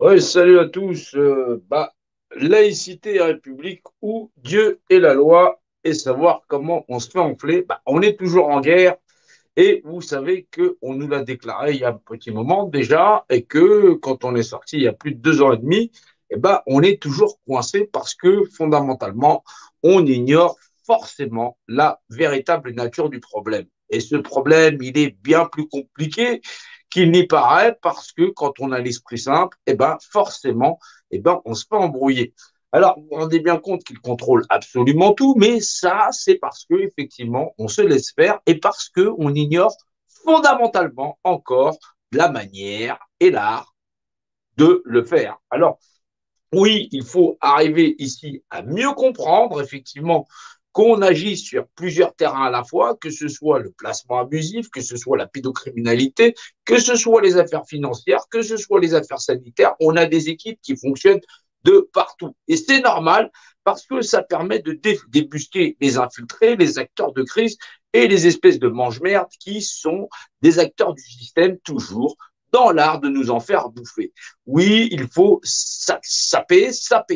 Oui, salut à tous. Laïcité et République ou Dieu et la loi et savoir comment on se fait enfler. On est toujours en guerre et vous savez qu'on nous l'a déclaré il y a un petit moment déjà et que quand on est sorti il y a plus de 2 ans et demi, on est toujours coincé parce que fondamentalement, on ignore forcément la véritable nature du problème. Et ce problème, il est bien plus compliqué qu'il n'y paraît parce que quand on a l'esprit simple, forcément, on se fait embrouiller. Alors, vous vous rendez bien compte qu'il contrôle absolument tout, mais ça, c'est parce que effectivement, on se laisse faire et parce que on ignore fondamentalement encore la manière et l'art de le faire. Alors, oui, il faut arriver ici à mieux comprendre effectivement qu'on agit sur plusieurs terrains à la fois, que ce soit le placement abusif, que ce soit la pédocriminalité, que ce soit les affaires financières, que ce soit les affaires sanitaires. On a des équipes qui fonctionnent de partout. Et c'est normal parce que ça permet de débusquer les infiltrés, les acteurs de crise et les espèces de mange-merde qui sont des acteurs du système toujours dans l'art de nous en faire bouffer. Oui, il faut saper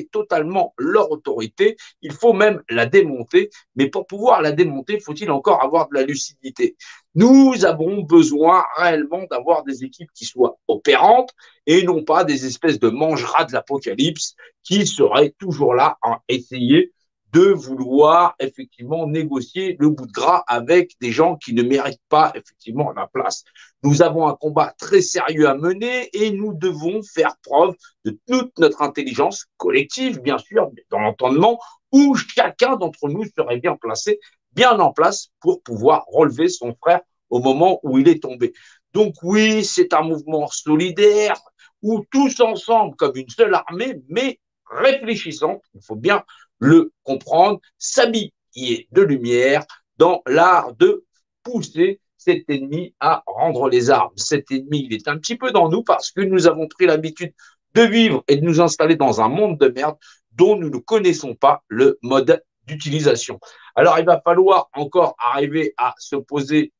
totalement leur autorité, il faut même la démonter, mais pour pouvoir la démonter, faut-il encore avoir de la lucidité. Nous avons besoin réellement d'avoir des équipes qui soient opérantes et non pas des espèces de mangerats de l'apocalypse qui seraient toujours là à essayer de vouloir effectivement négocier le bout de gras avec des gens qui ne méritent pas effectivement la place. Nous avons un combat très sérieux à mener et nous devons faire preuve de toute notre intelligence collective, bien sûr, dans l'entendement, où chacun d'entre nous serait bien placé, bien en place pour pouvoir relever son frère au moment où il est tombé. Donc oui, c'est un mouvement solidaire où tous ensemble, comme une seule armée, mais réfléchissant, il faut bien le comprendre, s'habiller de lumière dans l'art de pousser cet ennemi à rendre les armes. Cet ennemi, il est un petit peu dans nous parce que nous avons pris l'habitude de vivre et de nous installer dans un monde de merde dont nous ne connaissons pas le mode d'utilisation. Alors, il va falloir encore arriver à se poser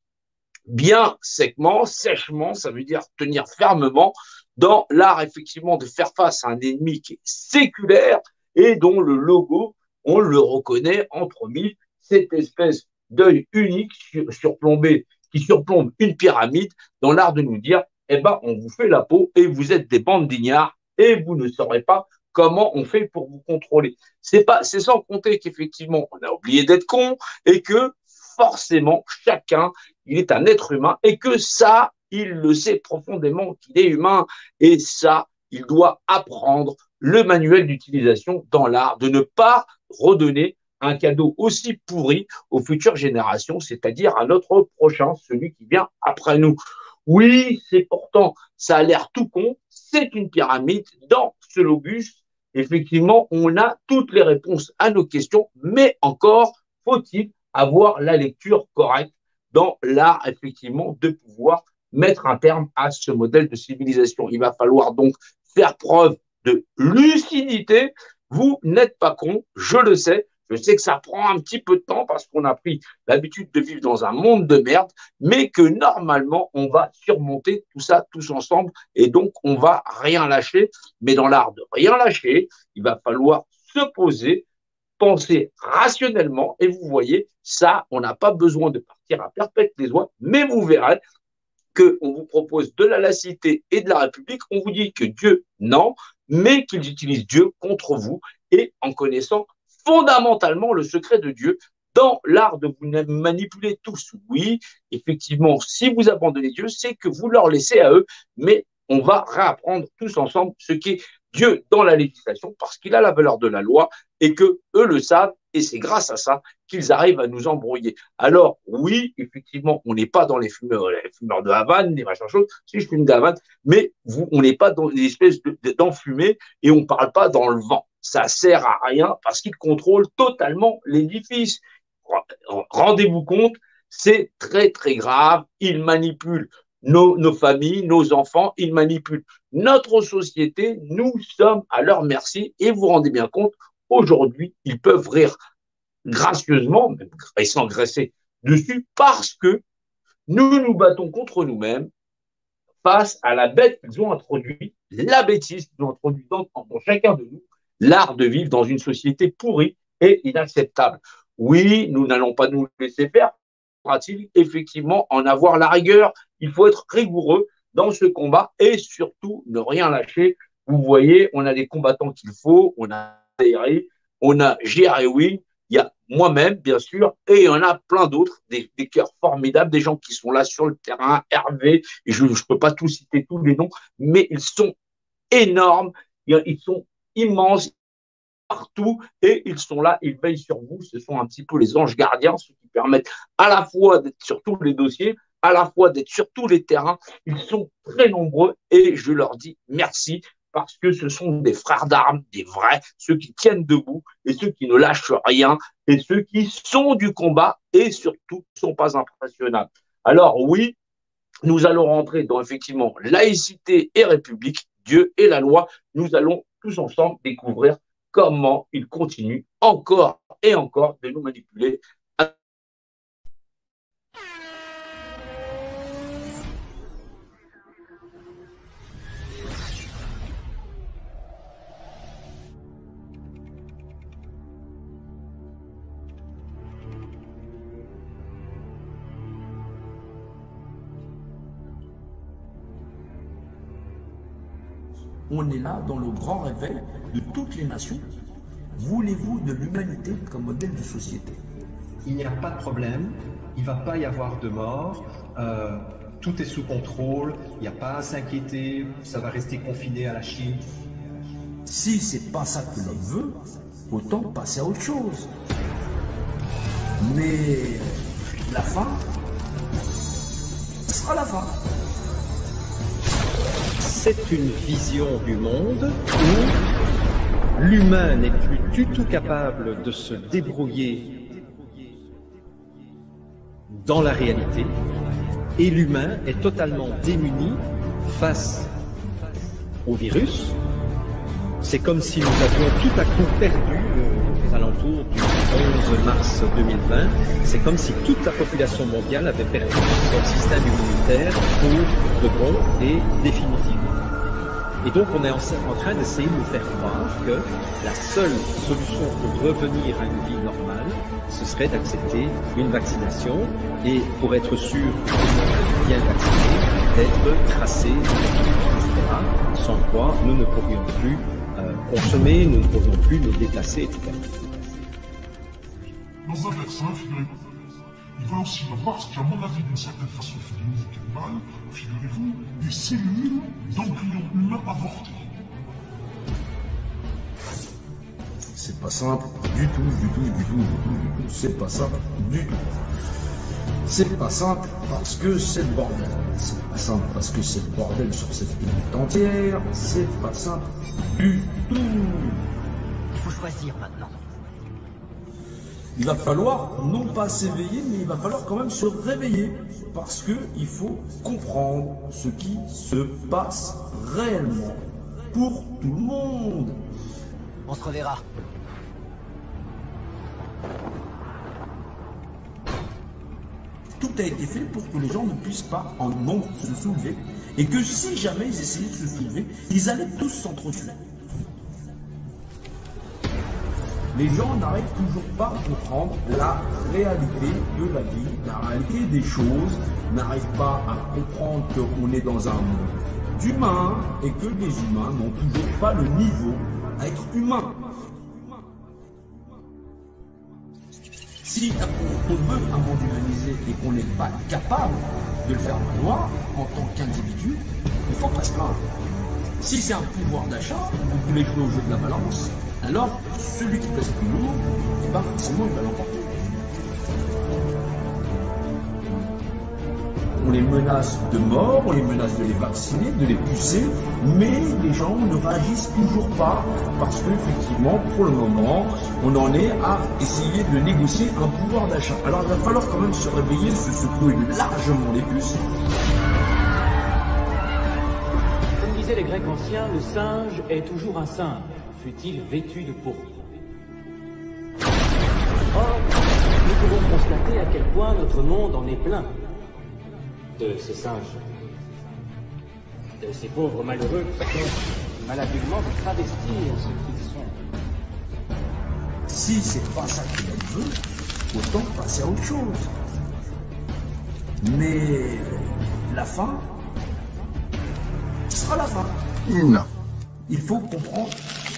bien sèchement, ça veut dire tenir fermement dans l'art effectivement de faire face à un ennemi qui est séculaire et dont le logo, on le reconnaît entre mille, cette espèce d'œil unique surplombé qui surplombe une pyramide dans l'art de nous dire, on vous fait la peau et vous êtes des bandes d'ignards et vous ne saurez pas comment on fait pour vous contrôler. C'est sans compter qu'effectivement, on a oublié d'être con et que forcément, chacun il est un être humain et que ça, il le sait profondément qu'il est humain et ça, il doit apprendre le manuel d'utilisation dans l'art, de ne pas redonner un cadeau aussi pourri aux futures générations, c'est-à-dire à notre prochain, celui qui vient après nous. Oui, c'est pourtant, ça a l'air tout con, c'est une pyramide. Dans ce lobus, effectivement, on a toutes les réponses à nos questions, mais encore faut-il avoir la lecture correcte dans l'art, effectivement, de pouvoir mettre un terme à ce modèle de civilisation. Il va falloir donc faire preuve de lucidité. Vous n'êtes pas con, je le sais. Je sais que ça prend un petit peu de temps parce qu'on a pris l'habitude de vivre dans un monde de merde, mais que normalement, on va surmonter tout ça tous ensemble et donc on va rien lâcher. Mais dans l'art de rien lâcher, il va falloir se poser, penser rationnellement et vous voyez, ça, on n'a pas besoin de partir à perpète les oies, mais vous verrez qu'on vous propose de la laïcité et de la République, on vous dit que Dieu, non, mais qu'ils utilisent Dieu contre vous et en connaissant fondamentalement le secret de Dieu dans l'art de vous manipuler tous. Oui, effectivement, si vous abandonnez Dieu, c'est que vous leur laissez à eux, mais on va réapprendre tous ensemble ce qu'est Dieu dans la législation parce qu'il a la valeur de la loi et que eux le savent et c'est grâce à ça qu'ils arrivent à nous embrouiller. Alors, oui, effectivement, on n'est pas dans les fumeurs de Havane, les machins choses, si je fume de Havane, mais on n'est pas dans des espèces d'enfumés et on ne parle pas dans le vent. Ça sert à rien parce qu'ils contrôlent totalement l'édifice. Rendez-vous compte, c'est très, très grave. Ils manipulent nos familles, nos enfants, ils manipulent notre société. Nous sommes à leur merci et vous vous rendez bien compte, aujourd'hui, ils peuvent rire gracieusement, même et s'engraisser dessus, parce que nous nous battons contre nous-mêmes face à la bête qu'ils ont introduite la bêtise qu'ils ont introduit dans chacun de nous, l'art de vivre dans une société pourrie et inacceptable. Oui, nous n'allons pas nous laisser faire, faudra-t-il effectivement en avoir la rigueur. Il faut être rigoureux dans ce combat et surtout ne rien lâcher. Vous voyez, on a les combattants qu'il faut, on a Thierry, on a J.R.E. il y a moi-même, bien sûr, et il y en a plein d'autres, des cœurs formidables, des gens qui sont là sur le terrain, Hervé, et je ne peux pas tous citer tous les noms, mais ils sont énormes, ils sont immenses partout, et ils sont là, ils veillent sur vous, ce sont un petit peu les anges gardiens, ceux qui permettent à la fois d'être sur tous les dossiers, à la fois d'être sur tous les terrains, ils sont très nombreux, et je leur dis merci, parce que ce sont des frères d'armes, des vrais, ceux qui tiennent debout et ceux qui ne lâchent rien et ceux qui sont du combat et surtout ne sont pas impressionnables. Alors oui, nous allons rentrer dans effectivement laïcité et république, Dieu et la loi. Nous allons tous ensemble découvrir comment ils continuent encore et encore de nous manipuler. On est là dans le grand réveil de toutes les nations. Voulez-vous de l'humanité comme modèle de société? Il n'y a pas de problème, il ne va pas y avoir de mort, tout est sous contrôle, il n'y a pas à s'inquiéter, ça va rester confiné à la Chine. Si c'est pas ça que l'on veut, autant passer à autre chose. Mais la fin sera la fin. C'est une vision du monde où l'humain n'est plus du tout capable de se débrouiller dans la réalité et l'humain est totalement démuni face au virus. C'est comme si nous avions tout à coup perdu aux alentours du 11 mars 2020. C'est comme si toute la population mondiale avait perdu son système immunitaire pour de bon et définitivement. Et donc on est en train d'essayer de nous faire croire que la seule solution pour revenir à une vie normale, ce serait d'accepter une vaccination et pour être sûr de bien vacciner, d'être tracé, etc. Sans quoi nous ne pourrions plus consommer, nous ne pourrions plus nous déplacer, etc. Dans un vaccin, figurez-vous, il va aussi y avoir ce qui, à mon avis, d'une certaine façon fait du musique animale, figurez-vous, des cellules d'embryons humains avortés. C'est pas simple du tout. C'est pas simple du tout. C'est pas simple parce que c'est le bordel. C'est pas simple parce que c'est le bordel sur cette planète entière. C'est pas simple du tout. Il faut choisir maintenant. Il va falloir non pas s'éveiller, mais il va falloir quand même se réveiller. Parce qu'il faut comprendre ce qui se passe réellement pour tout le monde. On se reverra. Tout a été fait pour que les gens ne puissent pas en nombre se soulever. Et que si jamais ils essayaient de se soulever, ils allaient tous s'entretuer. Les gens n'arrivent toujours pas à comprendre la réalité de la vie, la réalité des choses, n'arrivent pas à comprendre qu'on est dans un monde d'humains et que les humains n'ont toujours pas le niveau à être humains. Si on veut un monde humanisé et qu'on n'est pas capable de le faire valoir en tant qu'individu, il faut pas se plaindre. Si c'est un pouvoir d'achat, vous voulez jouer au jeu de la balance, alors celui qui pèse plus lourd, eh ben, forcément il va l'emporter. On les menace de mort, on les menace de les vacciner, de les pucer, mais les gens ne réagissent toujours pas parce qu'effectivement, pour le moment, on en est à essayer de négocier un pouvoir d'achat. Alors il va falloir quand même se réveiller, se secouer largement les puces. Comme disaient les Grecs anciens, le singe est toujours un singe, fût-il vêtu de peau. Or, nous pouvons constater à quel point notre monde en est plein de ces singes, ces pauvres malheureux qui tentent malhabilement de travestir ce qu'ils sont. Si c'est pas ça qu'elle veut, autant passer à autre chose. Mais la fin sera la fin. Non. Il faut comprendre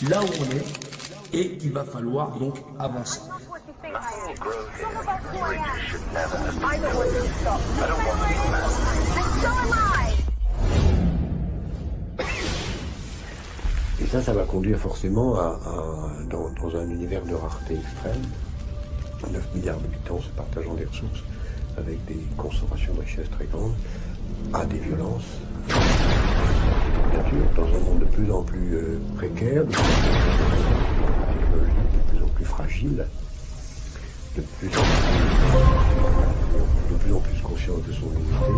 là où on est et qu'il va falloir donc avancer. Et ça va conduire forcément dans un univers de rareté extrême, 9 milliards d'habitants se partageant des ressources, avec des consommations de richesses très grandes, à des violences, bien sûr, dans un monde de plus en plus précaire, de plus en plus fragile, de plus en plus conscient de son unité,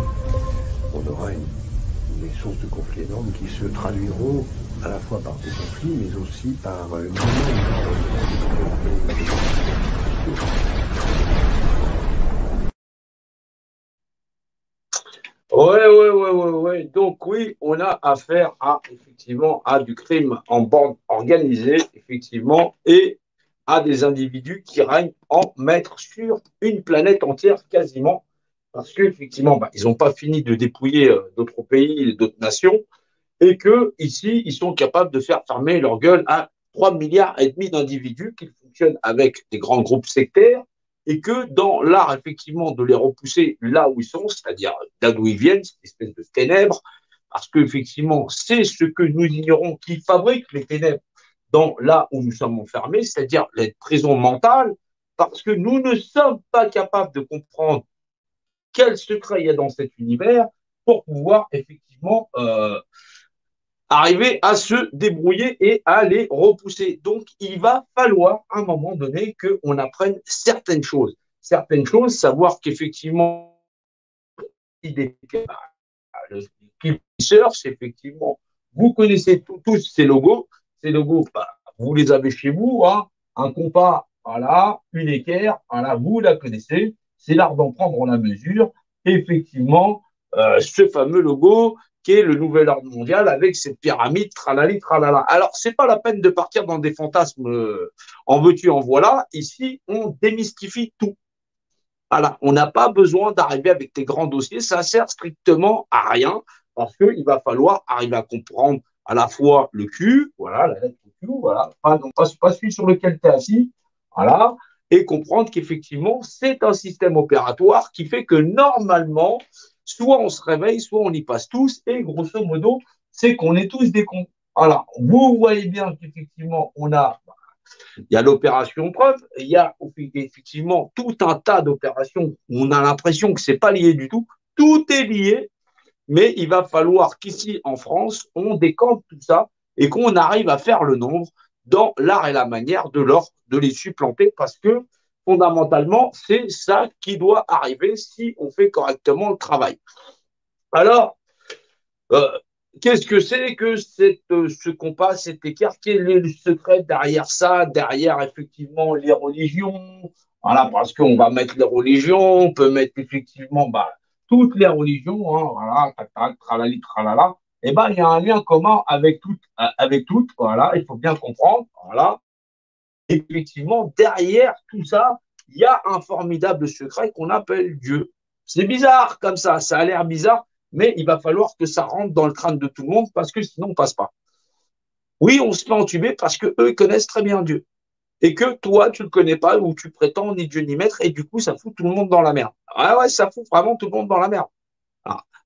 on aura des sources de conflits énormes qui se traduiront à la fois par des conflits, mais aussi par Ouais. Donc oui, on a affaire effectivement, à du crime en bande organisée, effectivement, et à des individus qui règnent en maître sur une planète entière quasiment, parce qu'effectivement, ils n'ont pas fini de dépouiller d'autres pays, d'autres nations, et que ici, ils sont capables de faire fermer leur gueule à 3,5 milliards d'individus qui fonctionnent avec des grands groupes sectaires, et que dans l'art, effectivement, de les repousser là où ils sont, c'est-à-dire là d'où ils viennent, cette espèce de ténèbres, parce qu'effectivement, c'est ce que nous ignorons qui fabrique les ténèbres dans là où nous sommes enfermés, c'est-à-dire les prisons mentales, parce que nous ne sommes pas capables de comprendre quel secret il y a dans cet univers pour pouvoir effectivement arriver à se débrouiller et à les repousser. Donc, il va falloir, à un moment donné, qu'on apprenne certaines choses. Certaines choses, savoir qu'effectivement, le c'est effectivement, vous connaissez tous ces logos. Ces logos, vous les avez chez vous, hein. Un compas, voilà, une équerre, voilà, vous la connaissez. C'est l'art d'en prendre la mesure. Effectivement, ce fameux logo, qui est le nouvel ordre mondial avec cette pyramide, tralali, tralala. Alors, c'est pas la peine de partir dans des fantasmes en veux-tu, en voilà. Ici, on démystifie tout. Voilà, on n'a pas besoin d'arriver avec des grands dossiers, ça sert strictement à rien, parce qu'il va falloir arriver à comprendre à la fois le Q, voilà, la lettre Q, voilà, pas celui sur lequel tu es assis, voilà, et comprendre qu'effectivement, c'est un système opératoire qui fait que normalement, soit on se réveille, soit on y passe tous, et grosso modo, c'est qu'on est tous des cons. Alors, vous voyez bien qu'effectivement, il y a l'opération preuve, il y a effectivement tout un tas d'opérations où on a l'impression que ce n'est pas lié du tout. Tout est lié, mais il va falloir qu'ici, en France, on décante tout ça et qu'on arrive à faire le nombre dans l'art et la manière de les supplanter, parce que fondamentalement, c'est ça qui doit arriver si on fait correctement le travail. Alors, qu'est-ce que c'est que ce compas, cet écart? Quel est le secret derrière ça, derrière effectivement les religions? Voilà, parce qu'on va mettre les religions, on peut mettre effectivement toutes les religions, hein, voilà, tralali, tralala. Eh ben, il y a un lien commun avec toutes, voilà, il faut bien comprendre, voilà. Effectivement, derrière tout ça, il y a un formidable secret qu'on appelle Dieu. C'est bizarre comme ça a l'air bizarre, mais il va falloir que ça rentre dans le crâne de tout le monde, parce que sinon on ne passe pas. Oui, on se fait entuber parce qu'eux, ils connaissent très bien Dieu. Et que toi, tu ne le connais pas, ou tu prétends ni Dieu ni maître, et du coup, ça fout tout le monde dans la merde. Ouais, ça fout vraiment tout le monde dans la merde.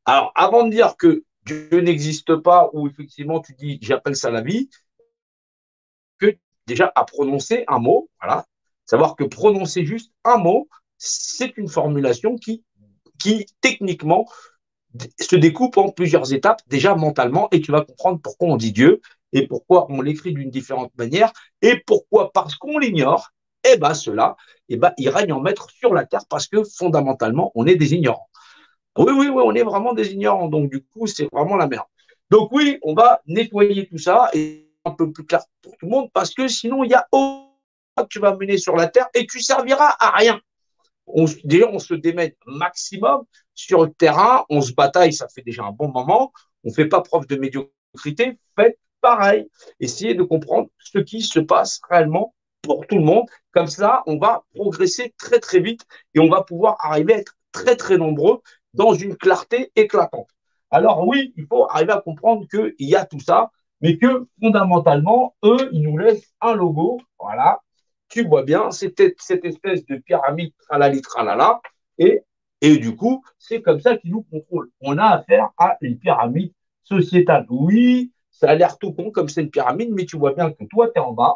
Alors, avant de dire que Dieu n'existe pas, ou effectivement, tu dis, j'appelle ça la vie, que déjà, à prononcer un mot, voilà, savoir que prononcer juste un mot, c'est une formulation qui techniquement, se découpe en plusieurs étapes, déjà mentalement, et tu vas comprendre pourquoi on dit Dieu, et pourquoi on l'écrit d'une différente manière, et pourquoi, parce qu'on l'ignore, cela, il règne en maître sur la terre, parce que fondamentalement, on est des ignorants. Oui, on est vraiment des ignorants, donc du coup, c'est vraiment la merde. Donc oui, on va nettoyer tout ça, et un peu plus clair pour tout le monde, parce que sinon, il y a aucun que tu vas mener sur la terre, et tu serviras à rien. Déjà, on se démène maximum sur le terrain, on se bataille, ça fait déjà un bon moment, on ne fait pas preuve de médiocrité, faites pareil. Essayez de comprendre ce qui se passe réellement pour tout le monde. Comme ça, on va progresser très, très vite et on va pouvoir arriver à être très, très nombreux dans une clarté éclatante. Alors oui, il faut arriver à comprendre qu'il y a tout ça, mais que fondamentalement, eux, ils nous laissent un logo, voilà, tu vois bien, c'était cette espèce de pyramide tralali tralala, et du coup, c'est comme ça qu'ils nous contrôlent. On a affaire à une pyramide sociétale. Oui, ça a l'air tout con comme c'est une pyramide, mais tu vois bien que toi, tu es en bas,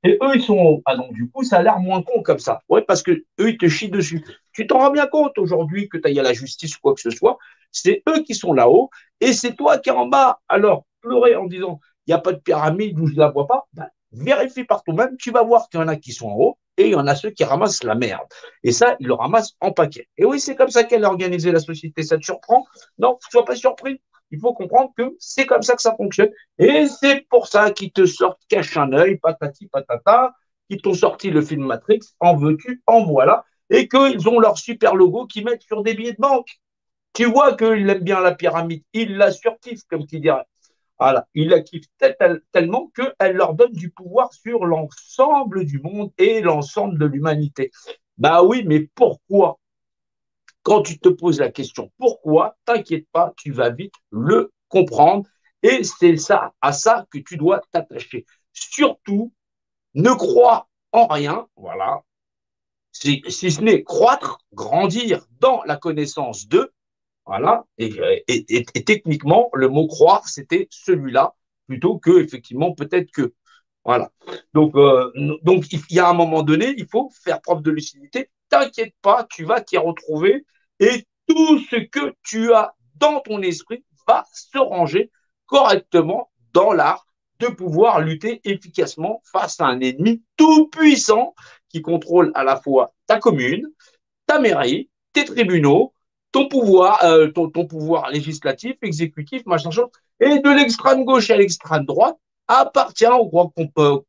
et eux, ils sont en haut. Ah, donc du coup, ça a l'air moins con comme ça. Ouais, parce que eux, ils te chient dessus. Tu t'en rends bien compte aujourd'hui que tu ailles à la justice ou quoi que ce soit, c'est eux qui sont là-haut, et c'est toi qui es en bas. Alors, pleurer en disant, il n'y a pas de pyramide ou je ne la vois pas, ben, vérifie par toi-même, tu vas voir qu'il y en a qui sont en haut et il y en a ceux qui ramassent la merde. Et ça, ils le ramassent en paquet. Et oui, c'est comme ça qu'elle a organisé la société. Ça te surprend? Non, ne sois pas surpris. Il faut comprendre que c'est comme ça que ça fonctionne. Et c'est pour ça qu'ils te sortent cache un œil, patati patata, qu'ils t'ont sorti le film Matrix, en veux-tu, en voilà, et qu'ils ont leur super logo qu'ils mettent sur des billets de banque. Tu vois qu'il aime bien la pyramide. Il la surkiffe, comme qui dirait. Voilà, il la kiffe tellement qu'elle leur donne du pouvoir sur l'ensemble du monde et l'ensemble de l'humanité. Bah oui, mais pourquoi? Quand tu te poses la question pourquoi, t'inquiète pas, tu vas vite le comprendre. Et c'est ça, à ça que tu dois t'attacher. Surtout, ne crois en rien, voilà, si ce n'est croître, grandir dans la connaissance d'eux. Voilà. Et techniquement, le mot croire, c'était celui-là, plutôt que, effectivement, peut-être que. Voilà. Donc, il y a un moment donné, il faut faire preuve de lucidité. T'inquiète pas, tu vas t'y retrouver et tout ce que tu as dans ton esprit va se ranger correctement dans l'art de pouvoir lutter efficacement face à un ennemi tout puissant qui contrôle à la fois ta commune, ta mairie, tes tribunaux, ton pouvoir législatif, exécutif, machin chose, et de l'extrême gauche à l'extrême droite, appartient au grand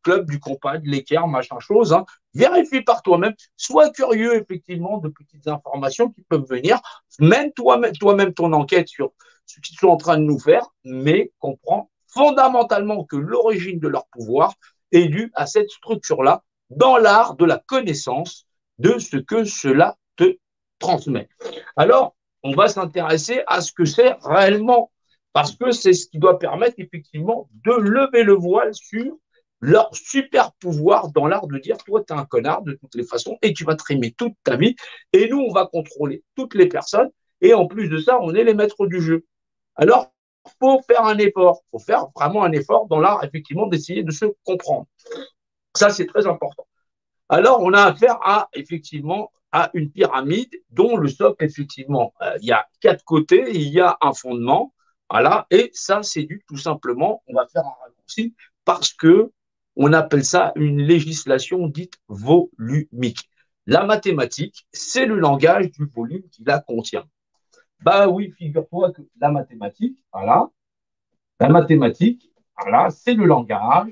club du compas, de l'équerre, machin chose. Hein. Vérifie par toi-même, sois curieux effectivement de petites informations qui peuvent venir, mène toi-même ton enquête sur ce qu'ils sont en train de nous faire, mais comprends fondamentalement que l'origine de leur pouvoir est due à cette structure-là, dans l'art de la connaissance de ce que cela te transmet. Alors, on va s'intéresser à ce que c'est réellement, parce que c'est ce qui doit permettre effectivement de lever le voile sur leur super pouvoir dans l'art de dire toi, tu es un connard de toutes les façons et tu vas te rimer toute ta vie. Et nous, on va contrôler toutes les personnes. Et en plus de ça, on est les maîtres du jeu. Alors, il faut faire un effort. Il faut faire vraiment un effort dans l'art, effectivement, d'essayer de se comprendre. Ça, c'est très important. Alors, on a affaire à, effectivement, à une pyramide dont le socle, effectivement, il y a 4 côtés, il y a un fondement, voilà, et ça, c'est dû tout simplement, on va faire un raccourci, parce que on appelle ça une législation dite volumique. La mathématique, c'est le langage du volume qui la contient. Bah oui, figure-toi que la mathématique, voilà, c'est le langage.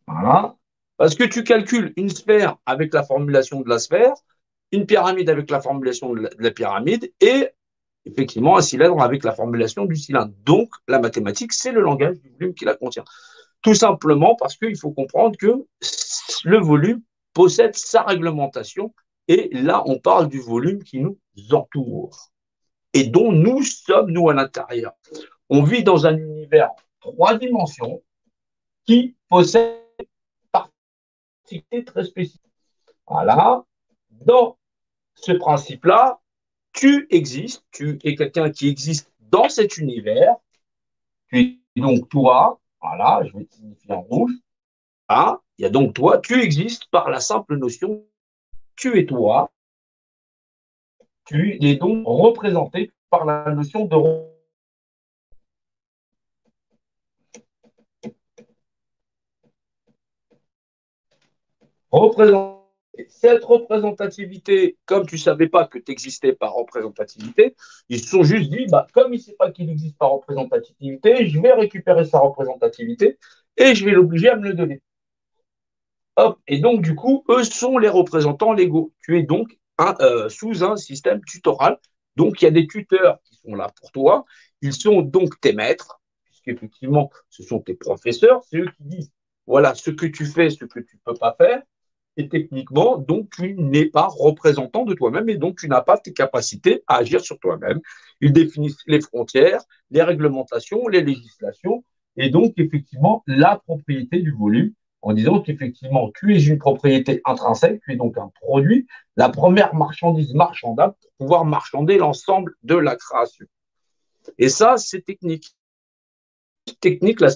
Voilà. Parce que tu calcules une sphère avec la formulation de la sphère, une pyramide avec la formulation de la pyramide et effectivement un cylindre avec la formulation du cylindre. Donc, la mathématique, c'est le langage du volume qui la contient. Tout simplement parce qu'il faut comprendre que le volume possède sa réglementation et là, on parle du volume qui nous entoure et dont nous sommes, nous, à l'intérieur. On vit dans un univers 3 dimensions qui possède très spécifique. Voilà. Dans ce principe-là, tu existes, tu es quelqu'un qui existe dans cet univers. Tu es donc toi, voilà, je vais te signifier en rouge. Ah, il y a donc toi, tu existes par la simple notion, tu es toi. Tu es donc représenté par la notion de représentation. Cette représentativité, comme tu ne savais pas que tu existais par représentativité, ils se sont juste dit, bah, comme il ne sait pas qu'il existe par représentativité, je vais récupérer sa représentativité et je vais l'obliger à me le donner. Hop. Et donc, du coup, eux sont les représentants légaux. Tu es donc sous un système tutoral Donc, il y a des tuteurs qui sont là pour toi. Ils sont donc tes maîtres, puisqu'effectivement, ce sont tes professeurs. C'est eux qui disent, voilà, ce que tu fais, ce que tu ne peux pas faire. Et techniquement, donc, tu n'es pas représentant de toi-même et donc tu n'as pas tes capacités à agir sur toi-même. Ils définissent les frontières, les réglementations, les législations et donc, effectivement, la propriété du volume en disant qu'effectivement, tu es une propriété intrinsèque, tu es donc un produit, la première marchandise marchandable pour pouvoir marchander l'ensemble de la création. Et ça, c'est technique. Technique, là,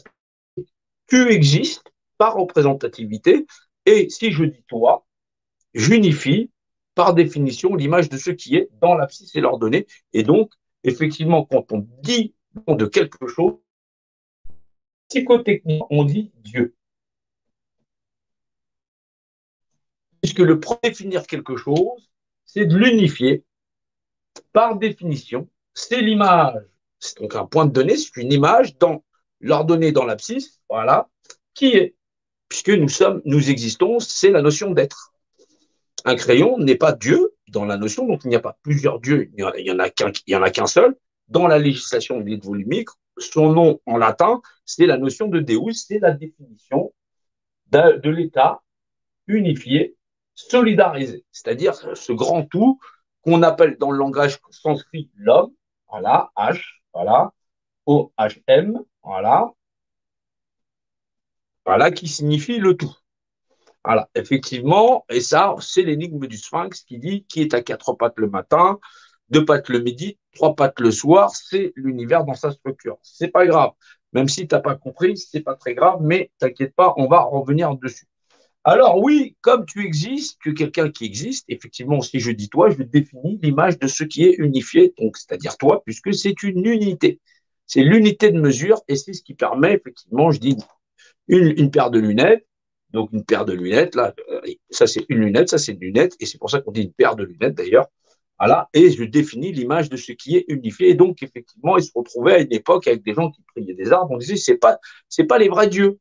tu existes par représentativité et si je dis toi, j'unifie par définition l'image de ce qui est dans l'abscisse et l'ordonnée. Et donc, effectivement, quand on dit de quelque chose, psychotechniquement, on dit Dieu. Puisque le définir quelque chose, c'est de l'unifier par définition. C'est l'image. C'est donc un point de données, c'est une image dans l'ordonnée dans l'abscisse, voilà, qui est. Puisque nous existons, c'est la notion d'être. Un crayon n'est pas Dieu dans la notion, donc il n'y a pas plusieurs dieux, il n'y en a qu'un seul. Dans la législation volumique, son nom en latin, c'est la notion de Deus, c'est la définition de l'état unifié, solidarisé, c'est-à-dire ce grand tout qu'on appelle dans le langage sanskrit l'homme, voilà, H, voilà, O-H-M, voilà, qui signifie le tout. Voilà, effectivement, et ça, c'est l'énigme du Sphinx qui dit qui est à 4 pattes le matin, 2 pattes le midi, 3 pattes le soir, c'est l'univers dans sa structure. C'est pas grave, même si tu n'as pas compris, c'est pas très grave, mais t'inquiète pas, on va revenir dessus. Alors oui, comme tu existes, tu es quelqu'un qui existe, effectivement, si je dis toi, je définis l'image de ce qui est unifié, donc c'est-à-dire toi, puisque c'est une unité. C'est l'unité de mesure et c'est ce qui permet, effectivement, je dis une paire de lunettes. Donc, une paire de lunettes, là, ça c'est une lunette, ça c'est une lunette, et c'est pour ça qu'on dit une paire de lunettes d'ailleurs. Voilà, et je définis l'image de ce qui est unifié. Et donc, effectivement, ils se retrouvaient à une époque avec des gens qui priaient des arbres. On disait, c'est pas les vrais dieux.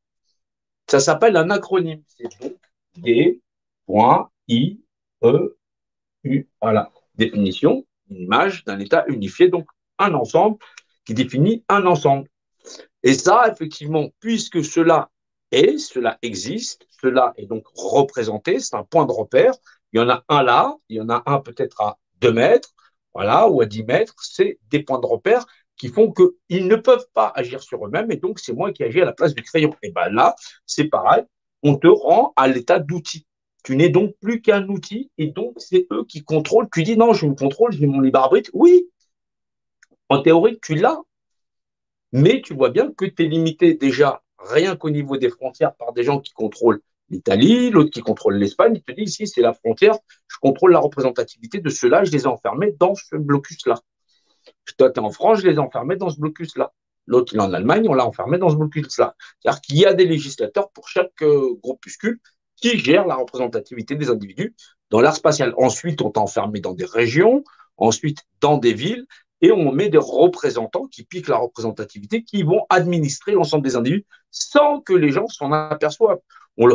Ça s'appelle un acronyme. C'est donc D, point, I, E, U. Voilà, définition, une image d'un état unifié, donc un ensemble qui définit un ensemble. Et ça, effectivement, puisque cela existe, cela est donc représenté, c'est un point de repère. Il y en a un là, il y en a un peut-être à 2 mètres, voilà, ou à 10 mètres. C'est des points de repère qui font qu'ils ne peuvent pas agir sur eux-mêmes, et donc c'est moi qui agis à la place du crayon. Et bien là, c'est pareil, on te rend à l'état d'outil. Tu n'es donc plus qu'un outil, et donc c'est eux qui contrôlent. Tu dis non, je me contrôle, j'ai mon libre arbitre. Oui, en théorie, tu l'as, mais tu vois bien que tu es limité déjà rien qu'au niveau des frontières par des gens qui contrôlent l'Italie, l'autre qui contrôle l'Espagne. Il te dit ici, c'est la frontière, je contrôle la représentativité de ceux-là, je les ai enfermés dans ce blocus-là. Toi, tu es en France, je les ai enfermés dans ce blocus-là. L'autre, il est en Allemagne, on l'a enfermé dans ce blocus-là. C'est-à-dire qu'il y a des législateurs pour chaque groupuscule qui gèrent la représentativité des individus dans l'art spatial. Ensuite, on t'a enfermé dans des régions, ensuite dans des villes, et on met des représentants qui piquent la représentativité, qui vont administrer l'ensemble des individus sans que les gens s'en aperçoivent. Tu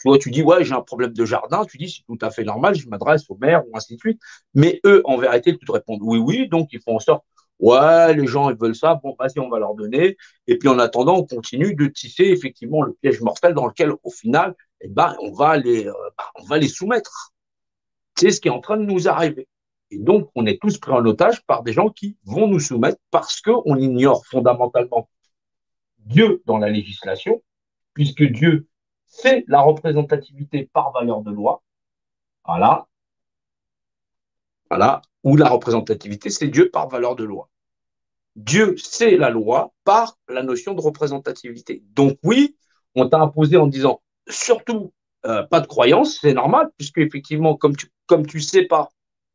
vois, tu dis, ouais, j'ai un problème de jardin, tu dis, c'est tout à fait normal, je m'adresse au maire ou ainsi de suite. Mais eux, en vérité, ils te répondent oui, oui, donc ils font en sorte, ouais, les gens, ils veulent ça, bon, vas-y, on va leur donner. Et puis en attendant, on continue de tisser effectivement le piège mortel dans lequel, au final, eh ben, on va les soumettre. C'est ce qui est en train de nous arriver. Et donc, on est tous pris en otage par des gens qui vont nous soumettre parce qu'on ignore fondamentalement Dieu dans la législation, puisque Dieu, c'est la représentativité par valeur de loi. Voilà. Voilà. Ou la représentativité, c'est Dieu par valeur de loi. Dieu, c'est la loi par la notion de représentativité. Donc oui, on t'a imposé en disant, surtout, pas de croyance, c'est normal, puisque effectivement, comme tu sais pas,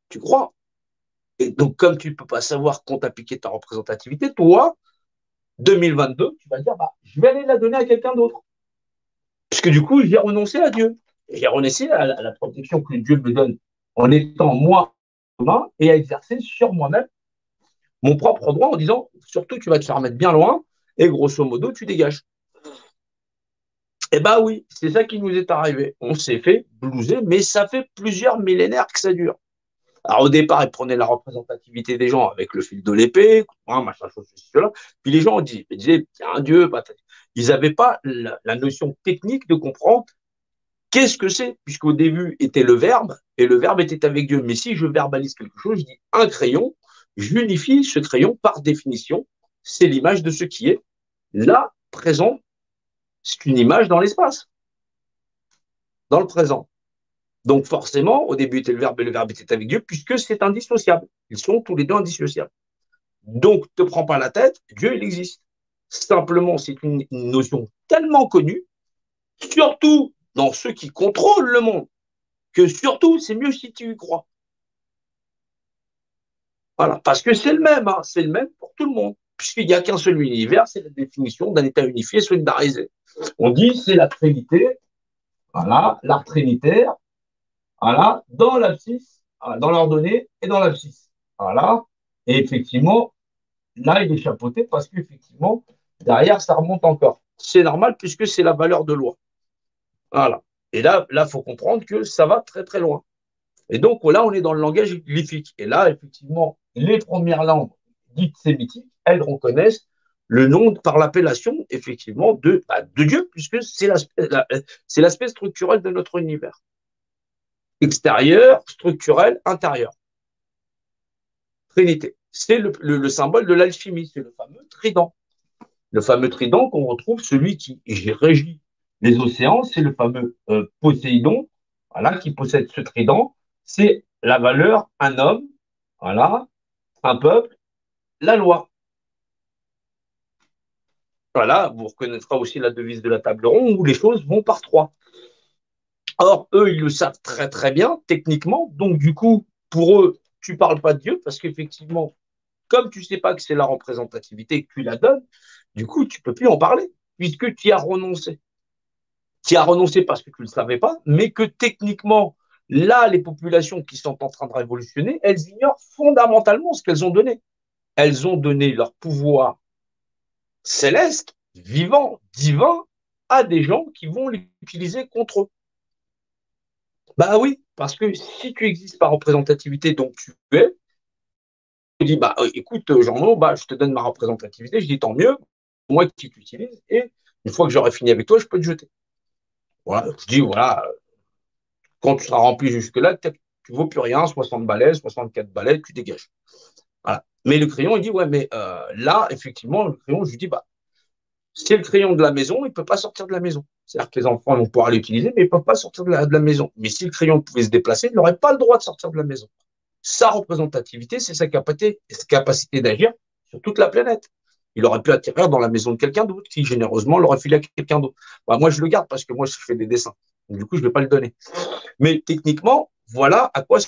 tu crois. Et donc, comme tu ne peux pas savoir quand t'appliquer ta représentativité, toi, 2022, tu vas dire, bah, je vais aller la donner à quelqu'un d'autre. Puisque du coup, j'ai renoncé à Dieu. J'ai renoncé à la protection que Dieu me donne en étant moi humain et à exercer sur moi-même mon propre droit en disant, surtout, tu vas te faire mettre bien loin et grosso modo, tu dégages. Eh bien oui, c'est ça qui nous est arrivé. On s'est fait blouser, mais ça fait plusieurs millénaires que ça dure. Alors au départ, ils prenaient la représentativité des gens avec le fil de l'épée, hein, machin, chose, ceci, cela. Puis les gens disaient, il y a un Dieu, patati. Ils n'avaient pas la notion technique de comprendre qu'est-ce que c'est, puisqu'au début était le verbe, et le verbe était avec Dieu. Mais si je verbalise quelque chose, je dis un crayon, j'unifie ce crayon par définition, c'est l'image de ce qui est. Là, présent, c'est une image dans l'espace, dans le présent. Donc forcément, au début était le verbe et le verbe était avec Dieu, puisque c'est indissociable. Ils sont tous les deux indissociables. Donc, ne te prends pas la tête, Dieu, il existe. Simplement, c'est une notion tellement connue, surtout dans ceux qui contrôlent le monde, que surtout, c'est mieux si tu y crois. Voilà, parce que c'est le même, hein, c'est le même pour tout le monde, puisqu'il n'y a qu'un seul univers, c'est la définition d'un État unifié solidarisé. On dit c'est la Trinité, voilà, l'art trinitaire, voilà, dans l'abscisse, voilà, dans l'ordonnée et dans l'abscisse. Voilà, et effectivement, là, il est chapeauté parce qu'effectivement, derrière, ça remonte encore. C'est normal puisque c'est la valeur de loi. Voilà. Et là, il faut comprendre que ça va très, très loin. Et donc, là, on est dans le langage glyphique. Et là, effectivement, les premières langues dites sémitiques, elles reconnaissent le nom par l'appellation, effectivement, de Dieu, puisque c'est l'aspect structurel de notre univers. Extérieur, structurel, intérieur. Trinité. C'est le symbole de l'alchimie, c'est le fameux trident. Le fameux trident qu'on retrouve, celui qui régit les océans, c'est le fameux Poséidon, voilà, qui possède ce trident. C'est la valeur, un homme, voilà, un peuple, la loi. Voilà, vous reconnaîtrez aussi la devise de la table ronde où les choses vont par trois. Or, eux, ils le savent très très bien, techniquement. Donc, du coup, pour eux, tu ne parles pas de Dieu parce qu'effectivement, comme tu ne sais pas que c'est la représentativité que tu la donnes, du coup, tu ne peux plus en parler puisque tu y as renoncé. Tu y as renoncé parce que tu ne le savais pas, mais que techniquement, là, les populations qui sont en train de révolutionner, elles ignorent fondamentalement ce qu'elles ont donné. Elles ont donné leur pouvoir céleste, vivant, divin, à des gens qui vont l'utiliser contre eux. Bah oui, parce que si tu existes par représentativité, donc tu es, tu dis, bah écoute, Jean-No, bah, je te donne ma représentativité, je dis tant mieux, moi qui t'utilise, et une fois que j'aurai fini avec toi, je peux te jeter. Voilà, je dis, voilà, quand tu seras rempli jusque-là, tu ne vaux plus rien, 60 balais, 64 balais, tu dégages. Voilà. Mais le crayon, il dit, ouais, mais là, effectivement, le crayon, je lui dis, bah, c'est le crayon de la maison, il ne peut pas sortir de la maison. C'est-à-dire que les enfants vont pouvoir l'utiliser, mais ils ne peuvent pas sortir de la maison. Mais si le crayon pouvait se déplacer, il n'aurait pas le droit de sortir de la maison. Sa représentativité, c'est sa capacité d'agir sur toute la planète. Il aurait pu atterrir dans la maison de quelqu'un d'autre, qui généreusement l'aurait filé à quelqu'un d'autre. Bah, moi, je le garde parce que moi, je fais des dessins. Donc, du coup, je ne vais pas le donner. Mais techniquement, voilà à quoi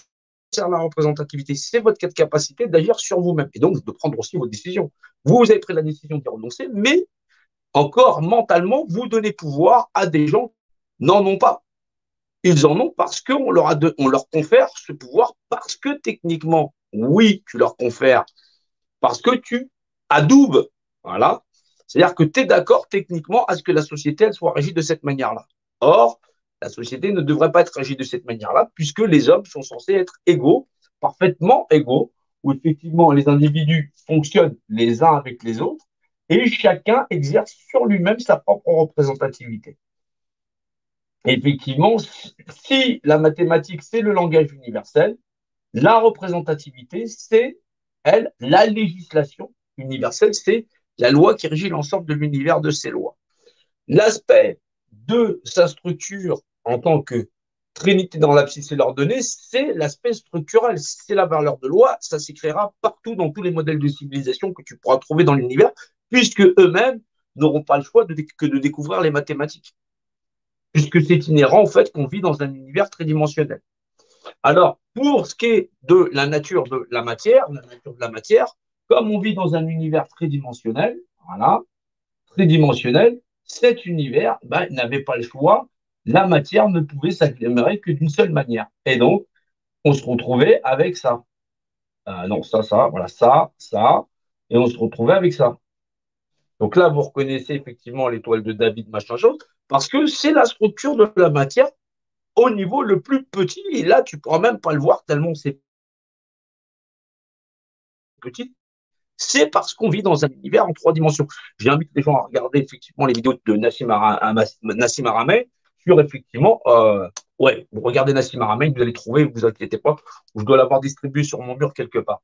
sert la représentativité. C'est votre capacité d'agir sur vous-même et donc de prendre aussi vos décisions. Vous avez pris la décision d'y renoncer, mais encore mentalement, vous donnez pouvoir à des gens qui n'en ont pas. Ils en ont parce qu'on leur confère ce pouvoir, parce que techniquement, oui, tu leur confères, parce que tu adoubes. Voilà. C'est-à-dire que tu es d'accord techniquement à ce que la société elle soit régie de cette manière-là. Or, la société ne devrait pas être régie de cette manière-là, puisque les hommes sont censés être égaux, parfaitement égaux, où effectivement les individus fonctionnent les uns avec les autres, et chacun exerce sur lui-même sa propre représentativité. Et effectivement, si la mathématique, c'est le langage universel, la représentativité, c'est, elle, la législation universelle, c'est la loi qui régit l'ensemble de l'univers de ces lois. L'aspect de sa structure en tant que trinité dans l'abscisse et l'ordonnée, c'est l'aspect structurel, c'est la valeur de loi, ça s'écrira partout dans tous les modèles de civilisation que tu pourras trouver dans l'univers, puisque eux-mêmes n'auront pas le choix que de découvrir les mathématiques, puisque c'est inhérent au fait qu'on vit dans un univers tridimensionnel. Alors, pour ce qui est de la nature de la matière, comme on vit dans un univers tridimensionnel, voilà, tridimensionnel, cet univers n'avait pas le choix. La matière ne pouvait s'agglomérer que d'une seule manière. Et donc, on se retrouvait avec ça. Non, ça, voilà, ça. Et on se retrouvait avec ça. Donc là, vous reconnaissez effectivement l'étoile de David, machin chose, parce que c'est la structure de la matière au niveau le plus petit. Et là, tu ne pourras même pas le voir tellement c'est petite, c'est parce qu'on vit dans un univers en 3 dimensions. J'invite les gens à regarder effectivement les vidéos de Nassim Aramey sur effectivement, ouais, vous regardez Nassim Aramey, vous allez trouver, vous inquiétez pas, je dois l'avoir distribué sur mon mur quelque part,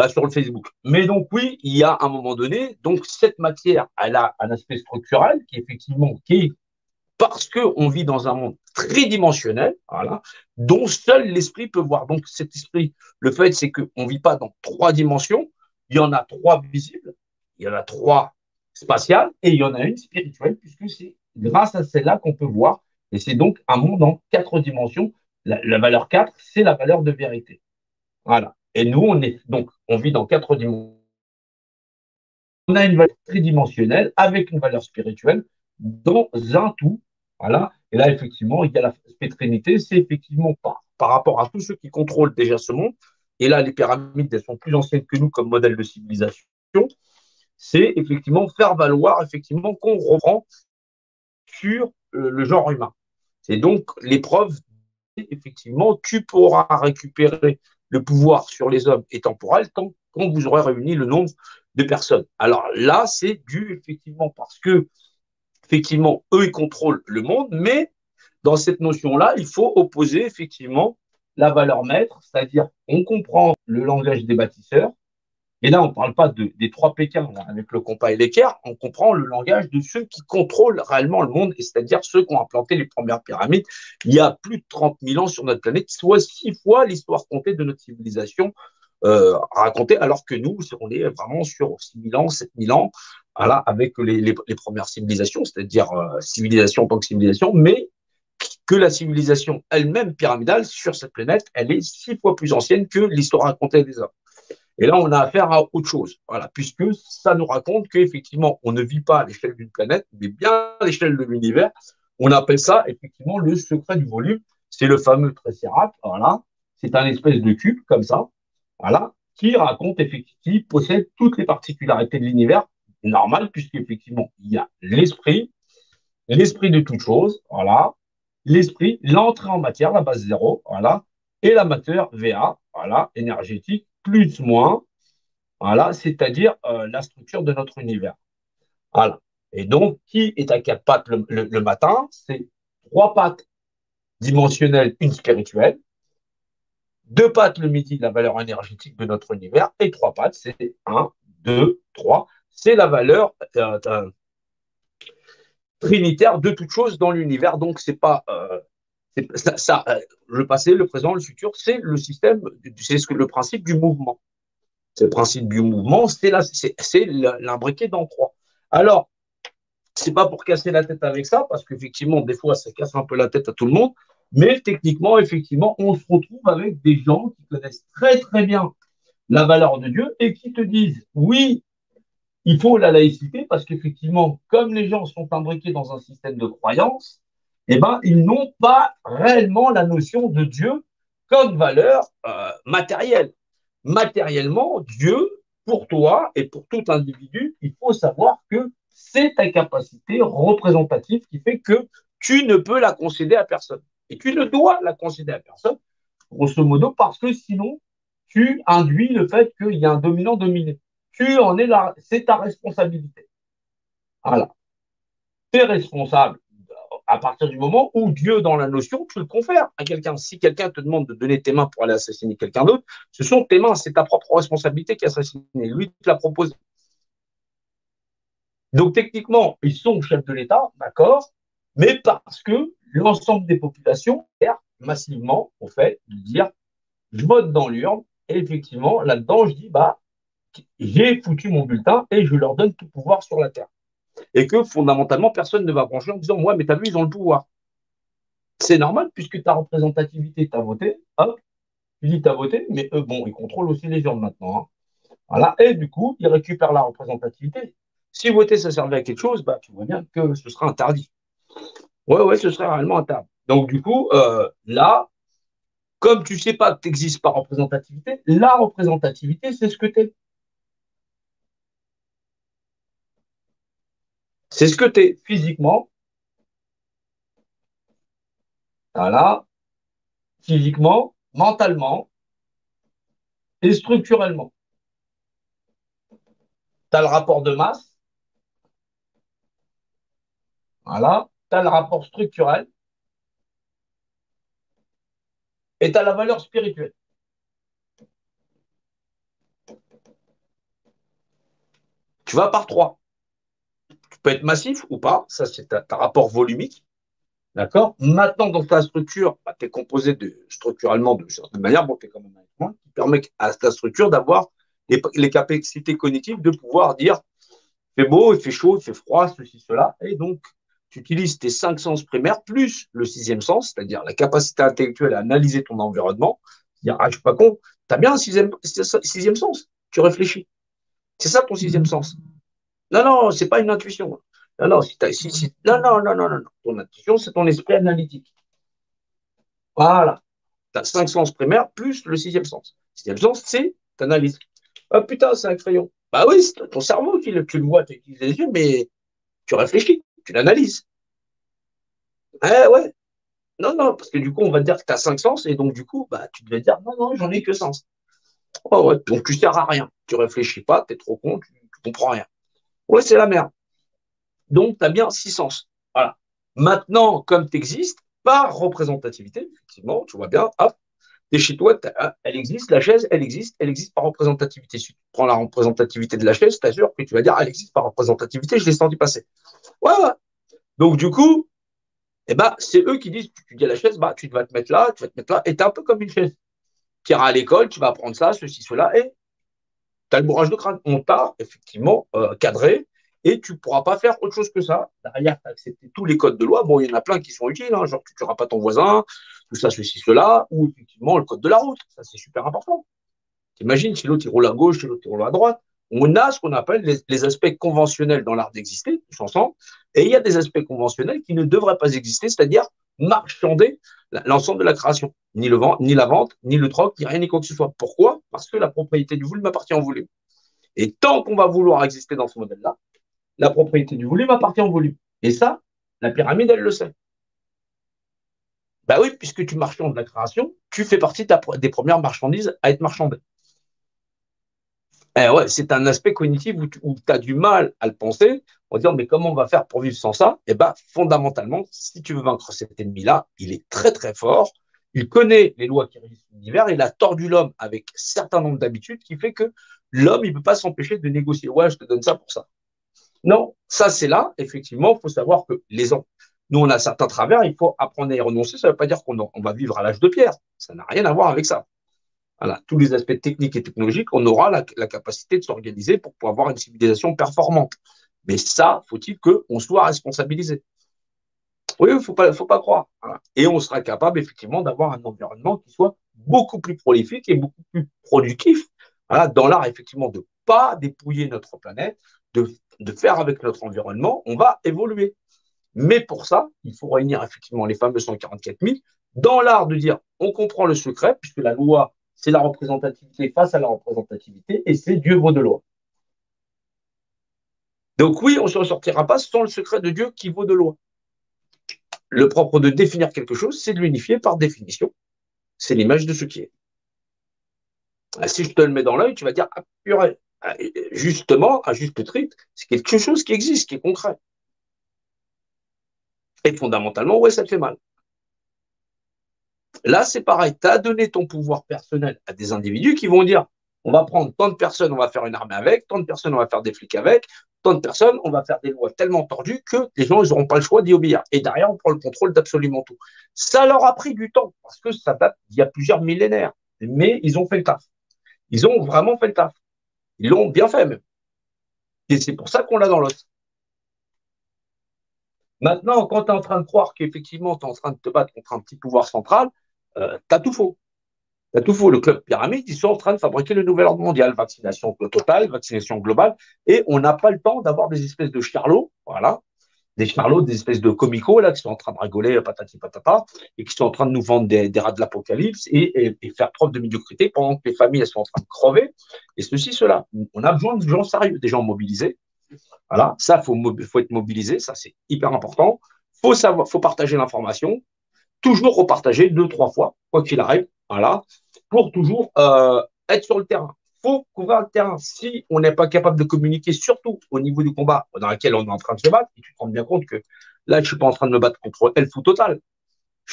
sur le Facebook. Mais donc oui, il y a un moment donné, donc cette matière, elle a un aspect structurel qui effectivement, qui est parce qu'on vit dans un monde tridimensionnel, voilà, dont seul l'esprit peut voir. Donc cet esprit, le fait, c'est qu'on ne vit pas dans 3 dimensions, il y en a 3 visibles, il y en a 3 spatiales, et il y en a une spirituelle, puisque c'est grâce à celle-là qu'on peut voir, et c'est donc un monde en 4 dimensions. La valeur 4, c'est la valeur de vérité. Voilà. Et nous, on vit dans 4 dimensions. On a une valeur tridimensionnelle avec une valeur spirituelle dans un tout. Voilà. Et là, effectivement, il y a l'aspect Trinité, c'est effectivement par rapport à tous ceux qui contrôlent déjà ce monde. Et là, les pyramides, elles sont plus anciennes que nous comme modèle de civilisation. C'est effectivement faire valoir effectivement qu'on reprend sur le genre humain. C'est donc l'épreuve, effectivement, tu pourras récupérer le pouvoir sur les hommes et temporel quand vous aurez réuni le nombre de personnes. Alors là, c'est dû effectivement parce que, effectivement, eux, ils contrôlent le monde, mais dans cette notion-là, il faut opposer effectivement la valeur maître, c'est-à-dire on comprend le langage des bâtisseurs, et là, on ne parle pas des 3 Pékins là, avec le compas et l'équerre, on comprend le langage de ceux qui contrôlent réellement le monde, c'est-à-dire ceux qui ont implanté les premières pyramides il y a plus de 30 000 ans sur notre planète, soit 6 fois l'histoire comptée de notre civilisation racontée, alors que nous, on est vraiment sur 6 000 ans, 7 000 ans, voilà, avec les premières civilisations, c'est-à-dire civilisation en tant que civilisation, mais que la civilisation elle-même pyramidale sur cette planète, elle est 6 fois plus ancienne que l'histoire racontée des hommes. Et là, on a affaire à autre chose, voilà, puisque ça nous raconte qu'effectivement, on ne vit pas à l'échelle d'une planète, mais bien à l'échelle de l'univers. On appelle ça effectivement le secret du volume. C'est le fameux Tesseract, voilà. C'est un espèce de cube comme ça, voilà, qui raconte effectivement, qui possède toutes les particularités de l'univers normal, puisqu'effectivement, il y a l'esprit de toute chose, voilà, l'esprit, l'entrée en matière, la base 0, voilà, et la matière VA, voilà, énergétique, plus, moins, voilà, c'est-à-dire la structure de notre univers. Voilà. Et donc, qui est à 4 pattes le matin? C'est 3 pattes dimensionnelles, une spirituelle, 2 pattes le midi, la valeur énergétique de notre univers, et 3 pattes, c'est 1, 2, 3, c'est la valeur trinitaire de toute chose dans l'univers. Donc, c'est pas le passé, le présent, le futur, c'est le système, c'est le principe du mouvement. C'est le principe du mouvement, c'est l'imbriqué dans 3. Alors, c'est pas pour casser la tête avec ça, parce qu'effectivement, des fois, ça casse un peu la tête à tout le monde, mais techniquement, effectivement, on se retrouve avec des gens qui connaissent très, très bien la valeur de Dieu et qui te disent, oui, il faut la laïcité, parce qu'effectivement, comme les gens sont imbriqués dans un système de croyance, eh ben, ils n'ont pas réellement la notion de Dieu comme valeur matérielle. Matériellement, Dieu, pour toi et pour tout individu, il faut savoir que c'est ta capacité représentative qui fait que tu ne peux la concéder à personne. Et tu ne dois la concéder à personne, grosso modo, parce que sinon, tu induis le fait qu'il y a un dominant-dominé. Tu en es là, c'est ta responsabilité. Voilà. Tu es responsable à partir du moment où Dieu, dans la notion, tu le confères à quelqu'un. Si quelqu'un te demande de donner tes mains pour aller assassiner quelqu'un d'autre, ce sont tes mains, c'est ta propre responsabilité qui a assassiné. Lui, te l'a proposé. Donc, techniquement, ils sont chefs de l'État, d'accord, mais parce que l'ensemble des populations adhèrent massivement au fait de dire je vote dans l'urne, et effectivement, là-dedans, je dis bah, j'ai foutu mon bulletin et je leur donne tout pouvoir sur la terre. Et que fondamentalement, personne ne va brancher en disant ouais, mais t'as vu, ils ont le pouvoir. C'est normal puisque ta représentativité, t'as voté, hop, tu dis t'as voté, mais eux, bon, ils contrôlent aussi les urnes maintenant. Hein. Voilà, et du coup, ils récupèrent la représentativité. Si voter, ça servait à quelque chose, bah, tu vois bien que ce sera interdit. Ouais, ouais, ce serait réellement interdit. Donc, du coup, là, comme tu sais pas que tu existes par représentativité, la représentativité, c'est ce que tu es. C'est ce que tu es physiquement, voilà, physiquement, mentalement et structurellement. tu as le rapport de masse, voilà, tu as le rapport structurel, et tu as la valeur spirituelle. Tu vas par 3. Tu peux être massif ou pas, ça c'est ta rapport volumique. D'accord. Maintenant, dans ta structure, bah, tu es composé structurellement de certaine manière, bon, tu es comme un être humain, qui permet à ta structure d'avoir les capacités cognitives de pouvoir dire il fait beau, il fait chaud, il fait froid, ceci, cela. Et donc, tu utilises tes 5 sens primaires plus le 6e sens, c'est-à-dire la capacité intellectuelle à analyser ton environnement. Dire, ah, je suis pas con, tu as bien un 6e sens, tu réfléchis. C'est ça ton 6e sens. Non, non, c'est pas une intuition. Non, non, non, non, non, non, non, non. Ton intuition, c'est ton esprit analytique. Voilà. Tu as 5 sens primaires plus le 6e sens. Le 6e sens, c'est t'analyses. Ah putain, c'est un crayon. Bah oui, c'est ton cerveau tu le vois, tu utilises les yeux, mais tu réfléchis, tu l'analyses. Eh ouais. Non, non, parce que du coup, on va te dire que tu as 5 sens, et donc du coup, bah, tu devais dire, non, non, j'en ai que sens. Oh ouais, donc tu sers à rien. Tu réfléchis pas, tu es trop con, tu comprends rien. Ouais, c'est la merde. Donc, tu as bien 6 sens. Voilà. Maintenant, comme tu existes, par représentativité, effectivement, tu vois bien, hop, t'es chez toi, elle existe, la chaise, elle existe par représentativité. Si tu prends la représentativité de la chaise, t'assures que tu vas dire, elle existe par représentativité, je l'ai senti passer. Ouais, ouais. Donc, du coup, eh ben, c'est eux qui disent, tu dis à la chaise, bah, tu vas te mettre là, tu vas te mettre là, et t'es un peu comme une chaise. Tu iras à l'école, tu vas apprendre ça, ceci, cela, et tu as le bourrage de crâne. On t'a effectivement cadré et tu ne pourras pas faire autre chose que ça. Derrière, tu as accepté tous les codes de loi. Bon, il y en a plein qui sont utiles, hein, genre tu ne tueras pas ton voisin, tout ça, ceci, cela, ou effectivement le code de la route. Ça, c'est super important. T'imagines, si l'autre il roule à gauche, si l'autre il roule à droite. On a ce qu'on appelle les aspects conventionnels dans l'art d'exister, tous ensemble, et il y a des aspects conventionnels qui ne devraient pas exister, c'est-à-dire marchander l'ensemble de la création. Ni la vente, ni le troc, ni rien, ni quoi que ce soit. Pourquoi? Parce que la propriété du volume appartient au volume. Et tant qu'on va vouloir exister dans ce modèle-là, la propriété du volume appartient au volume. Et ça, la pyramide, elle le sait. Bah oui, puisque tu marchandes de la création, tu fais partie des premières marchandises à être marchandées. Eh ouais, c'est un aspect cognitif où tu as du mal à le penser en disant mais comment on va faire pour vivre sans ça? Eh bien, fondamentalement, si tu veux vaincre cet ennemi-là, il est très très fort, il connaît les lois qui régissent l'univers, il a tordu l'homme avec un certain nombre d'habitudes qui fait que l'homme, il ne peut pas s'empêcher de négocier. Ouais, je te donne ça pour ça. Non, ça c'est là, effectivement, il faut savoir que nous on a certains travers, il faut apprendre à y renoncer, ça ne veut pas dire qu'on va vivre à l'âge de pierre, ça n'a rien à voir avec ça. Voilà, tous les aspects techniques et technologiques, on aura la capacité de s'organiser pour pouvoir avoir une civilisation performante. Mais ça, faut-il qu'on soit responsabilisé. Oui, il ne faut pas croire. Voilà. Et on sera capable, effectivement, d'avoir un environnement qui soit beaucoup plus prolifique et beaucoup plus productif. Voilà, dans l'art, effectivement, de ne pas dépouiller notre planète, de faire avec notre environnement, on va évoluer. Mais pour ça, il faut réunir effectivement les fameux 144 000 dans l'art de dire on comprend le secret, puisque la loi, c'est la représentativité face à la représentativité, et c'est Dieu vaut de loi. Donc oui, on ne s'en sortira pas sans le secret de Dieu qui vaut de loi. Le propre de définir quelque chose, c'est de l'unifier par définition. C'est l'image de ce qui est. Si je te le mets dans l'œil, tu vas dire, ah, purée, justement, à juste titre, c'est quelque chose qui existe, qui est concret. Et fondamentalement, ouais, ça te fait mal. Là, c'est pareil, tu as donné ton pouvoir personnel à des individus qui vont dire, on va prendre tant de personnes, on va faire une armée avec, tant de personnes, on va faire des flics avec, tant de personnes, on va faire des lois tellement tordues que les gens, ils n'auront pas le choix d'y obéir. Et derrière, on prend le contrôle d'absolument tout. Ça leur a pris du temps, parce que ça date d'il y a plusieurs millénaires. Mais ils ont fait le taf. Ils ont vraiment fait le taf. Ils l'ont bien fait, même. Et c'est pour ça qu'on l'a dans l'os. Maintenant, quand tu es en train de croire qu'effectivement, tu es en train de te battre contre un petit pouvoir central, tu as tout faux. Tu as tout faux. Le club pyramide, ils sont en train de fabriquer le nouvel ordre mondial. Vaccination totale, vaccination globale. Et on n'a pas le temps d'avoir des espèces de charlots, voilà, des charlots, des espèces de comicos, là, qui sont en train de rigoler, patati patata, et qui sont en train de nous vendre des rats de l'apocalypse et faire preuve de médiocrité pendant que les familles, elles sont en train de crever. Et ceci, cela. On a besoin de gens sérieux, des gens mobilisés. Voilà, ça, faut être mobilisé, ça, c'est hyper important. Faut partager l'information, toujours repartager 2, 3 fois, quoi qu'il arrive, voilà, pour toujours être sur le terrain. faut couvrir le terrain. Si on n'est pas capable de communiquer, surtout au niveau du combat dans lequel on est en train de se battre, et tu te rends bien compte que là, je ne suis pas en train de me battre contre Elf ou Total.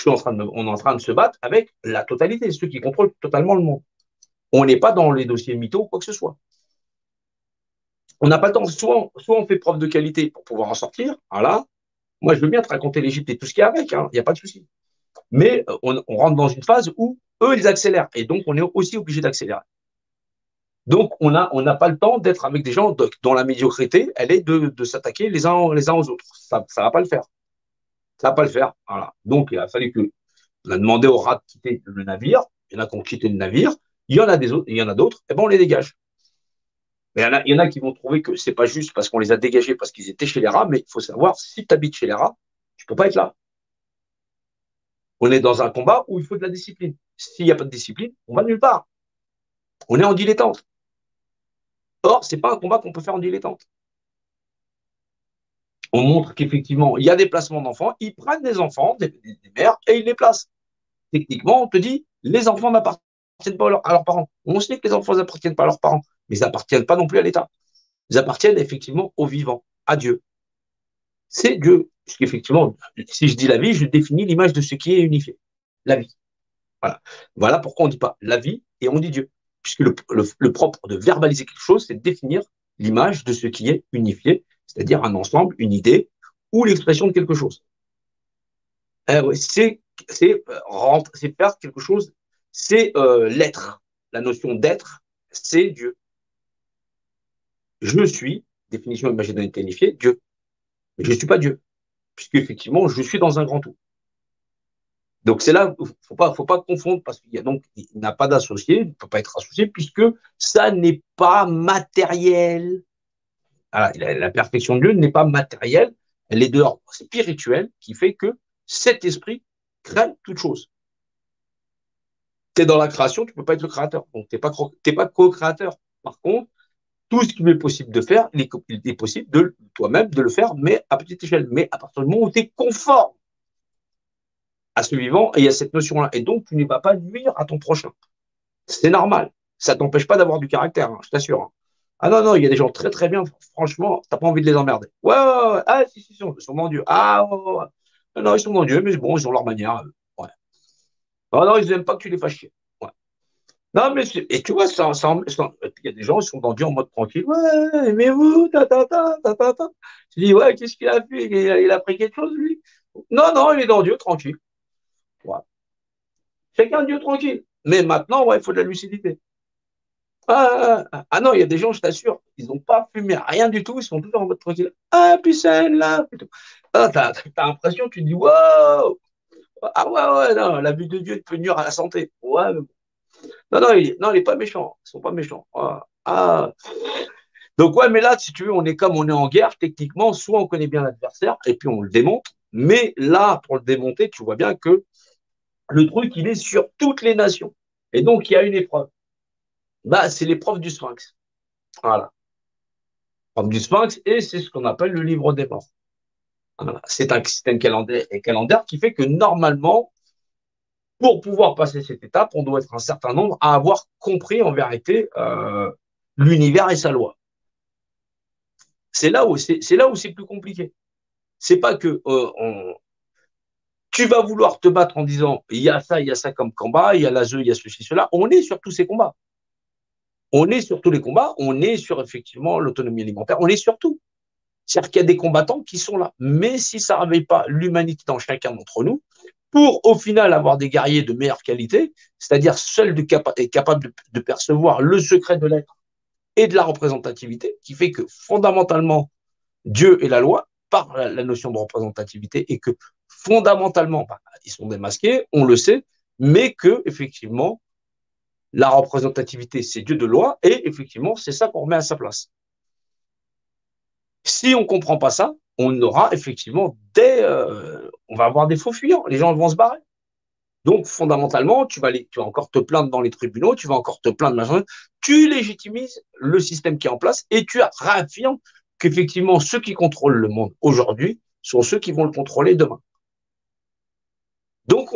On est en train de se battre avec la totalité, ceux qui contrôlent totalement le monde. On n'est pas dans les dossiers mythos ou quoi que ce soit. On n'a pas le temps. Soit on fait preuve de qualité pour pouvoir en sortir. Voilà. Moi, je veux bien te raconter l'Égypte et tout ce qu'il y a avec. Il n'y a pas de souci. Mais on rentre dans une phase où eux, ils accélèrent. Et donc, on est aussi obligé d'accélérer. Donc, on n'a pas le temps d'être avec des gens dont la médiocrité, elle est de s'attaquer les uns aux autres. Ça ne va pas le faire. Ça ne va pas le faire. Voilà. Donc, il a fallu que on a demandé aux rats de quitter le navire. Il y en a qui ont quitté le navire. Il y en a d'autres. Et ben, on les dégage. Mais il y en a qui vont trouver que c'est pas juste parce qu'on les a dégagés parce qu'ils étaient chez les rats. Mais il faut savoir, si tu habites chez les rats, tu peux pas être là. On est dans un combat où il faut de la discipline. S'il n'y a pas de discipline, on va nulle part. On est en dilettante. Or, ce n'est pas un combat qu'on peut faire en dilettante. On montre qu'effectivement, il y a des placements d'enfants, ils prennent des enfants, des mères, et ils les placent. Techniquement, on te dit, les enfants n'appartiennent pas à leurs parents. On sait que les enfants n'appartiennent pas à leurs parents, mais ils n'appartiennent pas non plus à l'État. Ils appartiennent effectivement au vivant, à Dieu. C'est Dieu. Parce qu'effectivement, si je dis la vie, je définis l'image de ce qui est unifié. La vie. Voilà. Voilà pourquoi on ne dit pas la vie et on dit Dieu. Puisque le propre de verbaliser quelque chose, c'est de définir l'image de ce qui est unifié, c'est-à-dire un ensemble, une idée ou l'expression de quelque chose. Ouais, c'est faire quelque chose, c'est l'être. La notion d'être, c'est Dieu. Je suis, définition imaginaire unifiée, Dieu. Mais je ne suis pas Dieu, puisque effectivement, je suis dans un grand tout. Donc c'est là où faut pas confondre parce qu'il y a donc il n'a pas d'associé, il ne peut pas être associé puisque ça n'est pas matériel. Voilà, la perfection de Dieu n'est pas matérielle, elle est de l'ordre spirituel qui fait que cet esprit crée toute chose. Tu es dans la création, tu ne peux pas être le créateur, donc tu n'es pas co-créateur. Par contre, tout ce qu'il est possible de faire, il est possible de toi-même de le faire, mais à petite échelle, mais à partir du moment où tu es conforme à ce vivant et à cette notion-là. Et donc, tu ne vas pas nuire à ton prochain. C'est normal. Ça ne t'empêche pas d'avoir du caractère, hein, je t'assure. Hein. Ah non, non, il y a des gens très très bien, franchement, tu n'as pas envie de les emmerder. Ouais, ouais, ouais. Ah, si, ils sont mon Dieu. Ah, ouais, ouais, ouais. Non, non, ils sont mon Dieu, mais bon, ils ont leur manière. Ouais. Ah non, ils n'aiment pas que tu les fasses chier. Ouais. Non, mais et tu vois, il y a des gens, ils sont dans Dieu en mode tranquille. Ouais, aimez-vous, ta. Tu dis, ouais, qu'est-ce qu'il a fait? Il a pris quelque chose, lui? Non, non, il est dans Dieu, tranquille. Ouais. Chacun Dieu tranquille. Mais maintenant, ouais, il faut de la lucidité. Ah non, il y a des gens, je t'assure, ils n'ont pas fumé rien du tout, ils sont toujours en mode tranquille. Ah, puis celle-là. Ah, t'as l'impression, tu te dis, wow! Ah ouais, ouais, non, la vue de Dieu peut nuire à la santé. Ouais, mais bon. Non, non, il est pas méchant. Ils sont pas méchants. Ah. Donc, ouais, mais là, si tu veux, on est en guerre, techniquement, soit on connaît bien l'adversaire et puis on le démonte. Mais là, pour le démonter, tu vois bien que le truc, il est sur toutes les nations. Et donc, il y a une épreuve. Bah, c'est l'épreuve du Sphinx. Voilà. L'épreuve du Sphinx, et c'est ce qu'on appelle le livre des morts. Voilà. C'est un calendaire qui fait que normalement, pour pouvoir passer cette étape, on doit être un certain nombre à avoir compris en vérité l'univers et sa loi. C'est là où c'est plus compliqué. C'est pas que tu vas vouloir te battre en disant il y a ça comme combat, il y a la il y a ceci, cela. On est sur tous ces combats. On est sur tous les combats, on est sur effectivement l'autonomie alimentaire, on est sur tout. C'est-à-dire qu'il y a des combattants qui sont là. Mais si ça ne réveille pas l'humanité dans chacun d'entre nous, pour au final avoir des guerriers de meilleure qualité, c'est-à-dire seuls capables de percevoir le secret de l'être et de la représentativité, qui fait que fondamentalement, Dieu est la loi par la notion de représentativité et que fondamentalement, ils sont démasqués, on le sait, mais que effectivement, la représentativité, c'est Dieu de loi, et effectivement, c'est ça qu'on remet à sa place. Si on ne comprend pas ça, on aura effectivement on va avoir des faux fuyants, les gens vont se barrer. Donc, fondamentalement, tu vas encore te plaindre dans les tribunaux, tu vas encore te plaindre, machin, tu légitimises le système qui est en place et tu réaffirmes qu'effectivement, ceux qui contrôlent le monde aujourd'hui sont ceux qui vont le contrôler demain. Donc,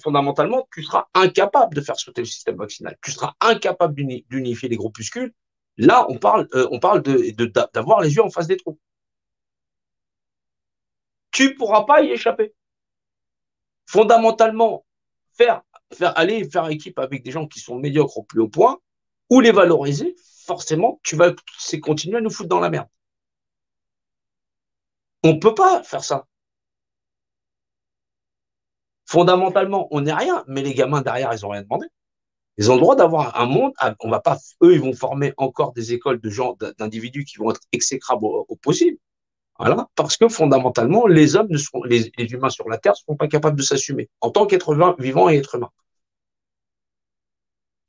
fondamentalement, tu seras incapable de faire sauter le système vaccinal. Tu seras incapable d'unifier les groupuscules. Là, on parle d'avoir les yeux en face des trous. Tu ne pourras pas y échapper. Fondamentalement, aller faire équipe avec des gens qui sont médiocres au plus haut point, ou les valoriser, forcément, c'est continuer à nous foutre dans la merde. On ne peut pas faire ça. Fondamentalement, on n'est rien, mais les gamins derrière, ils n'ont rien demandé. Ils ont le droit d'avoir un monde, on va pas, eux, ils vont former encore des écoles de gens, d'individus qui vont être exécrables au possible. Voilà, parce que fondamentalement, les hommes les humains sur la Terre ne seront pas capables de s'assumer en tant qu'être vivant et être humain.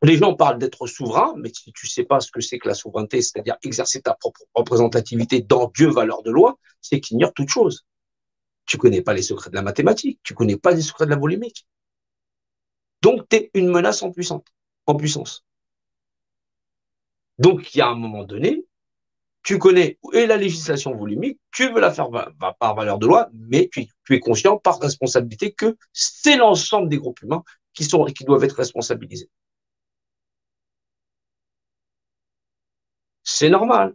Les gens parlent d'être souverain, mais si tu ne sais pas ce que c'est que la souveraineté, c'est-à-dire exercer ta propre représentativité dans Dieu, valeur de loi, c'est qu'ils ignorent toute chose. Tu ne connais pas les secrets de la mathématique, tu ne connais pas les secrets de la volumique. Donc, tu es une menace en puissance. Donc, il y a un moment donné, tu connais la législation volumique, tu veux la faire par valeur de loi, mais tu es conscient par responsabilité que c'est l'ensemble des groupes humains qui doivent être responsabilisés. C'est normal.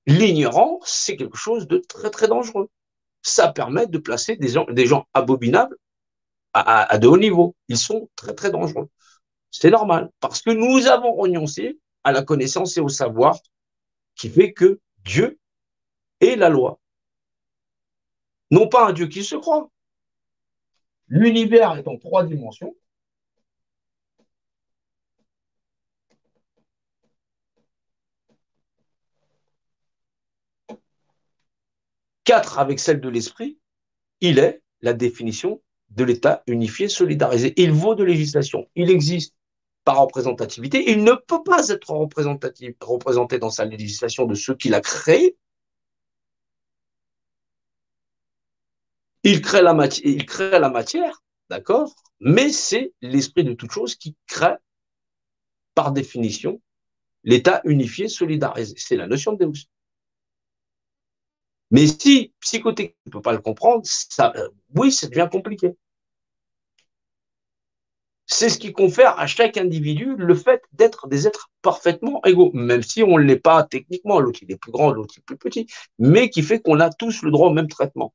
L'ignorance, c'est quelque chose de très, très dangereux. Ça permet de placer des gens abominables à de haut niveau. Ils sont très, très dangereux. C'est normal, parce que nous avons renoncé à la connaissance et au savoir qui fait que Dieu est la loi. Non pas un Dieu qui se croit. L'univers est en 3 dimensions. Quatre avec celle de l'esprit, il est la définition de l'État unifié, solidarisé. Il vaut de législation. Il existe par représentativité. Il ne peut pas être représenté dans sa législation de ceux qui l'a créé. Il crée la matière, d'accord, mais c'est l'esprit de toute chose qui crée, par définition, l'État unifié, solidarisé. C'est la notion de Deus. Mais si psychotechnique ne peut pas le comprendre, oui, ça devient compliqué. C'est ce qui confère à chaque individu le fait d'être des êtres parfaitement égaux, même si on ne l'est pas techniquement, l'autre il est plus grand, l'autre il est plus petit, mais qui fait qu'on a tous le droit au même traitement.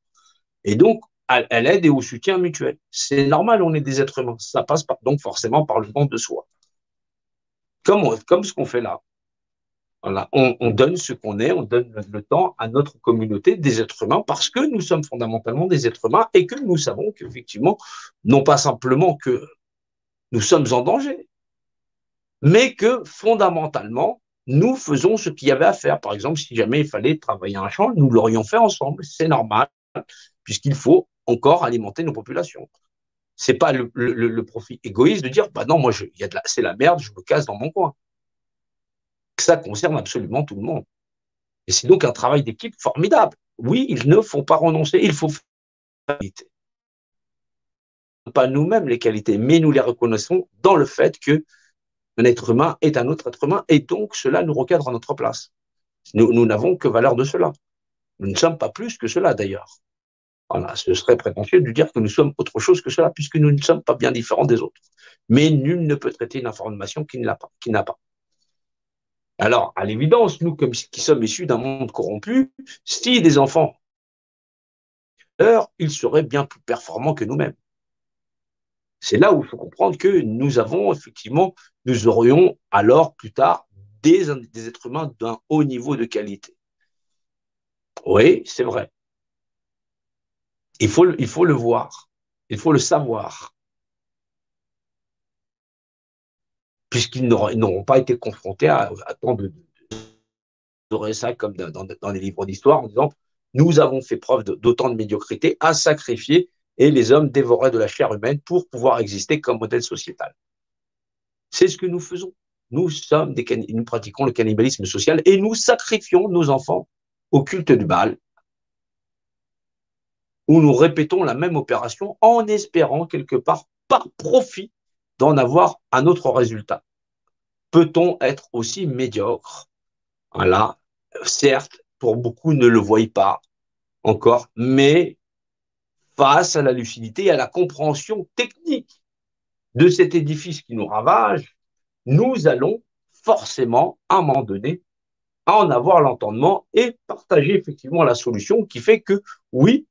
Et donc, à l'aide et au soutien mutuel. C'est normal, on est des êtres humains. Ça passe donc forcément par le don de soi. Comme ce qu'on fait là. Voilà. On donne ce qu'on est, on donne le temps à notre communauté des êtres humains parce que nous sommes fondamentalement des êtres humains et que nous savons qu'effectivement, non pas simplement que nous sommes en danger, mais que fondamentalement, nous faisons ce qu'il y avait à faire. Par exemple, si jamais il fallait travailler un champ, nous l'aurions fait ensemble. C'est normal, puisqu'il faut encore alimenter nos populations. C'est pas le profit égoïste de dire, bah non, moi, c'est la merde, je me casse dans mon coin. Ça concerne absolument tout le monde. Et c'est donc un travail d'équipe formidable. Oui, il ne faut pas renoncer, il faut faire la qualité. Pas nous-mêmes les qualités, mais nous les reconnaissons dans le fait que un être humain est un autre être humain, et donc cela nous recadre à notre place. Nous n'avons que valeur de cela. Nous ne sommes pas plus que cela, d'ailleurs. Voilà, ce serait prétentieux de dire que nous sommes autre chose que cela, puisque nous ne sommes pas bien différents des autres. Mais nul ne peut traiter une information qui n'a pas. Alors, à l'évidence, nous, qui sommes issus d'un monde corrompu, si des enfants, ils seraient bien plus performants que nous-mêmes. C'est là où il faut comprendre que nous aurions alors plus tard des êtres humains d'un haut niveau de qualité. Oui, c'est vrai. Il faut le voir, il faut le savoir, puisqu'ils n'auront pas été confrontés à tant de ça comme dans les livres d'histoire en disant nous avons fait preuve d'autant de médiocrité à sacrifier et les hommes dévoraient de la chair humaine pour pouvoir exister comme modèle sociétal. C'est ce que nous faisons. Nous pratiquons le cannibalisme social et nous sacrifions nos enfants au culte du Baal, où nous répétons la même opération en espérant quelque part, par profit, d'en avoir un autre résultat. Peut-on être aussi médiocre? Voilà, certes, pour beaucoup ne le voient pas encore, mais face à la lucidité et à la compréhension technique de cet édifice qui nous ravage, nous allons forcément, à un moment donné, en avoir l'entendement et partager effectivement la solution qui fait que, oui,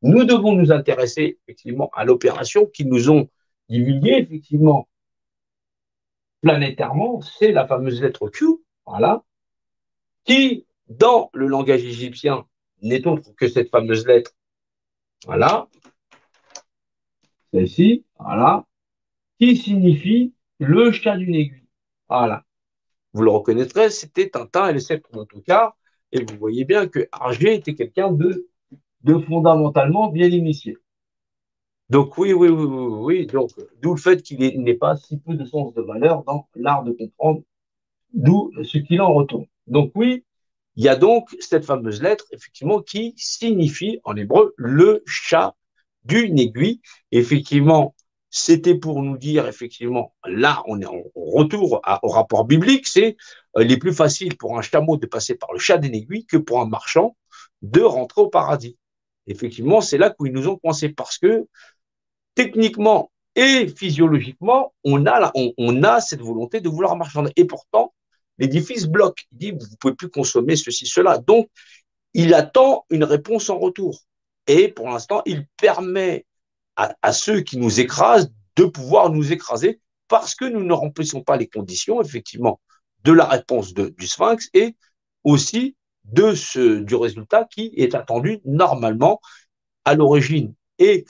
nous devons nous intéresser effectivement à l'opération qu'ils nous ont divulguée effectivement planétairement, c'est la fameuse lettre Q, voilà, qui, dans le langage égyptien, n'est autre que cette fameuse lettre, voilà, celle-ci, voilà, qui signifie le chat d'une aiguille. Voilà. Vous le reconnaîtrez, c'était Tintin et les sept autocars, et vous voyez bien que Hergé était quelqu'un de fondamentalement bien initié. Donc oui. Donc, d'où le fait qu'il n'ait pas si peu de sens de valeur dans l'art de comprendre, d'où ce qu'il en retourne. Donc oui, il y a donc cette fameuse lettre, effectivement, qui signifie en hébreu le chat d'une aiguille. Effectivement, c'était pour nous dire, effectivement, là, on est en retour au rapport biblique, c'est il est plus facile pour un chameau de passer par le chat d'une aiguille que pour un marchand de rentrer au paradis. Effectivement, c'est là où ils nous ont coincés parce que techniquement et physiologiquement, on a cette volonté de vouloir marchander. Et pourtant, l'édifice bloque. Il dit, vous ne pouvez plus consommer ceci, cela. Donc, il attend une réponse en retour. Et pour l'instant, il permet à ceux qui nous écrasent de pouvoir nous écraser parce que nous ne remplissons pas les conditions, effectivement, de la réponse du Sphinx et aussi du résultat qui est attendu normalement à l'origine et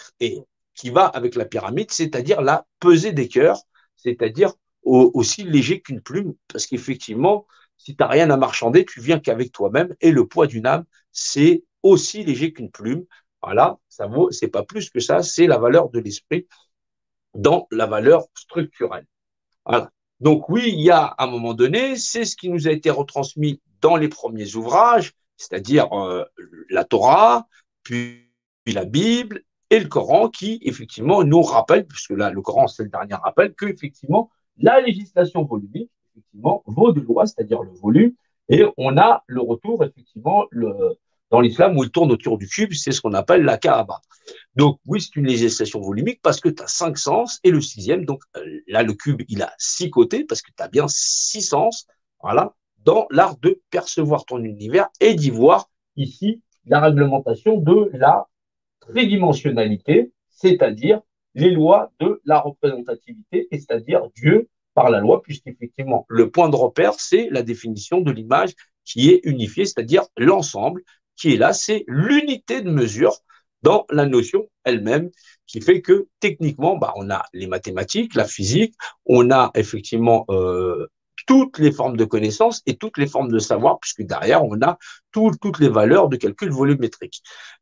qui va avec la pyramide, c'est-à-dire la pesée des cœurs, c'est-à-dire aussi léger qu'une plume, parce qu'effectivement, si tu n'as rien à marchander, tu viens qu'avec toi-même, et le poids d'une âme, c'est aussi léger qu'une plume. Voilà, ça vaut, c'est pas plus que ça, c'est la valeur de l'esprit dans la valeur structurelle. Voilà. Donc oui, il y a à un moment donné, c'est ce qui nous a été retransmis dans les premiers ouvrages, c'est-à-dire la Torah, puis la Bible et le Coran qui, effectivement, nous rappellent, puisque là, le Coran, c'est le dernier rappel, que, effectivement, la législation volumique, effectivement, vaut de loi, c'est-à-dire le volume, et on a le retour, effectivement, dans l'islam où il tourne autour du cube, c'est ce qu'on appelle la Kaaba. Donc, oui, c'est une législation volumique parce que tu as 5 sens et le sixième, donc là, le cube, il a 6 côtés parce que tu as bien 6 sens, voilà, dans l'art de percevoir ton univers et d'y voir ici la réglementation de la tridimensionnalité, c'est-à-dire les lois de la représentativité, et c'est-à-dire Dieu par la loi, puisqu'effectivement, le point de repère, c'est la définition de l'image qui est unifiée, c'est-à-dire l'ensemble qui est là, c'est l'unité de mesure dans la notion elle-même, qui fait que techniquement, on a les mathématiques, la physique, on a effectivement toutes les formes de connaissances et toutes les formes de savoir, puisque derrière, on a toutes les valeurs de calcul volumétrique.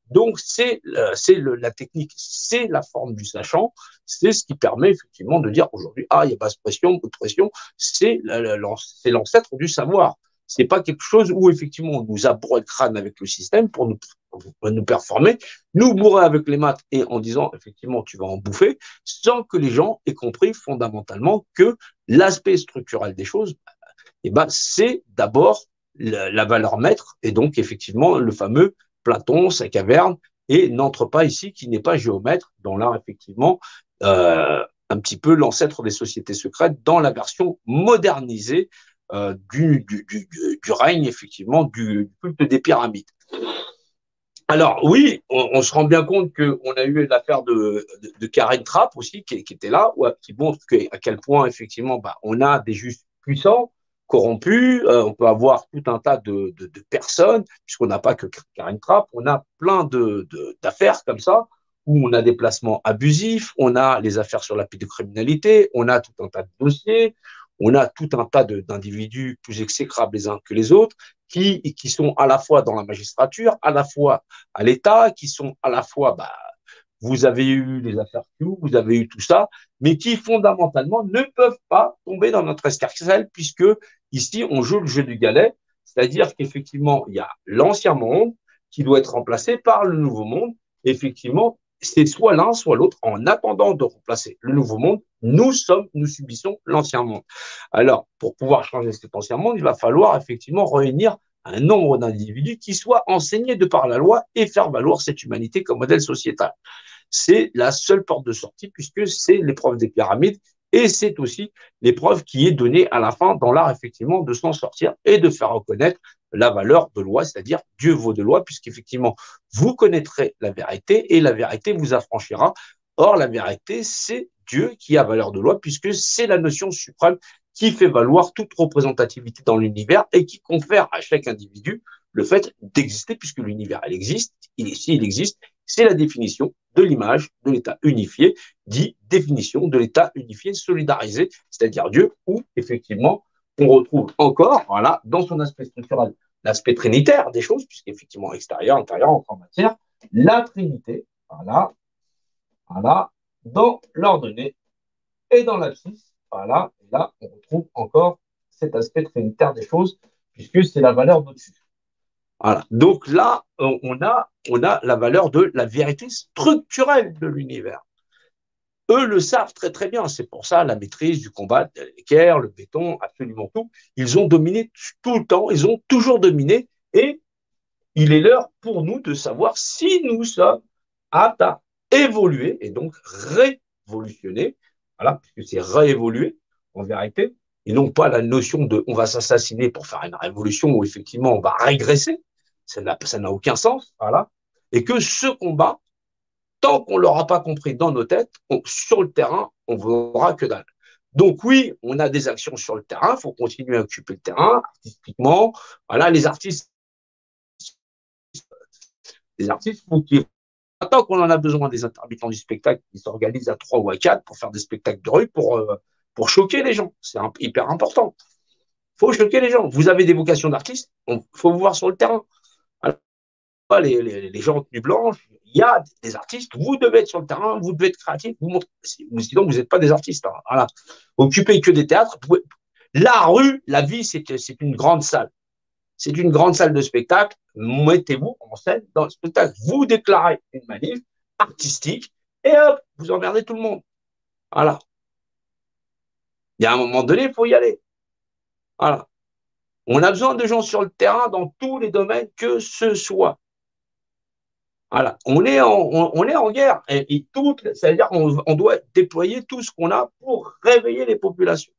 Donc, c'est la technique, c'est la forme du sachant, c'est ce qui permet effectivement de dire aujourd'hui, il n'y a pas de pression, c'est l'ancêtre du savoir. C'est pas quelque chose où effectivement on nous abroie le crâne avec le système pour nous performer, nous bourrer avec les maths et en disant effectivement tu vas en bouffer, sans que les gens aient compris fondamentalement que l'aspect structurel des choses, c'est d'abord la valeur maître et donc effectivement le fameux Platon, sa caverne, et n'entre pas ici qui n'est pas géomètre dans l'art effectivement un petit peu l'ancêtre des sociétés secrètes dans la version modernisée du règne, effectivement, du culte des pyramides. Alors, oui, on se rend bien compte qu'on a eu l'affaire de Karen Trapp aussi, qui était là, qui montre à quel point, effectivement, on a des juges puissants, corrompus, on peut avoir tout un tas de personnes, puisqu'on n'a pas que Karen Trapp, on a plein d'affaires comme ça, où on a des placements abusifs, on a les affaires sur la pédocriminalité, on a tout un tas de dossiers, on a tout un tas d'individus plus exécrables les uns que les autres, qui sont à la fois dans la magistrature, à la fois à l'État, qui sont à la fois, vous avez eu les affaires Q, vous avez eu tout ça, mais qui fondamentalement ne peuvent pas tomber dans notre escarcelle, puisque ici, on joue le jeu du galet, c'est-à-dire qu'effectivement, il y a l'ancien monde qui doit être remplacé par le nouveau monde. Effectivement, c'est soit l'un, soit l'autre. En attendant de remplacer le nouveau monde, nous subissons l'ancien monde. Alors, pour pouvoir changer cet ancien monde, il va falloir effectivement réunir un nombre d'individus qui soient enseignés de par la loi et faire valoir cette humanité comme modèle sociétal. C'est la seule porte de sortie puisque c'est l'épreuve des pyramides et c'est aussi l'épreuve qui est donnée à la fin dans l'art, effectivement, de s'en sortir et de faire reconnaître la valeur de loi, c'est-à-dire Dieu vaut de loi, puisqu'effectivement, vous connaîtrez la vérité et la vérité vous affranchira. Or, la vérité, c'est Dieu qui a valeur de loi, puisque c'est la notion suprême qui fait valoir toute représentativité dans l'univers et qui confère à chaque individu le fait d'exister, puisque l'univers, il existe, il existe, c'est la définition de l'image de l'État unifié, dit définition de l'État unifié solidarisé, c'est-à-dire Dieu, où effectivement on retrouve encore, voilà, dans son aspect structurel, l'aspect trinitaire des choses, puisqu'effectivement extérieur, intérieur, en matière, la Trinité, voilà, voilà, dans l'ordonnée et dans l'abscisse, voilà, et là on retrouve encore cet aspect trinitaire des choses, puisque c'est la valeur d'au-dessus. Voilà. Donc là, on a la valeur de la vérité structurelle de l'univers. Eux le savent très très bien. C'est pour ça la maîtrise du combat, l'équerre, le béton, absolument tout. Ils ont dominé tout le temps, ils ont toujours dominé. Et il est l'heure pour nous de savoir si nous sommes aptes à évoluer et donc révolutionner. Voilà, puisque c'est réévoluer en vérité. Et non pas la notion de on va s'assassiner pour faire une révolution où effectivement on va régresser. Ça n'a aucun sens. Voilà. Et que ce combat, tant qu'on ne l'aura pas compris dans nos têtes, sur le terrain, on ne verra que dalle. Donc oui, on a des actions sur le terrain, il faut continuer à occuper le terrain, artistiquement. Voilà, les artistes, faut qu'ils tant qu'on en a besoin des intermittents du spectacle qui s'organisent à 3 ou à 4 pour faire des spectacles de rue, pour choquer les gens. C'est hyper important. Il faut choquer les gens. Vous avez des vocations d'artistes, il faut vous voir sur le terrain. Alors, les gens en tenue blanche, il y a des artistes, vous devez être sur le terrain, vous devez être créatif, sinon vous n'êtes pas des artistes. Hein. Voilà. Occupez que des théâtres. La rue, la vie, c'est une grande salle. C'est une grande salle de spectacle. Mettez-vous en scène dans le spectacle. Vous déclarez une manif artistique et hop, vous emmerdez tout le monde. Voilà. Il y a un moment donné, il faut y aller. Voilà. On a besoin de gens sur le terrain dans tous les domaines que ce soit. Voilà. On est en guerre. C'est-à-dire qu'on doit déployer tout ce qu'on a pour réveiller les populations.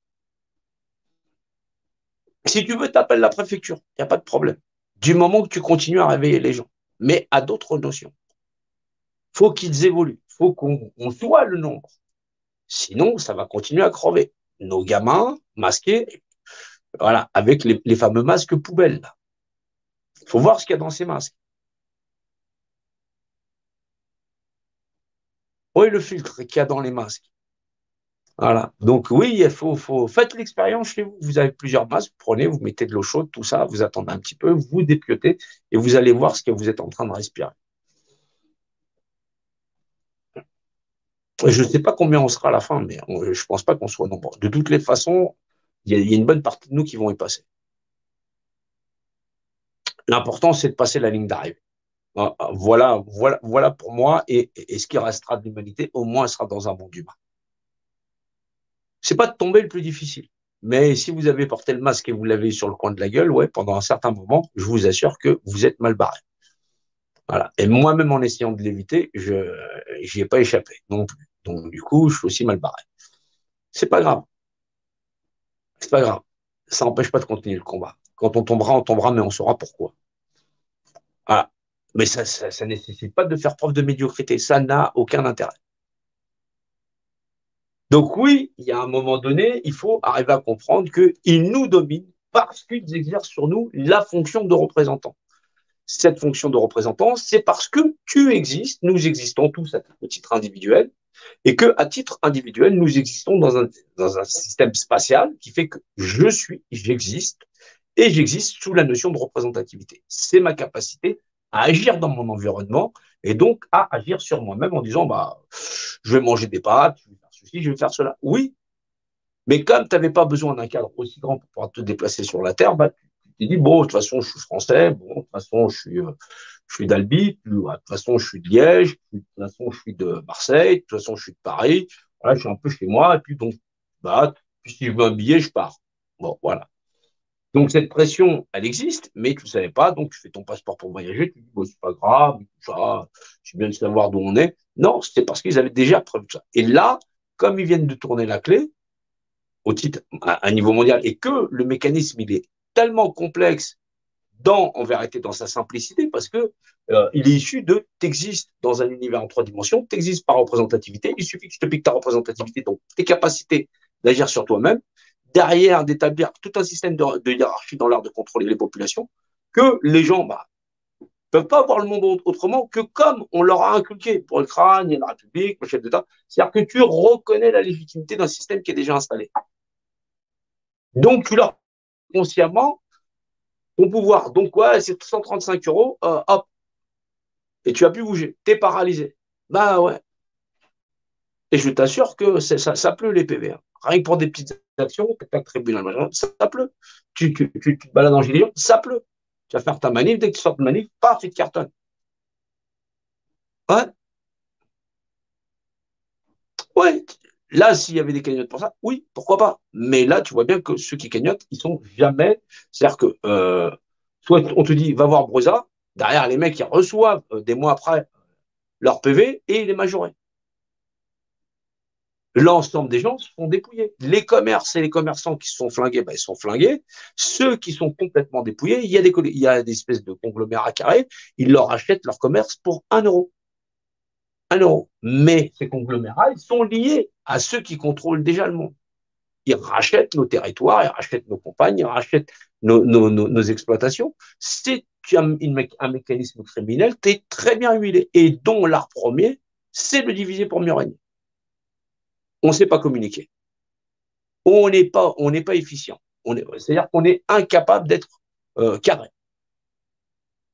Si tu veux, t'appelles la préfecture. Il n'y a pas de problème. Du moment que tu continues à réveiller les gens. Mais à d'autres notions. Il faut qu'ils évoluent. Il faut qu'on soit le nombre. Sinon, ça va continuer à crever. Nos gamins masqués, voilà, avec les fameux masques poubelles. Il faut voir ce qu'il y a dans ces masques. Oui, le filtre qu'il y a dans les masques. Voilà. Donc oui, faites l'expérience chez vous. Vous avez plusieurs masques, prenez, vous mettez de l'eau chaude, tout ça, vous attendez un petit peu, vous dépiotez et vous allez voir ce que vous êtes en train de respirer. Je ne sais pas combien on sera à la fin, mais je ne pense pas qu'on soit nombreux. De toutes les façons, il y a une bonne partie de nous qui vont y passer. L'important, c'est de passer la ligne d'arrivée. Voilà pour moi, et ce qui restera de l'humanité, au moins, sera dans un monde humain. C'est pas de tomber le plus difficile. Mais si vous avez porté le masque et vous l'avez sur le coin de la gueule, ouais, pendant un certain moment, je vous assure que vous êtes mal barré. Voilà. Et moi-même, en essayant de l'éviter, j'y ai pas échappé non plus. Donc, du coup, je suis aussi mal barré. C'est pas grave. C'est pas grave. Ça n'empêche pas de continuer le combat. Quand on tombera, mais on saura pourquoi. Voilà. Mais ça nécessite pas de faire preuve de médiocrité. Ça n'a aucun intérêt. Donc oui, il y a un moment donné, il faut arriver à comprendre qu'ils nous dominent parce qu'ils exercent sur nous la fonction de représentant. Cette fonction de représentant, c'est parce que tu existes, nous existons tous à titre individuel, et qu'à titre individuel, nous existons dans un système spatial qui fait que je suis, j'existe, et j'existe sous la notion de représentativité. C'est ma capacité à agir dans mon environnement et donc à agir sur moi-même en disant je vais manger des pâtes, je vais faire ceci, je vais faire cela. Oui, mais comme tu n'avais pas besoin d'un cadre aussi grand pour pouvoir te déplacer sur la Terre, tu t'es dit, bon, de toute façon, je suis français, bon, de toute façon, je suis d'Albi, de toute façon, je suis de Liège, de toute façon, je suis de Marseille, de toute façon, je suis de Paris, voilà, je suis un peu chez moi, et puis donc, puis si je veux un billet, je pars. Bon, voilà. Donc, cette pression, elle existe, mais tu ne savais pas, donc tu fais ton passeport pour voyager, tu dis, bon, c'est pas grave, ça, c'est bien de savoir d'où on est. Non, c'était parce qu'ils avaient déjà prévu ça. Et là, comme ils viennent de tourner la clé, au titre, à niveau mondial, et que le mécanisme, il est tellement complexe en vérité, dans sa simplicité, parce que il est issu de t'existes dans un univers en 3 dimensions, t'existes par représentativité, il suffit que je te pique ta représentativité, donc tes capacités d'agir sur toi-même, derrière d'établir tout un système de hiérarchie dans l'art de contrôler les populations, que les gens peuvent pas voir le monde autrement que comme on leur a inculqué pour le crâne, il y a la République, le chef d'État, c'est-à-dire que tu reconnais la légitimité d'un système qui est déjà installé. Donc tu leur consciemment ton pouvoir. Donc, ouais, c'est 135 euros, hop, et tu as pu bouger. T'es paralysé. Bah ouais. Et je t'assure que ça pleut les PV. Hein. Rien que pour des petites actions, tac, tribunal, ça pleut. Tu te balades en gilet jaune, ça pleut. Tu vas faire ta manif, dès que tu sors de manif, paf, tu te cartonnes. Ouais. Ouais. Là, s'il y avait des cagnottes pour ça, oui, pourquoi pas. Mais là, tu vois bien que ceux qui cagnotent, ils sont jamais. C'est-à-dire que soit on te dit, va voir Brosa, derrière les mecs, ils reçoivent des mois après leur PV et il est majoré. L'ensemble des gens se font dépouiller. Les commerces et les commerçants qui se sont flingués, ben, ils sont flingués. Ceux qui sont complètement dépouillés, il y a des espèces de conglomérats carrés, ils leur achètent leur commerce pour 1 euro. 1 euro. Mais ces conglomérats, ils sont liés à ceux qui contrôlent déjà le monde. Ils rachètent nos territoires, ils rachètent nos campagnes, ils rachètent nos exploitations. C'est un mécanisme criminel qui est très bien huilé et dont l'art premier, c'est de diviser pour mieux régner. On ne sait pas communiquer. On n'est pas efficient. C'est-à-dire qu'on est incapable d'être carré.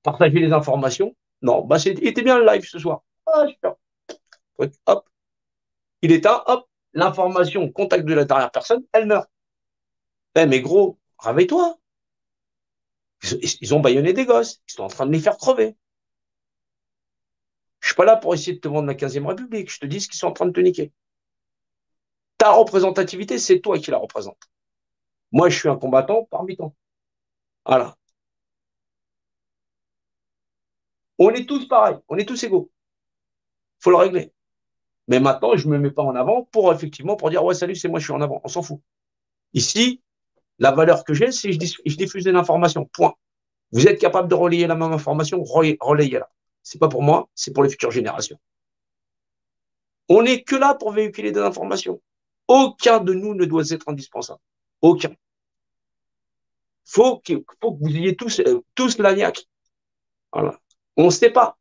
Partager les informations, non, bah il était bien le live ce soir. Ah, super. Hop, il éteint, hop, l'information, contact de la dernière personne, elle meurt. Eh, mais gros, réveille-toi. Ils ont bâillonné des gosses, ils sont en train de les faire crever. Je ne suis pas là pour essayer de te vendre la 15e République, je te dis ce qu'ils sont en train de te niquer. Ta représentativité, c'est toi qui la représente. Moi, je suis un combattant parmi tant. Voilà. On est tous pareils, on est tous égaux. Il faut le régler. Mais maintenant, je ne me mets pas en avant pour effectivement pour dire ouais, salut, c'est moi, je suis en avant. On s'en fout. Ici, la valeur que j'ai, c'est que je diffuse une information. Point. Vous êtes capable de relayer la même information, relayez-la. C'est pas pour moi, c'est pour les futures générations. On n'est que là pour véhiculer des informations. Aucun de nous ne doit être indispensable. Aucun. Faut que vous ayez tous l'agnac. Voilà. On ne sait pas.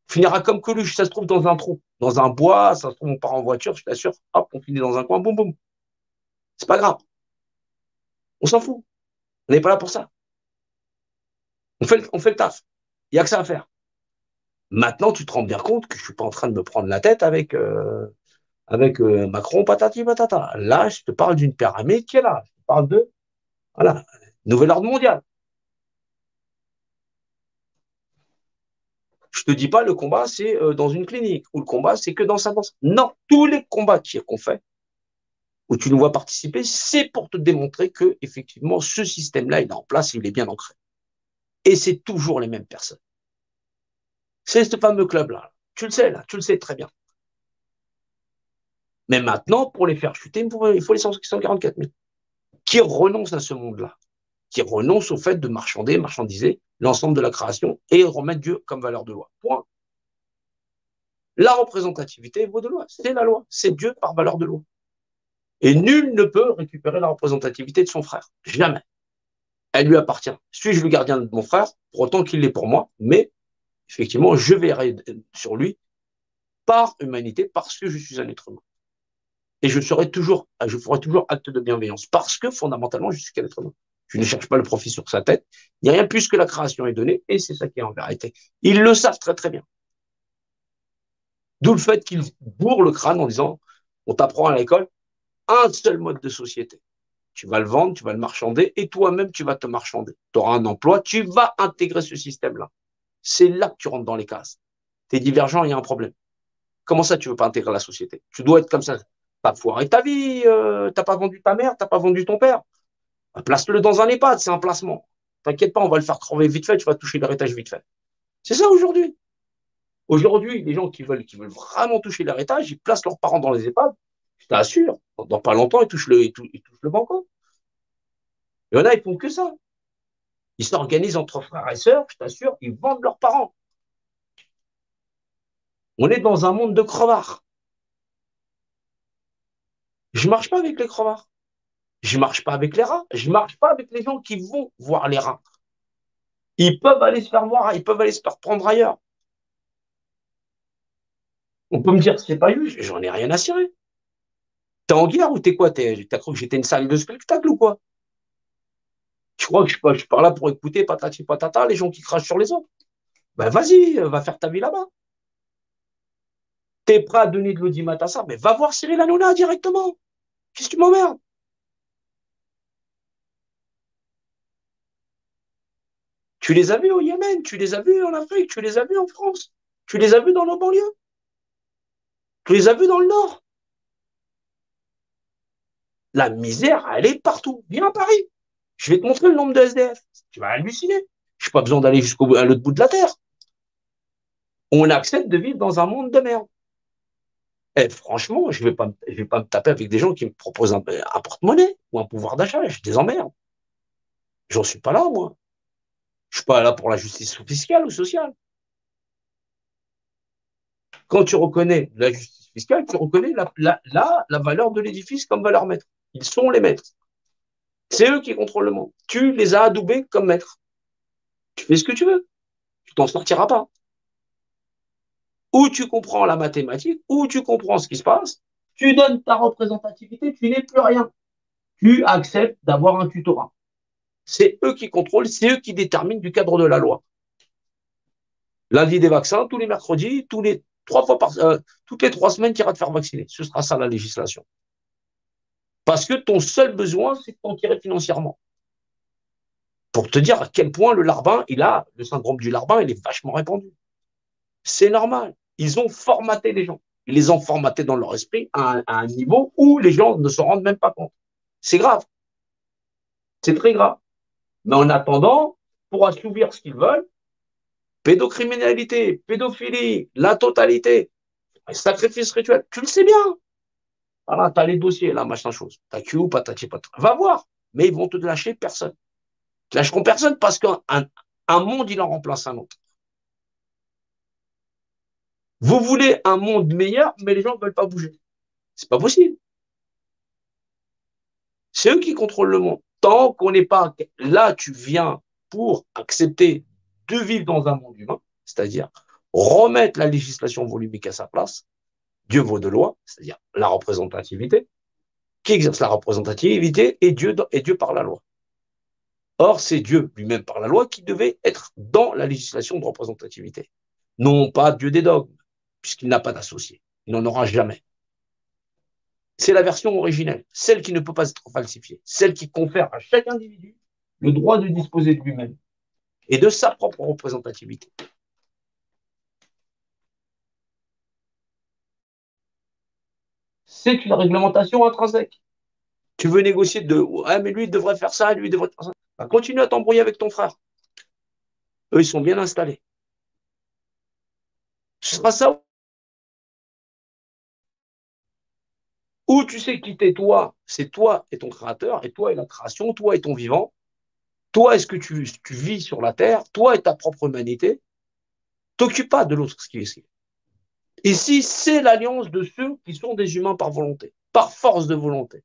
On finira comme Coluche, ça se trouve dans un trou, dans un bois, ça se trouve on part en voiture, je t'assure, hop, on finit dans un coin, boum, boum. C'est pas grave. On s'en fout. On n'est pas là pour ça. On fait le taf. Il n'y a que ça à faire. Maintenant, tu te rends bien compte que je ne suis pas en train de me prendre la tête avec Macron, patati patata. Là, je te parle d'une pyramide qui est là. Je te parle de, voilà, nouvel ordre mondial. Je ne te dis pas le combat, c'est dans une clinique, ou le combat, c'est que dans sa danse. Non, tous les combats qu'on fait, où tu nous vois participer, c'est pour te démontrer que, effectivement, ce système-là, il est en place, il est bien ancré. Et c'est toujours les mêmes personnes. C'est ce fameux club-là. Tu le sais, là, tu le sais très bien. Mais maintenant, pour les faire chuter, il faut les 144 000 qui renoncent à ce monde-là, qui renoncent au fait de marchandiser l'ensemble de la création et remettre Dieu comme valeur de loi. Point. La représentativité vaut de loi. C'est la loi. C'est Dieu par valeur de loi. Et nul ne peut récupérer la représentativité de son frère. Jamais. Elle lui appartient. Suis-je le gardien de mon frère, pour autant qu'il l'est pour moi, mais effectivement, je verrai sur lui par humanité, parce que je suis un être humain. Et je ferai toujours acte de bienveillance, parce que fondamentalement, je suis qu'un être humain. Je ne cherche pas le profit sur sa tête. Il n'y a rien plus que la création est donnée, et c'est ça qui est en vérité. Ils le savent très très bien. D'où le fait qu'ils bourrent le crâne en disant, on t'apprend à l'école un seul mode de société. Tu vas le vendre, tu vas le marchander, et toi-même, tu vas te marchander. Tu auras un emploi, tu vas intégrer ce système-là. C'est là que tu rentres dans les cases. Tu es divergent, il y a un problème. Comment ça, tu ne veux pas intégrer la société? Tu dois être comme ça. Pas foirer ta vie, t'as pas vendu ta mère, t'as pas vendu ton père. Bah, place-le dans un EHPAD, c'est un placement. T'inquiète pas, on va le faire crever vite fait, tu vas toucher l'héritage vite fait. C'est ça aujourd'hui. Aujourd'hui, les gens qui veulent vraiment toucher l'héritage, ils placent leurs parents dans les EHPAD. Je t'assure, dans pas longtemps, ils touchent le banco. Il y en a, ils font que ça. Ils s'organisent entre frères et sœurs, je t'assure, ils vendent leurs parents. On est dans un monde de crevards. Je marche pas avec les crevards. Je marche pas avec les rats. Je marche pas avec les gens qui vont voir les rats. Ils peuvent aller se faire voir, ils peuvent aller se faire prendre ailleurs. On peut me dire que c'est pas juste, j'en ai rien à cirer. T'es en guerre ou t'es quoi? T'as cru que j'étais une salle de spectacle ou quoi? Tu crois que je suis pas là pour écouter patati patata les gens qui crachent sur les autres? Ben vas-y, va faire ta vie là-bas. T'es prêt à donner de l'audimat à ça? Mais va voir Cyril Hanouna directement. Qu'est-ce que tu m'emmerdes? Tu les as vus au Yémen, tu les as vus en Afrique, tu les as vus en France, tu les as vus dans nos banlieues, tu les as vus dans le Nord. La misère, elle est partout. Viens à Paris. Je vais te montrer le nombre de SDF. Tu vas halluciner. Je n'ai pas besoin d'aller à l'autre bout de la Terre. On accepte de vivre dans un monde de merde. Et franchement, je vais pas me taper avec des gens qui me proposent un porte-monnaie ou un pouvoir d'achat. Je les emmerde. J'en suis pas là, moi. Je suis pas là pour la justice fiscale ou sociale. Quand tu reconnais la justice fiscale, tu reconnais la valeur de l'édifice comme valeur maître. Ils sont les maîtres. C'est eux qui contrôlent le monde. Tu les as adoubés comme maîtres. Tu fais ce que tu veux. Tu t'en sortiras pas. Ou tu comprends la mathématique, ou tu comprends ce qui se passe, tu donnes ta représentativité, tu n'es plus rien. Tu acceptes d'avoir un tutorat. C'est eux qui contrôlent, c'est eux qui déterminent du cadre de la loi. Lundi des vaccins, tous les mercredis, toutes les 3 semaines, tu iras te faire vacciner. Ce sera ça la législation. Parce que ton seul besoin, c'est de t'en tirer financièrement. Pour te dire à quel point le syndrome du larbin, il est vachement répandu. C'est normal. Ils ont formaté les gens. Ils les ont formatés dans leur esprit à un niveau où les gens ne se rendent même pas compte. C'est grave. C'est très grave. Mais en attendant, pour assouvir ce qu'ils veulent, pédocriminalité, pédophilie, la totalité, sacrifice rituel, tu le sais bien. Voilà, tu as les dossiers, là, machin chose. T'as Q, patati patata. Va voir. Mais ils vont te lâcher personne. Ils te lâcheront personne parce qu'un monde, il en remplace un autre. Vous voulez un monde meilleur, mais les gens ne veulent pas bouger. C'est pas possible. C'est eux qui contrôlent le monde. Tant qu'on n'est pas là, tu viens pour accepter de vivre dans un monde humain, c'est-à-dire remettre la législation volumique à sa place, Dieu vaut de loi, c'est-à-dire la représentativité. Qui exerce la représentativité et Dieu par la loi. Or, c'est Dieu lui-même par la loi qui devait être dans la législation de représentativité. Non pas Dieu des dogmes, puisqu'il n'a pas d'associé. Il n'en aura jamais. C'est la version originelle, celle qui ne peut pas être falsifiée, celle qui confère à chaque individu le droit de disposer de lui-même et de sa propre représentativité. C'est une réglementation intrinsèque. Tu veux négocier mais lui, il devrait faire ça, lui, il devrait faire ça. Bah, continue à t'embrouiller avec ton frère. Eux, ils sont bien installés. Ce sera ça. Ou tu sais qui t'es toi, c'est toi et ton créateur, et toi et la création, toi et ton vivant. Toi, est-ce que tu vis sur la terre, toi et ta propre humanité. T'occupes pas de l'autre ce qui est ici. Ici, c'est l'alliance de ceux qui sont des humains par volonté, par force de volonté.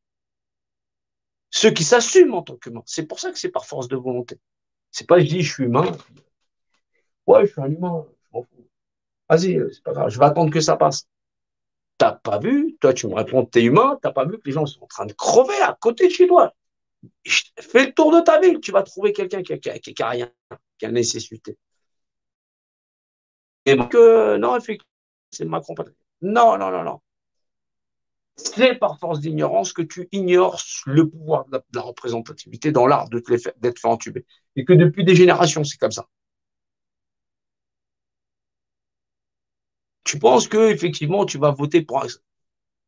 Ceux qui s'assument en tant qu'humains. C'est pour ça que c'est par force de volonté. C'est pas je dis je suis humain. Ouais, je suis un humain. Je m'en fous. Vas-y, c'est pas grave. Je vais attendre que ça passe. T'as pas vu, toi tu me réponds que t'es humain, t'as pas vu que les gens sont en train de crever à côté de chez toi. Fais le tour de ta ville, tu vas trouver quelqu'un qui a rien, qui a nécessité. Et donc, non, effectivement, c'est Macron. Non, non, non, non. C'est par force d'ignorance que tu ignores le pouvoir de la représentativité dans l'art d'être fait entuber. Et que depuis des générations, c'est comme ça. Tu penses que effectivement tu vas voter pour un...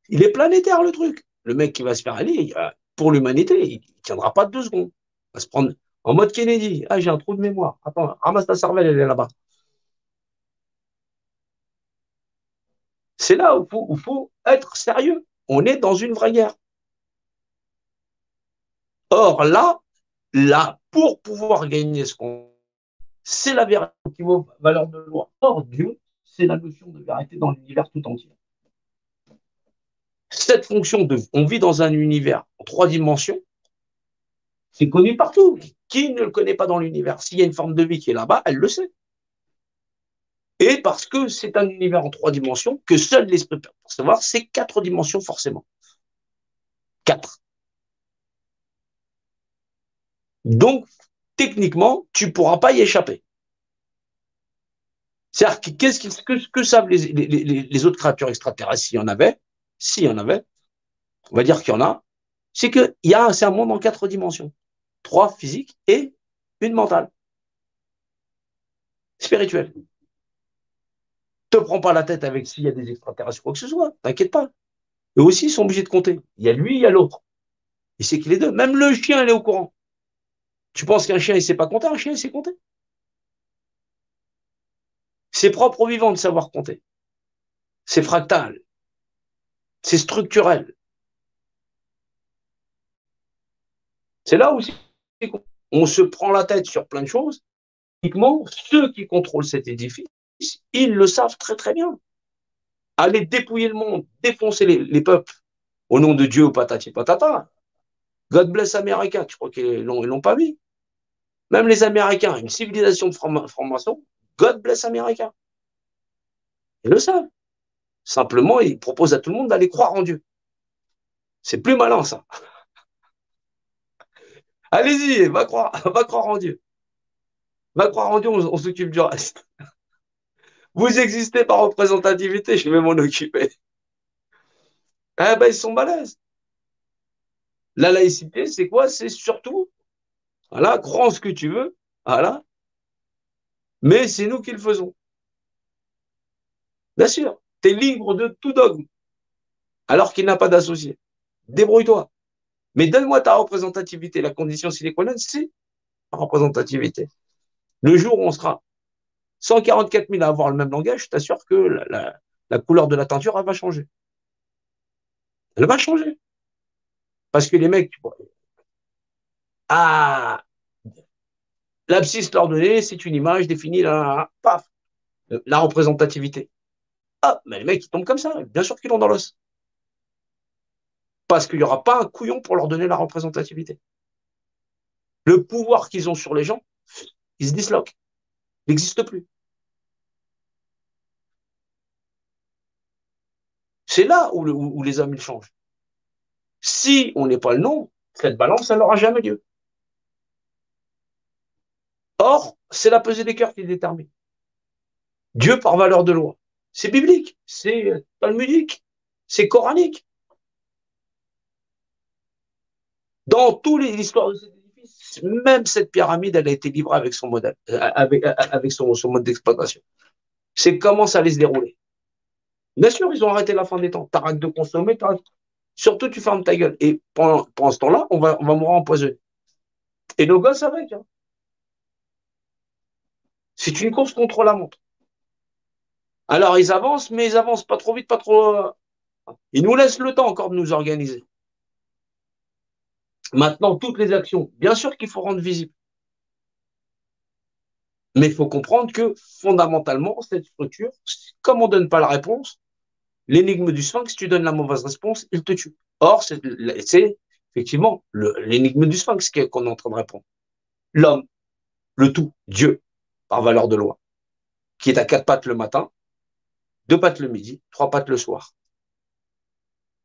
Il est planétaire le truc. Le mec qui va se faire aller, pour l'humanité, il ne tiendra pas 2 secondes. Il va se prendre en mode Kennedy. Ah, j'ai un trou de mémoire. Attends, ramasse ta cervelle, elle est là-bas. C'est là où il faut être sérieux. On est dans une vraie guerre. Or, là, pour pouvoir gagner ce qu'on... C'est la vérité qui vaut valeur de loi. Or, Dieu, c'est la notion de vérité dans l'univers tout entier. Cette fonction de... On vit dans un univers en 3 dimensions. C'est connu partout. Qui ne le connaît pas dans l'univers? S'il y a une forme de vie qui est là-bas, elle le sait. Et parce que c'est un univers en 3 dimensions, que seul l'esprit peut percevoir, c'est 4 dimensions forcément. 4. Donc, techniquement, tu ne pourras pas y échapper. C'est-à-dire, que savent les autres créatures extraterrestres, s'il y en avait, on va dire qu'il y en a, c'est c'est un monde en 4 dimensions. 3 physiques et une mentale. Spirituelle. Te prends pas la tête avec s'il y a des extraterrestres ou quoi que ce soit, t'inquiète pas. Eux aussi, ils sont obligés de compter. Il y a lui, il y a l'autre. Il sait qu'il est deux. Même le chien, il est au courant. Tu penses qu'un chien, il sait pas compter? Un chien, il sait compter. C'est propre au vivant de savoir compter. C'est fractal. C'est structurel. C'est là aussi qu'on se prend la tête sur plein de choses. Uniquement, ceux qui contrôlent cet édifice, ils le savent très très bien. Aller dépouiller le monde, défoncer les peuples au nom de Dieu ou patati patata. God bless America, tu crois qu'ils l'ont pas vu? Même les Américains, une civilisation de franc-maçon, God bless America. Ils le savent. Simplement, ils proposent à tout le monde d'aller croire en Dieu. C'est plus malin, ça. Allez-y, va croire en Dieu. Va croire en Dieu, on s'occupe du reste. Vous existez par représentativité, je vais m'en occuper. Eh ben, ils sont balèzes. La laïcité, c'est quoi? C'est surtout, voilà, crois en ce que tu veux, voilà, mais c'est nous qui le faisons. Bien sûr, tu es libre de tout dogme, alors qu'il n'a pas d'associé. Débrouille-toi. Mais donne-moi ta représentativité. La condition sine qua non, c'est la représentativité. Le jour où on sera 144 000 à avoir le même langage, je t'assure que la couleur de la teinture, elle va changer. Elle va changer. Parce que les mecs, ah, l'abscisse l'ordonnée, c'est une image définie, paf, la représentativité. Ah, mais les mecs, ils tombent comme ça. Bien sûr qu'ils l'ont dans l'os. Parce qu'il n'y aura pas un couillon pour leur donner la représentativité. Le pouvoir qu'ils ont sur les gens, il se disloque. Il n'existe plus. C'est là où les hommes ils changent. Si on n'est pas le nombre, cette balance, elle n'aura jamais lieu. Or, c'est la pesée des cœurs qui détermine. Dieu par valeur de loi. C'est biblique, c'est talmudique, c'est coranique. Dans toute l'histoire de cet édifice, même cette pyramide, elle a été livrée avec son modèle, avec son mode d'exploitation. C'est comment ça allait se dérouler. Bien sûr, ils ont arrêté la fin des temps. T'arrêtes de consommer, surtout tu fermes ta gueule. Et pendant ce temps-là, on va mourir empoisonné. Et nos gosses avec. Hein. C'est une course contre la montre. Alors ils avancent, mais ils avancent pas trop vite, pas trop. Ils nous laissent le temps encore de nous organiser. Maintenant, toutes les actions, bien sûr qu'il faut rendre visible. Mais il faut comprendre que fondamentalement, cette structure, comme on ne donne pas la réponse, l'énigme du sphinx, si tu donnes la mauvaise réponse, il te tue. Or, c'est effectivement l'énigme du sphinx qu'on est en train de répondre. L'homme, le tout, Dieu, par valeur de loi, qui est à 4 pattes le matin, 2 pattes le midi, 3 pattes le soir.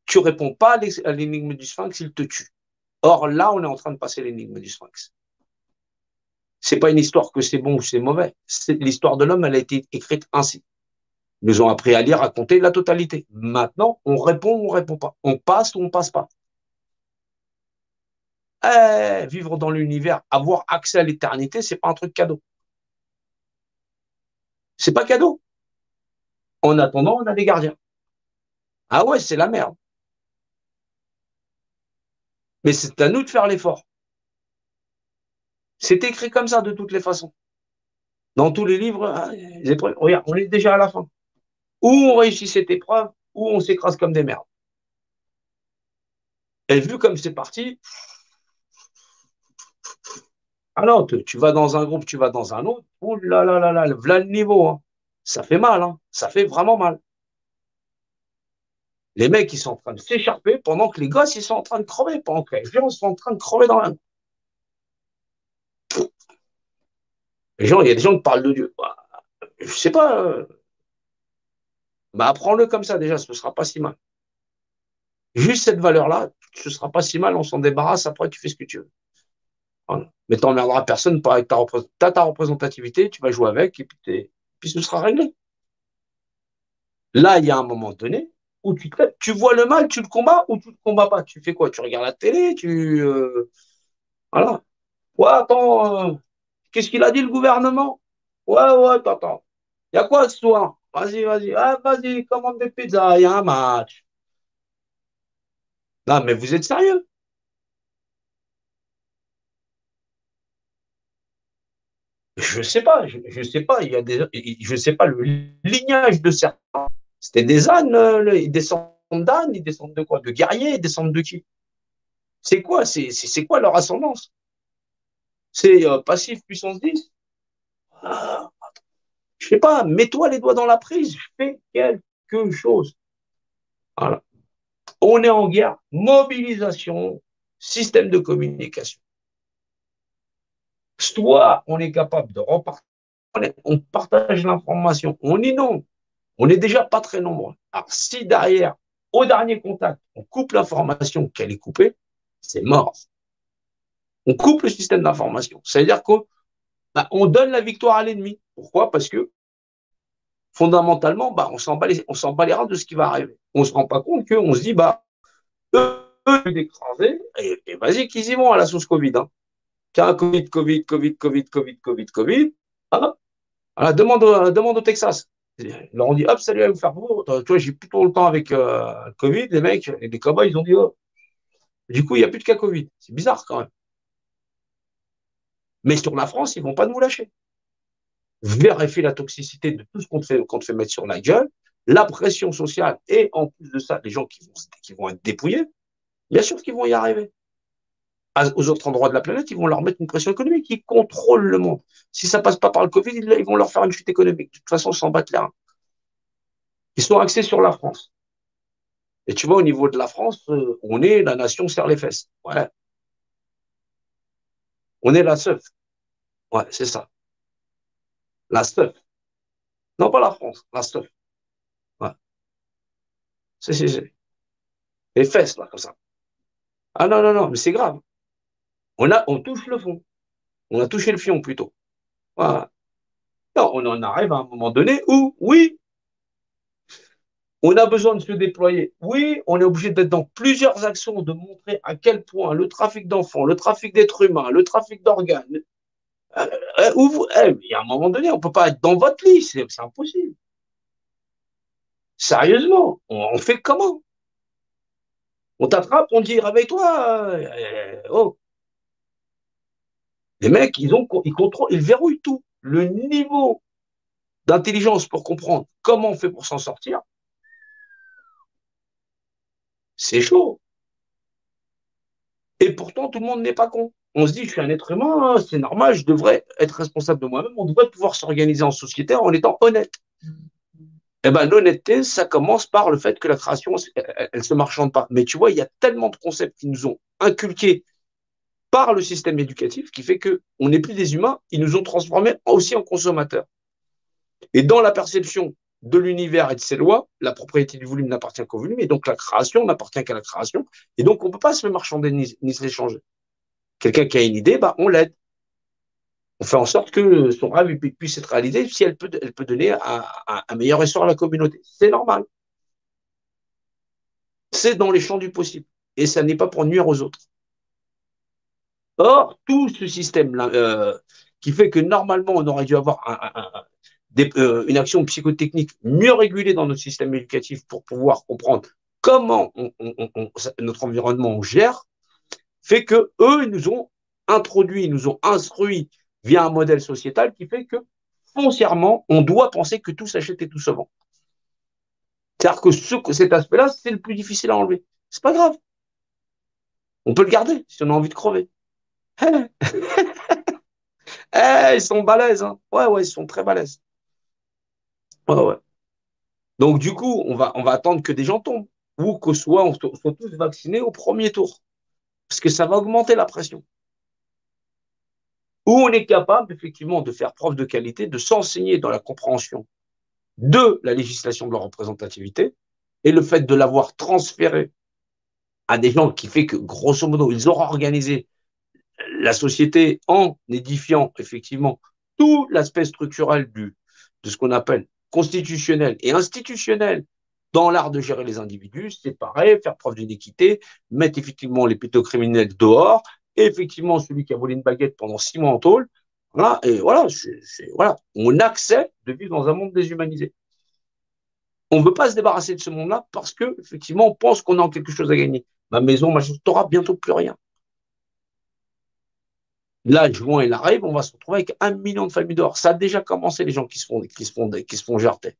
Tu réponds pas à l'énigme du sphinx, il te tue. Or, là, on est en train de passer l'énigme du sphinx. C'est pas une histoire que c'est bon ou c'est mauvais. L'histoire de l'homme, elle a été écrite ainsi. Ils nous ont appris à lire, à compter la totalité. Maintenant, on répond ou on répond pas. On passe ou on passe pas. Vivre dans l'univers, avoir accès à l'éternité, c'est pas un truc cadeau. C'est pas cadeau. En attendant, on a des gardiens. Ah ouais, c'est la merde. Mais c'est à nous de faire l'effort. C'est écrit comme ça de toutes les façons. Dans tous les livres, les épreuves, regarde, on est déjà à la fin. Ou on réussit cette épreuve, ou on s'écrase comme des merdes. Et vu comme c'est parti, alors tu vas dans un groupe, tu vas dans un autre, oh là là là là, voilà le niveau. Hein. Ça fait mal, hein. Ça fait vraiment mal. Les mecs, ils sont en train de s'écharper pendant que les gosses, ils sont en train de crever, pendant que les gens sont en train de crever dans la... Les gens, il y a des gens qui parlent de Dieu. Bah, je sais pas, bah, apprends-le comme ça déjà, ce ne sera pas si mal. Juste cette valeur-là, ce ne sera pas si mal, on s'en débarrasse, après tu fais ce que tu veux. Voilà. Mais tu n'emmerderas personne pas avec ta représentativité, tu vas jouer avec, et puis ce sera réglé. Là, il y a un moment donné où tu vois le mal, tu le combats ou tu le combats pas. Tu fais quoi? Tu regardes la télé, voilà. Ouais, attends, qu'est-ce qu'il a dit le gouvernement? Ouais, attends. Il y a quoi ce soir? Vas-y. Ah, vas-y, commande des pizzas, il y a un match. Non, mais vous êtes sérieux? Je sais pas, je sais pas, je sais pas le lignage de certains. C'était des ânes, ils descendent d'ânes, ils descendent de quoi? De guerriers, ils descendent de qui? C'est quoi? C'est quoi leur ascendance? C'est passif puissance 10? Ah, je sais pas, mets-toi les doigts dans la prise, fais quelque chose. Voilà. On est en guerre, mobilisation, système de communication. Soit on est capable de repartir, on partage l'information, on inonde, on n'est déjà pas très nombreux. Alors si derrière, au dernier contact, on coupe l'information qu'elle est coupée, c'est mort. On coupe le système d'information. C'est-à-dire qu'on donne la victoire à l'ennemi. Pourquoi? Parce que fondamentalement, on s'en bat les reins de ce qui va arriver. On ne se rend pas compte qu'on se dit, eux, d'écraser, et vas-y qu'ils y vont à la sauce Covid. Hein. Tiens, Covid. Hein. Voilà, demande au Texas. Ils leur ont dit, hop, salut, allez vous faire beau. Tu vois, j'ai plus trop le temps avec Covid, les mecs, et les cow-boys, ils ont dit, oh. Du coup, il n'y a plus de cas Covid. C'est bizarre quand même. Mais sur la France, ils ne vont pas nous lâcher. Vérifier la toxicité de tout ce qu'on te fait mettre sur la gueule, la pression sociale, et en plus de ça, les gens qui vont être dépouillés, bien sûr qu'ils vont y arriver. Aux autres endroits de la planète, ils vont leur mettre une pression économique. Ils contrôlent le monde. Si ça passe pas par le Covid, ils vont leur faire une chute économique. De toute façon, ils s'en battent là. Ils sont axés sur la France. Et tu vois, au niveau de la France, on est la nation serre les fesses. Ouais. On est la seuf. Ouais, c'est ça. La seuf. Non, pas la France, la seuf. Ouais. C'est. Les fesses, là, comme ça. Ah non, mais c'est grave. On touche le fond. On a touché le fion, plutôt. Voilà. Non, on en arrive à un moment donné où, oui, on a besoin de se déployer. Oui, on est obligé d'être dans plusieurs actions, de montrer à quel point le trafic d'enfants, le trafic d'êtres humains, le trafic d'organes, il y a un moment donné, on ne peut pas être dans votre lit, c'est impossible. Sérieusement, on fait comment? On t'attrape, on dit réveille-toi. Oh. Les mecs, ils contrôlent, ils verrouillent tout. Le niveau d'intelligence pour comprendre comment on fait pour s'en sortir, c'est chaud. Et pourtant, tout le monde n'est pas con. On se dit, je suis un être humain, c'est normal, je devrais être responsable de moi-même, on devrait pouvoir s'organiser en société en étant honnête. Eh bien, l'honnêteté, ça commence par le fait que la création, elle ne se marchande pas. Mais tu vois, il y a tellement de concepts qui nous ont inculqués par le système éducatif qui fait qu'on n'est plus des humains, ils nous ont transformés aussi en consommateurs. Et dans la perception de l'univers et de ses lois, la propriété du volume n'appartient qu'au volume, et donc la création n'appartient qu'à la création, et donc on ne peut pas se marchander ni se l'échanger. Quelqu'un qui a une idée, on l'aide. On fait en sorte que son rêve puisse être réalisé si elle peut donner un meilleur essor à la communauté. C'est normal. C'est dans les champs du possible. Et ça n'est pas pour nuire aux autres. Or, tout ce système-là, qui fait que normalement, on aurait dû avoir une action psychotechnique mieux régulée dans notre système éducatif pour pouvoir comprendre comment notre environnement on gère, fait que eux, ils nous ont introduit, ils nous ont instruit via un modèle sociétal qui fait que foncièrement, on doit penser que tout s'achète et tout se vend. C'est-à-dire que cet aspect-là, c'est le plus difficile à enlever. C'est pas grave. On peut le garder si on a envie de crever. Ils sont balèzes, hein. Ouais, ils sont très balèzes. Ouais. Donc, du coup, on va attendre que des gens tombent ou que on soit tous vaccinés au premier tour. Parce que ça va augmenter la pression. Ou on est capable, effectivement, de faire preuve de qualité, de s'enseigner dans la compréhension de la législation de la représentativité et le fait de l'avoir transféré à des gens qui fait que, grosso modo, ils auront organisé la société en édifiant, effectivement, tout l'aspect structurel de ce qu'on appelle constitutionnel et institutionnel dans l'art de gérer les individus, séparer, faire preuve d'une équité, mettre effectivement les pédocriminels dehors, et effectivement celui qui a volé une baguette pendant 6 mois en tôle. Voilà, et voilà, voilà, on accepte de vivre dans un monde déshumanisé. On ne veut pas se débarrasser de ce monde-là parce que effectivement, on pense qu'on a quelque chose à gagner. Ma maison, tu n'auras bientôt plus rien. Là, juin, il arrive, on va se retrouver avec 1 million de familles dehors. Ça a déjà commencé, les gens qui se font jarter.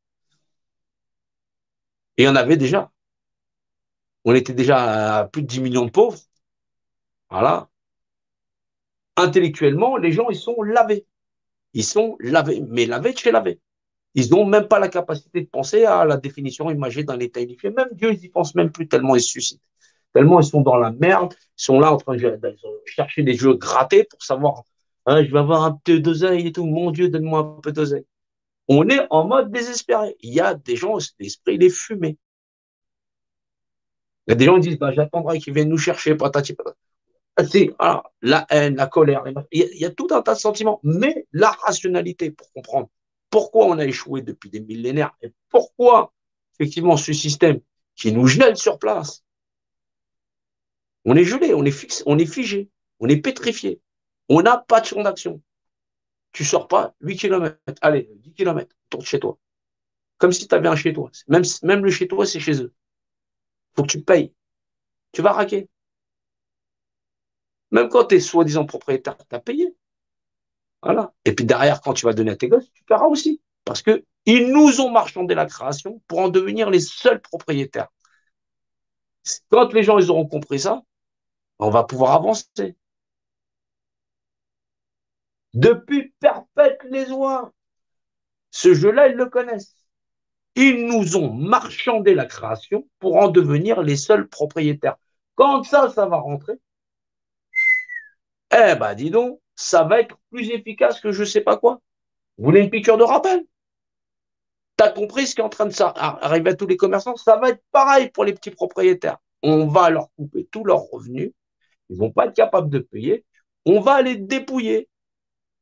Et il y en avait déjà. On était déjà à plus de 10 millions de pauvres. Voilà. Intellectuellement, les gens, ils sont lavés. Ils sont lavés, mais lavés de chez lavés. Ils n'ont même pas la capacité de penser à la définition imagée d'un état unifié. Même Dieu, ils n'y pensent même plus tellement ils se suscitent. Tellement ils sont dans la merde. Ils sont là en train de chercher des jeux grattés pour savoir, hein, je vais avoir un peu d'oseille et tout. Mon Dieu, donne-moi un peu d'oseille. On est en mode désespéré. Il y a des gens, l'esprit, il est fumé. Il y a des gens qui disent, bah, j'attendrai qu'ils viennent nous chercher, patati patata. C'est voilà, la haine, la colère. Il y a tout un tas de sentiments, mais la rationalité pour comprendre pourquoi on a échoué depuis des millénaires et pourquoi, effectivement, ce système qui nous gèle sur place, on est gelé, on est fixe, on est figé, on est pétrifié, on n'a pas de champ d'action. Tu sors pas 8 km, allez, 10 km autour de chez toi. Comme si tu avais un chez toi. Même le chez toi, c'est chez eux. Faut que tu payes. Tu vas raquer. Même quand tu es soi-disant propriétaire, tu as payé. Voilà. Et puis derrière, quand tu vas donner à tes gosses, tu paieras aussi. Parce qu'ils nous ont marchandé la création pour en devenir les seuls propriétaires. Quand les gens ils auront compris ça, on va pouvoir avancer. Depuis perpète les oies, ce jeu-là, ils le connaissent. Ils nous ont marchandé la création pour en devenir les seuls propriétaires. Quand ça va rentrer, eh ben dis donc, ça va être plus efficace que je ne sais pas quoi. Vous voulez une piqûre de rappel? Tu as compris ce qui est en train de arriver à tous les commerçants? Ça va être pareil pour les petits propriétaires. On va leur couper tous leurs revenus. Ils ne vont pas être capables de payer. On va les dépouiller.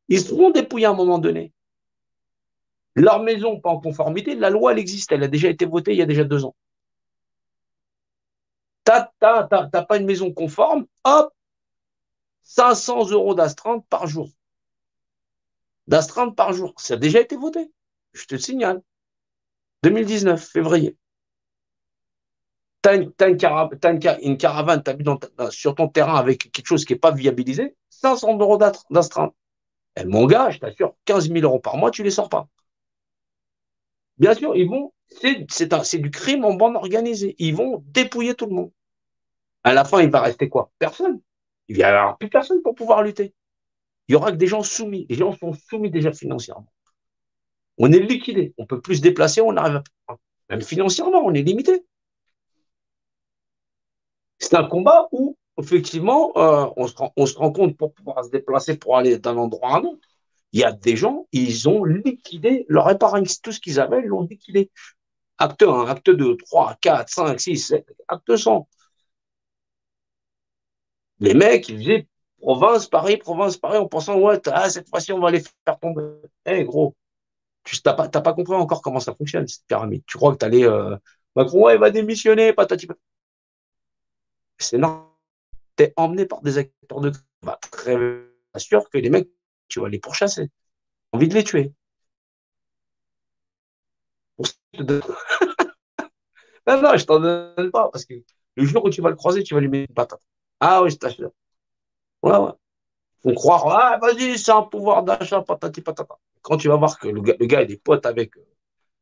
Ils seront dépouillés à un moment donné. Leur maison pas en conformité, la loi, elle existe. Elle a déjà été votée il y a déjà 2 ans. T'as pas une maison conforme, hop, 500 € d'astreinte par jour. D'astreinte par jour. Ça a déjà été voté. Je te le signale. 2019, février. T'as une caravane, t'habites sur ton terrain avec quelque chose qui n'est pas viabilisé, 500 € d'astreinte. Et mon gars, je t'assure, 15 000 € par mois, tu ne les sors pas. Bien sûr, c'est du crime en bande organisée. Ils vont dépouiller tout le monde. À la fin, il va rester quoi? Personne. Il n'y aura plus personne pour pouvoir lutter. Il y aura que des gens soumis. Les gens sont soumis déjà financièrement. On est liquidé. On ne peut plus se déplacer, on arrive à... Même financièrement, on est limité. C'est un combat où, effectivement, on se rend compte pour pouvoir se déplacer, pour aller d'un endroit à un autre. Il y a des gens, ils ont liquidé leur épargne, tout ce qu'ils avaient, ils l'ont liquidé. Acte 1, acte 2, 3, 4, 5, 6, 7, acte 100. Les mecs, ils faisaient province, Paris, en pensant, ouais, cette fois-ci, on va les faire tomber. Eh, gros, tu n'as pas compris encore comment ça fonctionne, cette pyramide. Tu crois que tu allais. Macron, ouais, il va démissionner, patati. C'est normal. Tu es emmené par des acteurs de. Bah, très sûr que les mecs, tu vas les pourchasser. Envie de les tuer. Non, je t'en donne pas, parce que le jour où tu vas le croiser, tu vas lui mettre une patate. Ah oui, je t'assure. Ouais, ouais. Faut croire, ah, vas-y, c'est un pouvoir d'achat, patati patata. Quand tu vas voir que le gars il est pote avec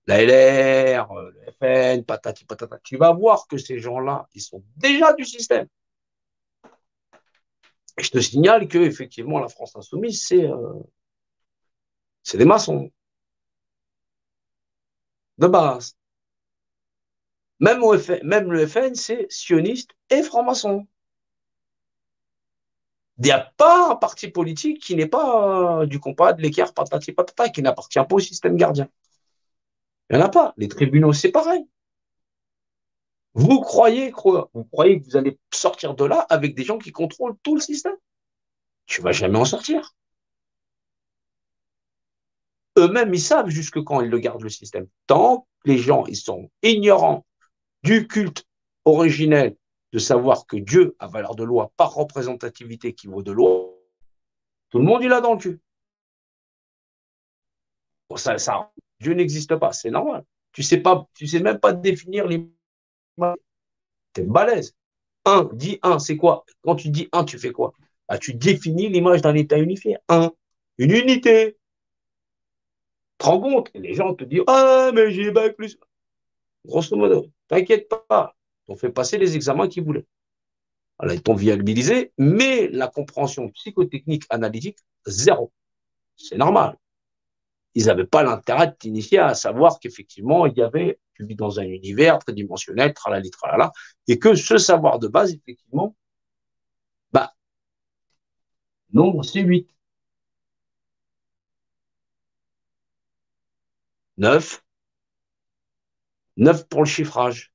la LR, le FN, patati patata, tu vas voir que ces gens-là, ils sont déjà du système. Et je te signale que effectivement, la France insoumise, c'est des maçons de base. Même, même le FN, c'est sioniste et franc-maçon. Il n'y a pas un parti politique qui n'est pas du compas, de l'équerre, patati patata, qui n'appartient pas au système gardien. Il n'y en a pas. Les tribunaux, c'est pareil. Vous croyez quoi? Vous croyez que vous allez sortir de là avec des gens qui contrôlent tout le système? Tu vas jamais en sortir. Eux-mêmes, ils savent jusque quand ils le gardent le système. Tant que les gens, ils sont ignorants du culte originel de savoir que Dieu a valeur de loi par représentativité qui vaut de loi, tout le monde, il a dans le cul. Bon, Dieu n'existe pas, c'est normal. Tu sais même pas définir l'image. T'es balèze. Dis un, c'est quoi? Quand tu dis un, tu fais quoi? Bah, tu définis l'image d'un état unifié. Un, une unité. Tu te rends compte? Et les gens te disent, ah, mais j'ai bac plus. Grosso modo, t'inquiète pas. Ils ont fait passer les examens qu'ils voulaient. Alors, ils t'ont viabilisé, mais la compréhension psychotechnique, analytique, zéro. C'est normal. Ils n'avaient pas l'intérêt de t'initier à savoir qu'effectivement, tu vis dans un univers tridimensionnel, tralali, tralala, et que ce savoir de base, effectivement, bah, nombre, c'est 8. 9. 9 pour le chiffrage.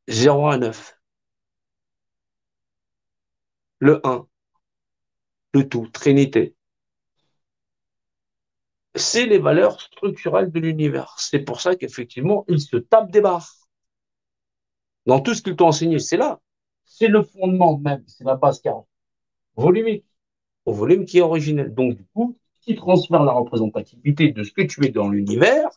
0 à 9. Le 1. Le tout, Trinité. C'est les valeurs structurelles de l'univers. C'est pour ça qu'effectivement, ils se tapent des barres. Dans tout ce qu'ils t'ont enseigné, c'est là. C'est le fondement même, c'est la base 40. Volumique, au volume qui est originel. Donc, du coup, qui transfère la représentativité de ce que tu es dans l'univers,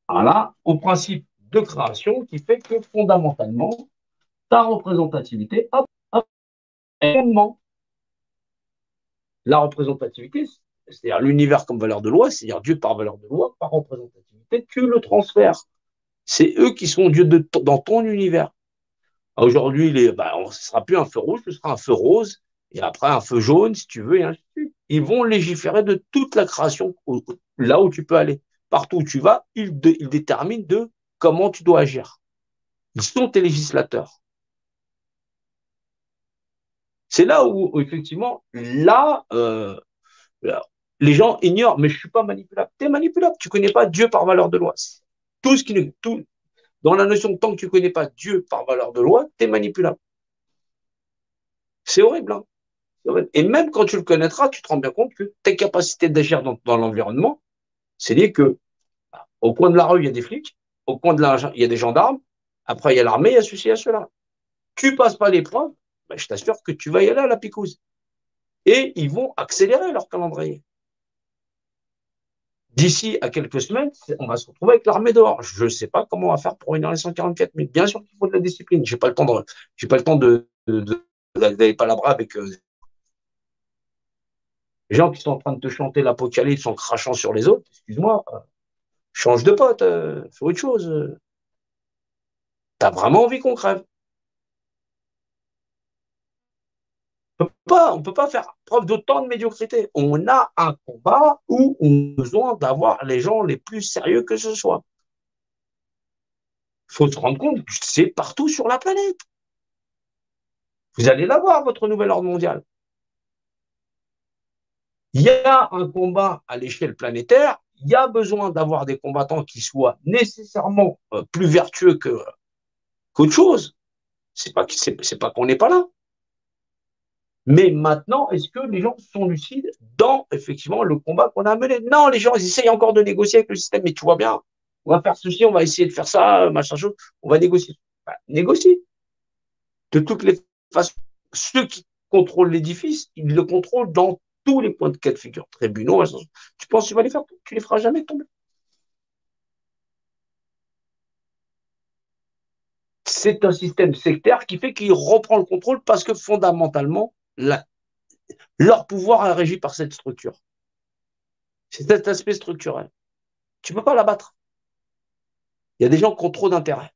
voilà, au principe de création qui fait que fondamentalement, ta représentativité a également la représentativité, c'est-à-dire l'univers comme valeur de loi, c'est-à-dire Dieu par valeur de loi, par représentativité, tu le transfères. C'est eux qui sont Dieu dans ton univers. Aujourd'hui, ce ne sera plus un feu rouge, ce sera un feu rose, et après un feu jaune, si tu veux, et ainsi de suite. Ils vont légiférer de toute la création, là où tu peux aller. Partout où tu vas, ils déterminent de comment tu dois agir. Ils sont tes législateurs. C'est là où effectivement, les gens ignorent, mais je ne suis pas manipulable. Tu es manipulable, tu ne connais pas Dieu par valeur de loi. Dans la notion, tant que tu ne connais pas Dieu par valeur de loi, tu es manipulable. C'est horrible, hein. Et même quand tu le connaîtras, tu te rends bien compte que tes capacités d'agir dans l'environnement, c'est lié que au coin de la rue, il y a des flics, au coin il y a des gendarmes, après il y a l'armée, il y a ceci, il y a cela. Tu passes pas l'épreuve, ben, je t'assure que tu vas y aller à la picouse. Et ils vont accélérer leur calendrier. D'ici à quelques semaines, on va se retrouver avec l'armée dehors. Je ne sais pas comment on va faire pour réunir les 144 000. Bien sûr qu'il faut de la discipline. J'ai pas le temps d'aller palabrer avec les gens qui sont en train de te chanter l'apocalypse en crachant sur les autres. Excuse-moi, change de pote, fais autre chose. T'as vraiment envie qu'on crève. On peut pas faire preuve d'autant de médiocrité. On a un combat où on a besoin d'avoir les gens les plus sérieux que ce soit. Il faut se rendre compte que c'est partout sur la planète. Vous allez l'avoir, votre nouvel ordre mondial. Il y a un combat à l'échelle planétaire. Il y a besoin d'avoir des combattants qui soient nécessairement plus vertueux qu'autre chose. C'est pas qu'on n'est pas là. Mais maintenant, est-ce que les gens sont lucides dans, effectivement, le combat qu'on a mené? Non, les gens, ils essayent encore de négocier avec le système, mais tu vois bien, on va faire ceci, on va essayer de faire ça, machin chose, on va négocier. Bah, négocie. De toutes les façons, ceux qui contrôlent l'édifice, ils le contrôlent dans tous les points de cas de figure. Tribunaux, machin chose. Tu penses que tu vas les faire? Tu les feras jamais tomber. c'est un système sectaire qui fait qu'il reprend le contrôle parce que fondamentalement, leur pouvoir est régi par cette structure. C'est cet aspect structurel. Tu ne peux pas l'abattre. Il y a des gens qui ont trop d'intérêt.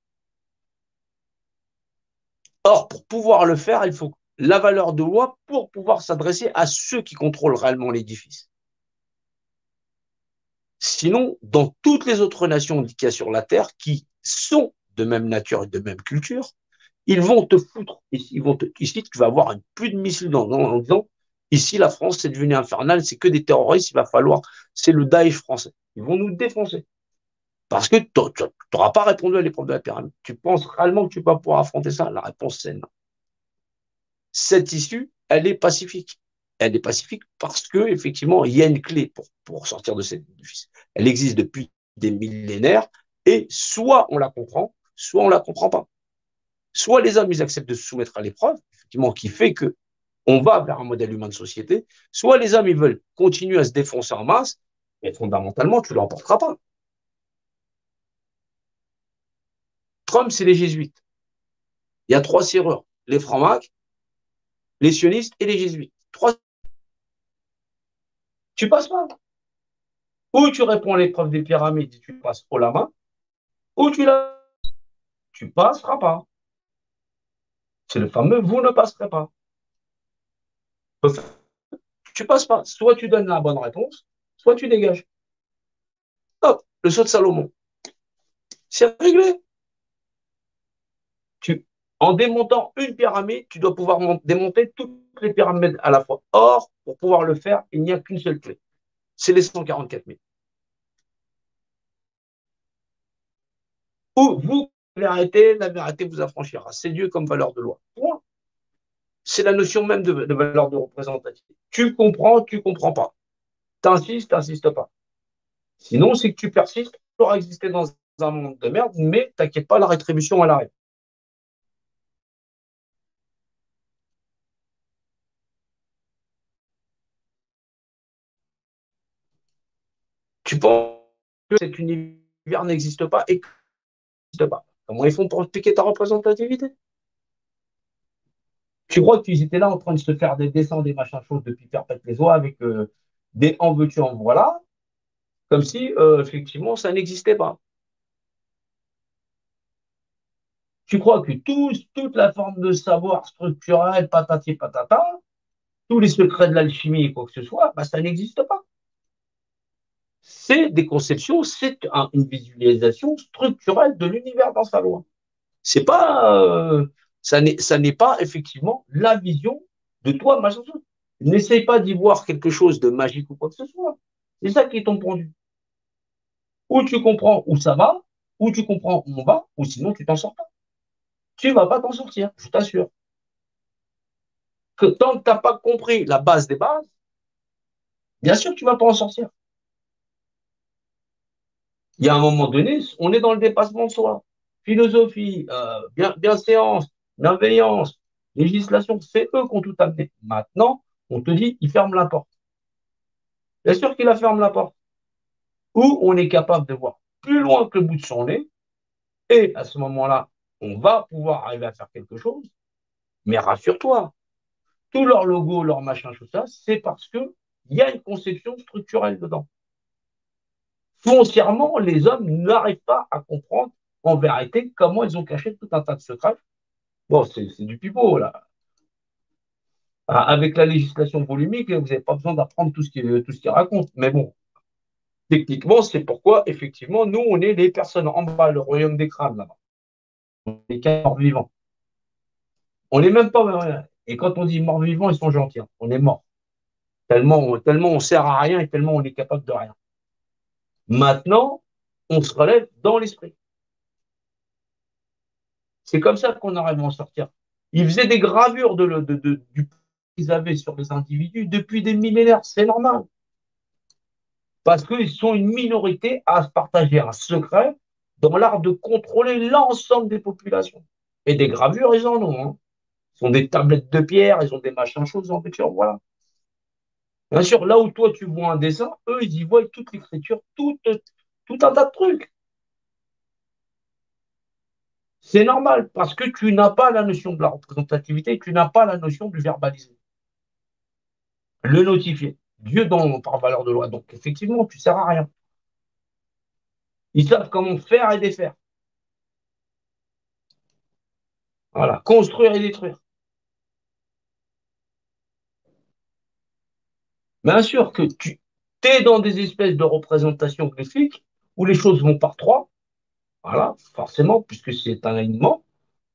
Or, pour pouvoir le faire, il faut la valeur de loi pour pouvoir s'adresser à ceux qui contrôlent réellement l'édifice. Sinon, dans toutes les autres nations qu'il y a sur la Terre, qui sont de même nature et de même culture, ils vont te foutre. Ici, tu vas avoir plus de missiles en disant, ici, la France, c'est devenu infernal, c'est que des terroristes, il va falloir, c'est le Daesh français. Ils vont nous défoncer. Parce que tu n'auras pas répondu à l'épreuve de la pyramide. Tu penses réellement que tu vas pouvoir affronter ça? La réponse, c'est non. Cette issue, elle est pacifique. Elle est pacifique parce que effectivement, il y a une clé pour sortir de cet édifice. Elle existe depuis des millénaires et soit on la comprend, soit on la comprend pas. Soit les hommes ils acceptent de se soumettre à l'épreuve, effectivement, qui fait que on va vers un modèle humain de société. Soit les hommes ils veulent continuer à se défoncer en masse, mais fondamentalement tu l'emporteras pas. Trump, c'est les jésuites. Il y a 3 serrures les francs-macs, les sionistes et les jésuites. 3. Tu passes pas. Ou tu réponds à l'épreuve des pyramides et tu passes haut la main, ou tu passeras pas. C'est le fameux vous ne passerez pas. Tu passes pas. Soit tu donnes la bonne réponse, soit tu dégages. Hop, le saut de Salomon. C'est réglé. En démontant une pyramide, tu dois pouvoir démonter toutes les pyramides à la fois. Or, pour pouvoir le faire, il n'y a qu'une seule clé. C'est les 144 000. Ou vous, la vérité vous affranchira. C'est Dieu comme valeur de loi. Point. C'est la notion même de valeur de représentativité. Tu comprends pas. T'insistes pas. Sinon, c'est que tu persistes pour exister dans un monde de merde, mais t'inquiète pas, la rétribution, elle arrive. Tu penses que cet univers n'existe pas et que n'existe pas. Comment ils font pour expliquer ta représentativité? Tu crois qu'ils étaient là en train de se faire des dessins, des machins choses depuis perpète les oies avec des en veux-tu, en voilà, comme si effectivement ça n'existait pas. Tu crois que toute la forme de savoir structurel, patati patata, tous les secrets de l'alchimie et quoi que ce soit, bah, ça n'existe pas. C'est des conceptions, c'est une visualisation structurelle de l'univers dans sa loi. C'est pas, ça n'est pas effectivement la vision de toi, machin. N'essaye pas d'y voir quelque chose de magique ou quoi que ce soit. C'est ça qui est ton pendu. Ou tu comprends où ça va, ou tu comprends où on va, ou sinon tu t'en sors pas. Tu vas pas t'en sortir, je t'assure. Que tant que tu n'as pas compris la base des bases, bien sûr que tu vas pas en sortir. Il y a un moment donné, on est dans le dépassement de soi. Philosophie, bienséance, bienveillance, législation, c'est eux qui ont tout amené. Maintenant, on te dit, ils ferment la porte. Bien sûr qu'il a ferme la porte. Ou on est capable de voir plus loin que le bout de son nez, et à ce moment-là, on va pouvoir arriver à faire quelque chose. Mais rassure-toi, tout leur logo, leur machin, tout ça, c'est parce qu'il y a une conception structurelle dedans. Foncièrement, les hommes n'arrivent pas à comprendre en vérité comment ils ont caché tout un tas de secrets. Bon, c'est du pipeau, là. Avec la législation volumique, vous n'avez pas besoin d'apprendre tout ce qu'il raconte. Mais bon, techniquement, c'est pourquoi, effectivement, nous, on est les personnes en bas, le royaume des crânes, là-bas. Les cas morts-vivants. On n'est même pas. Et quand on dit morts-vivants, ils sont gentils. Hein. On est morts. Tellement on sert à rien et tellement on est capable de rien. Maintenant, on se relève dans l'esprit. C'est comme ça qu'on arrive à en sortir. Ils faisaient des gravures du qu'ils avaient sur les individus depuis des millénaires. C'est normal. Parce qu'ils sont une minorité à se partager un secret dans l'art de contrôler l'ensemble des populations. Et des gravures, ils en ont. Hein. Ils ont des tablettes de pierre, ils ont des machins choses en peinture, voilà. Bien sûr, là où toi tu vois un dessin, eux, ils y voient toute l'écriture, tout un tas de trucs. C'est normal, parce que tu n'as pas la notion de la représentativité, tu n'as pas la notion du verbaliser, le notifier. Dieu par valeur de loi. Donc, effectivement, tu ne sers à rien. Ils savent comment faire et défaire. Voilà, construire et détruire. Bien sûr que tu es dans des espèces de représentations graphiques où les choses vont par trois, voilà, forcément, puisque c'est un alignement,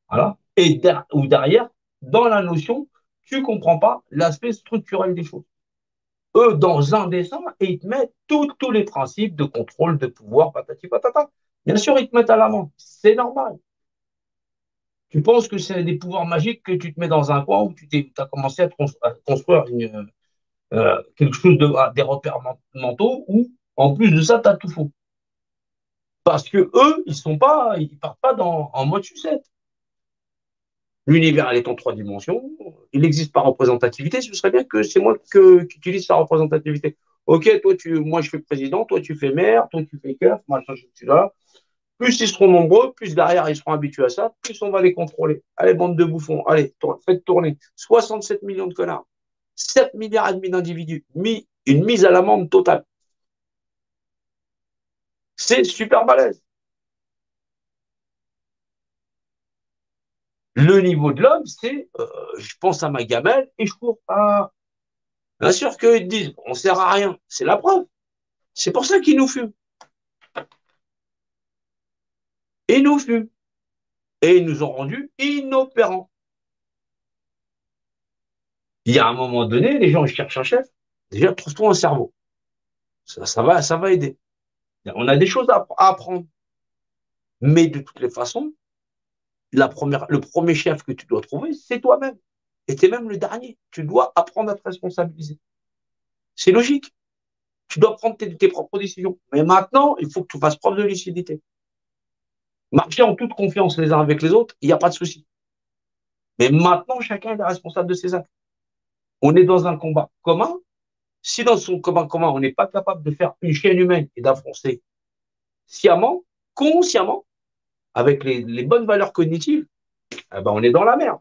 voilà, et ou derrière, dans la notion, tu ne comprends pas l'aspect structurel des choses. Eux, dans un dessin, et ils te mettent tous les principes de contrôle, de pouvoir, patati patata. Bien sûr, ils te mettent à l'amende, c'est normal. Tu penses que c'est des pouvoirs magiques que tu te mets dans un coin où tu as commencé à construire quelque chose des repères mentaux où, en plus de ça, tu as tout faux. Parce que eux, ils partent pas en mode sucette. L'univers, elle est en trois dimensions. Il n'existe pas représentativité. Ce serait bien que c'est moi qui utilise sa représentativité. Ok, moi je fais président, toi tu fais maire, toi tu fais cœur, moi je suis là. Plus ils seront nombreux, plus derrière ils seront habitués à ça, plus on va les contrôler. Allez, bande de bouffons, allez, faites tourner. 67 millions de connards, 7 milliards et demi d'individus, une mise à l'amende totale. C'est super balèze. Le niveau de l'homme, c'est je pense à ma gamelle et je cours. Ah, bien sûr qu'ils disent on sert à rien. C'est la preuve. C'est pour ça qu'ils nous fument. Ils nous fument. Et ils nous ont rendus inopérants. Il y a un moment donné, les gens ils cherchent un chef. Déjà, trouve-toi un cerveau. Ça va aider. On a des choses à apprendre. Mais de toutes les façons, le premier chef que tu dois trouver, c'est toi-même. Et tu es même le dernier. Tu dois apprendre à te responsabiliser. C'est logique. Tu dois prendre tes propres décisions. Mais maintenant, il faut que tu fasses preuve de lucidité. Marcher en toute confiance les uns avec les autres, il n'y a pas de souci. Mais maintenant, chacun est responsable de ses actes. On est dans un combat commun. Si dans son combat commun, on n'est pas capable de faire une chaîne humaine et d'avancer sciemment, consciemment, avec les bonnes valeurs cognitives, eh ben on est dans la merde.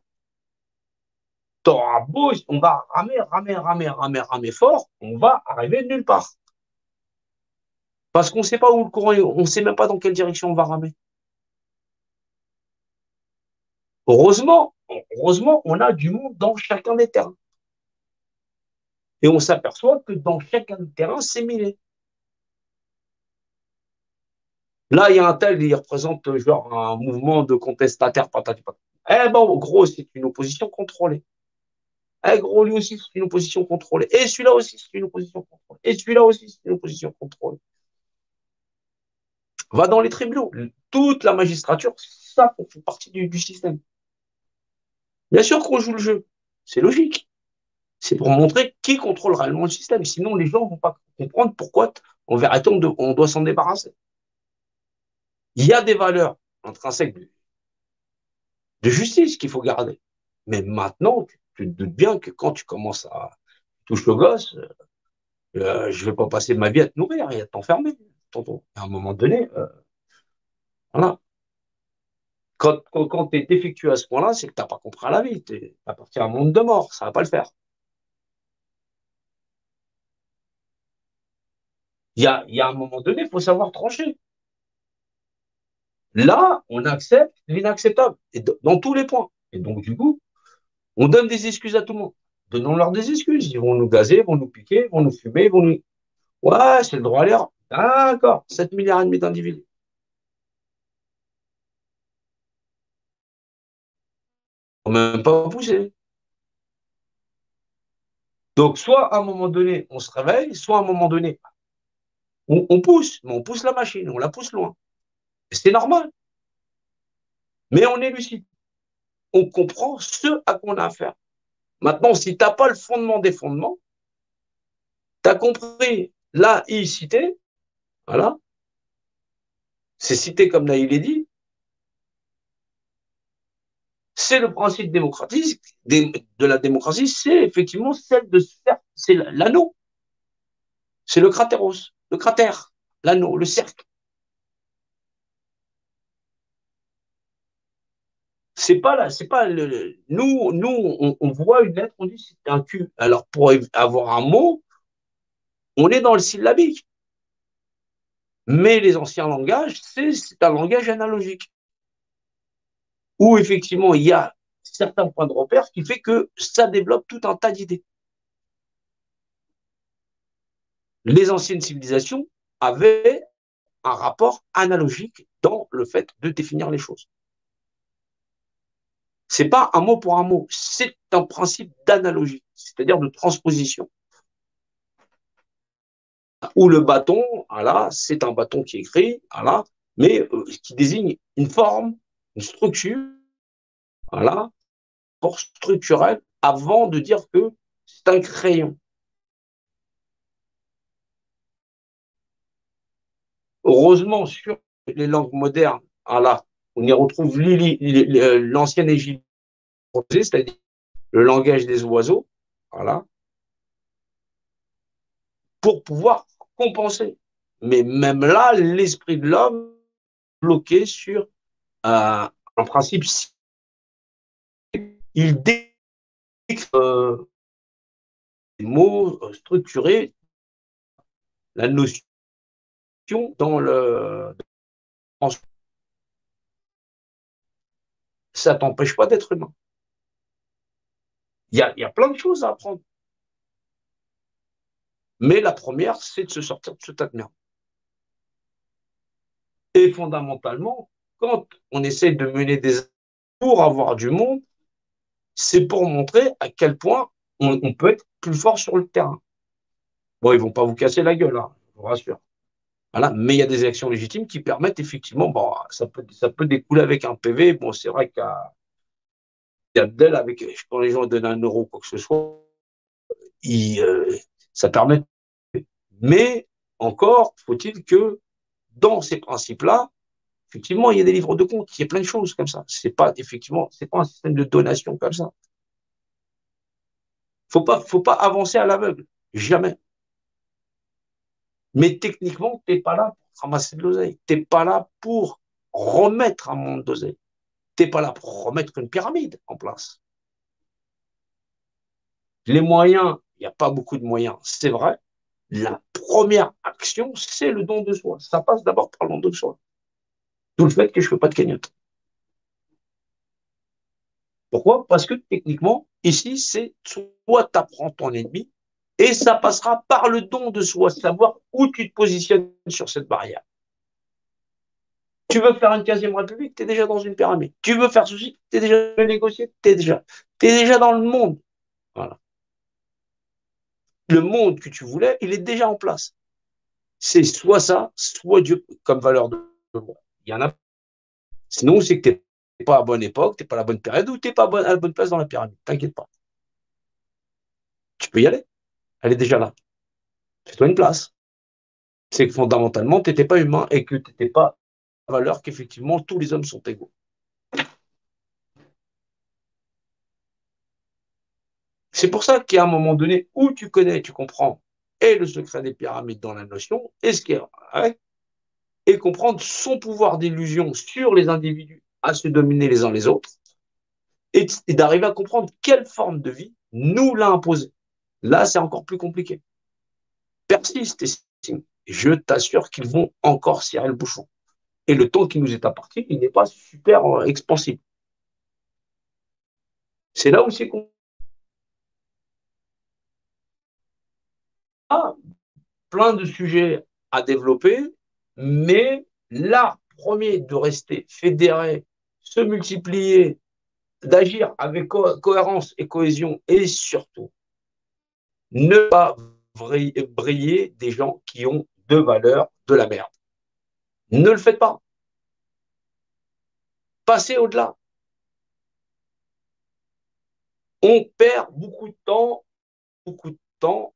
T'auras beau, on va ramer fort, on va arriver nulle part. Parce qu'on ne sait pas où le courant est, on ne sait même pas dans quelle direction on va ramer. Heureusement, on a du monde dans chacun des terrains. Et on s'aperçoit que dans chacun des terrains, c'est miné. Là, il y a un tel, il représente genre un mouvement de contestataires, patati patata. Eh ben, gros, c'est une opposition contrôlée. Eh gros, lui aussi, c'est une opposition contrôlée. Et celui-là aussi, c'est une opposition contrôlée. Et celui-là aussi, c'est une opposition contrôlée. Va dans les tribunaux. Toute la magistrature, ça fait partie du système. Bien sûr qu'on joue le jeu. C'est logique. C'est pour montrer qui contrôle réellement le système. Sinon, les gens ne vont pas comprendre pourquoi, en vérité, on doit s'en débarrasser. Il y a des valeurs intrinsèques de justice qu'il faut garder. Mais maintenant, tu te doutes bien que quand tu commences à toucher le gosse, je ne vais pas passer ma vie à te nourrir et à t'enfermer, tonton. À un moment donné, voilà. Quand tu es défectueux à ce point-là, c'est que tu n'as pas compris la vie. Tu appartiens à un monde de mort. Ça ne va pas le faire. Il y a un moment donné, il faut savoir trancher. Là, on accepte l'inacceptable, et dans tous les points. Et donc, du coup, on donne des excuses à tout le monde. Donnons-leur des excuses. Ils vont nous gazer, ils vont nous piquer, ils vont nous fumer, ils vont nous. Ouais, c'est le droit à l'erreur. D'accord, 7 milliards et demi d'individus. On n'a même pas poussé. Donc, soit à un moment donné, on se réveille, soit à un moment donné, on pousse, mais on pousse la machine, on la pousse loin. C'est normal, mais on est lucide. On comprend ce à quoi on a affaire. Maintenant, si tu n'as pas le fondement des fondements, tu as compris la cité, voilà, c'est cité comme là il est dit, c'est le principe démocratique de la démocratie, c'est effectivement celle de faire, c'est l'anneau, c'est le cratéros, le cratère, l'anneau, le cercle. C'est pas nous, on voit une lettre, on dit c'est un Q. Alors, pour avoir un mot, on est dans le syllabique. Mais les anciens langages, c'est un langage analogique. Où effectivement, il y a certains points de repère qui fait que ça développe tout un tas d'idées. Les anciennes civilisations avaient un rapport analogique dans le fait de définir les choses. C'est pas un mot pour un mot, c'est un principe d'analogie, c'est-à-dire de transposition. Où le bâton, voilà, c'est un bâton qui est écrit, voilà, mais qui désigne une forme, une structure, voilà, pour structurelle, avant de dire que c'est un crayon. Heureusement, sur les langues modernes, voilà, on y retrouve l'ancien égyptien, c'est-à-dire le langage des oiseaux, voilà, pour pouvoir compenser. Mais même là, l'esprit de l'homme est bloqué sur un principe. Il décrit des mots structurés, la notion dans le. Ça t'empêche pas d'être humain. Il y a plein de choses à apprendre. Mais la première, c'est de se sortir de ce tas de merde. Et fondamentalement, quand on essaie de mener des pour avoir du monde, c'est pour montrer à quel point on peut être plus fort sur le terrain. Bon, ils vont pas vous casser la gueule, hein, je vous rassure. Voilà, mais il y a des actions légitimes qui permettent effectivement, bon, ça peut découler avec un PV. Bon, c'est vrai qu'à Abdel, avec, quand les gens donnent 1 euro, quoi que ce soit, ça permet. Mais encore, faut-il que dans ces principes-là, effectivement, il y a des livres de compte, il y a plein de choses comme ça. C'est pas, effectivement, c'est pas un système de donation comme ça. Faut pas avancer à l'aveugle. Jamais. Mais techniquement, tu n'es pas là pour ramasser de l'oseille. Tu n'es pas là pour remettre un monde d'oseille. Tu n'es pas là pour remettre une pyramide en place. Les moyens, il n'y a pas beaucoup de moyens, c'est vrai. La première action, c'est le don de soi. Ça passe d'abord par le don de soi. D'où le fait que je ne fais pas de cagnotte. Pourquoi? Parce que techniquement, ici, c'est soit tu apprends ton ennemi, et ça passera par le don de soi, savoir où tu te positionnes sur cette barrière. Tu veux faire une 15e République, tu es déjà dans une pyramide. Tu veux faire ceci, tu es déjà négocié, tu es déjà dans le monde. Voilà. Le monde que tu voulais, il est déjà en place. C'est soit ça, soit Dieu comme valeur de loi. Il y en a. Sinon, c'est que tu n'es pas à la bonne époque, tu n'es pas à la bonne période ou tu n'es pas à la bonne place dans la pyramide. T'inquiète pas. Tu peux y aller. Elle est déjà là. Fais-toi une place. C'est que fondamentalement, tu n'étais pas humain et que tu n'étais pas à valeur qu'effectivement tous les hommes sont égaux. C'est pour ça qu'il y a un moment donné où tu connais, tu comprends, et le secret des pyramides dans la notion, et ce qui est vrai, et comprendre son pouvoir d'illusion sur les individus à se dominer les uns les autres, et d'arriver à comprendre quelle forme de vie nous l'a imposé. Là, c'est encore plus compliqué. Persiste et signe. Je t'assure qu'ils vont encore serrer le bouchon. Et le temps qui nous est imparti, il n'est pas super expansif. C'est là où c'est compliqué. Plein de sujets à développer, mais l'art premier de rester fédéré, se multiplier, d'agir avec cohérence et cohésion, et surtout, ne pas briller des gens qui ont de valeur de la merde. Ne le faites pas. Passez au-delà. On perd beaucoup de temps, beaucoup de temps.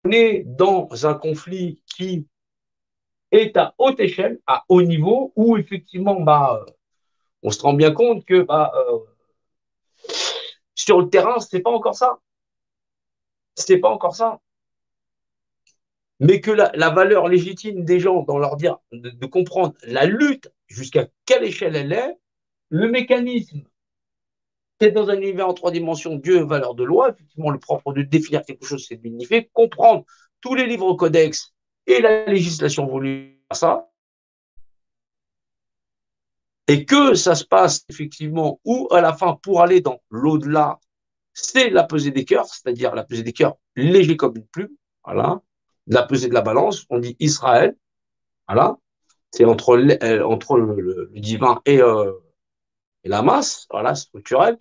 On est dans un conflit qui est à haute échelle, à haut niveau, où effectivement, on se rend bien compte que sur le terrain, c'est pas encore ça. C'est pas encore ça. Mais que la valeur légitime des gens, dans leur dire, de comprendre la lutte, jusqu'à quelle échelle elle est, le mécanisme C'est dans un univers en 3 dimensions, Dieu est valeur de loi. Effectivement, le propre de définir quelque chose, c'est de l'unifier, comprendre tous les livres codex et la législation voulue à ça. Et que ça se passe effectivement, ou à la fin, pour aller dans l'au-delà, c'est la pesée des cœurs, c'est-à-dire la pesée des cœurs léger comme une plume, voilà, la pesée de la balance, on dit Israël, voilà, c'est entre le divin et la masse, voilà, structurelle.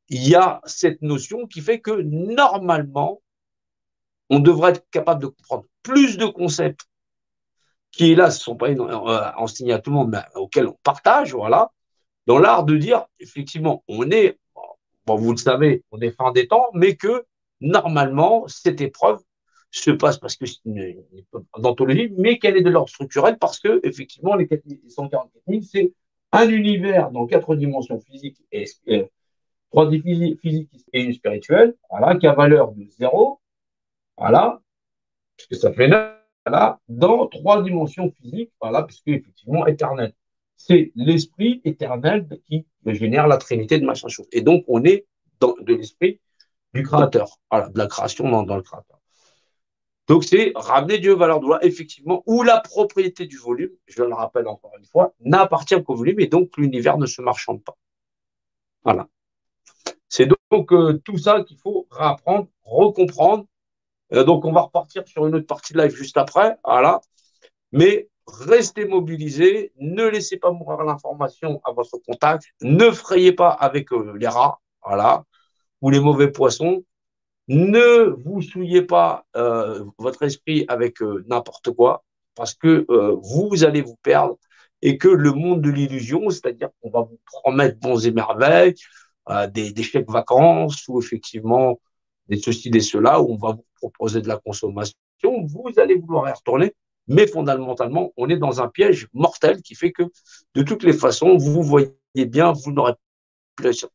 Il y a cette notion qui fait que normalement, on devrait être capable de comprendre plus de concepts qui, hélas, ne sont pas enseignés à tout le monde, mais auxquels on partage, voilà, dans l'art de dire, effectivement, on est, bon, vous le savez, on est fin des temps, mais que, normalement, cette épreuve se passe parce que c'est une épreuve d'anthologie, mais qu'elle est de l'ordre structurel parce que, effectivement, les 144 000, c'est un univers dans 4 dimensions physiques et 3 physiques et une spirituelle, voilà, qui a valeur de 0, voilà, puisque ça fait 9, voilà, dans 3 dimensions physiques, voilà, puisque effectivement éternel. C'est l'esprit éternel qui génère la trinité de machin chose. Et donc, on est de l'esprit du créateur, voilà, de la création dans le créateur. Donc, c'est ramener Dieu valeur de loi, effectivement, où la propriété du volume, je le rappelle encore une fois, n'appartient qu'au volume et donc l'univers ne se marchande pas. Voilà. C'est donc tout ça qu'il faut réapprendre, recomprendre. Donc, on va repartir sur une autre partie de live juste après. Voilà. Mais restez mobilisés. Ne laissez pas mourir l'information à votre contact. Ne frayez pas avec les rats, voilà, ou les mauvais poissons. Ne vous souillez pas votre esprit avec n'importe quoi, parce que vous allez vous perdre et que le monde de l'illusion, c'est-à-dire qu'on va vous promettre bons et merveilles, des chèques vacances ou effectivement des ceci, des cela, où on va vous proposer de la consommation, vous allez vouloir y retourner, mais fondamentalement, on est dans un piège mortel qui fait que de toutes les façons, vous voyez bien, vous n'aurez plus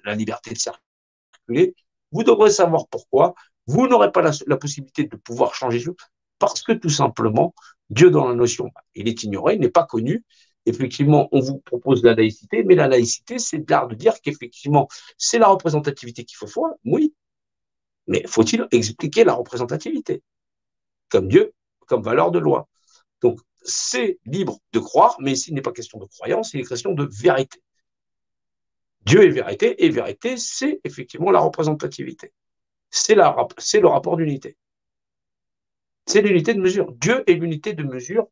la liberté de circuler, vous devrez savoir pourquoi, vous n'aurez pas la possibilité de pouvoir changer de choses, parce que tout simplement, Dieu dans la notion, il est ignoré, il n'est pas connu. Effectivement, on vous propose la laïcité, mais la laïcité, c'est l'art de dire qu'effectivement, c'est la représentativité qu'il faut, oui, mais faut-il expliquer la représentativité comme Dieu, comme valeur de loi? Donc, c'est libre de croire, mais ici, il n'est pas question de croyance, il est question de vérité. Dieu est vérité, et vérité, c'est effectivement la représentativité. C'est le rapport d'unité. C'est l'unité de mesure. Dieu est l'unité de mesure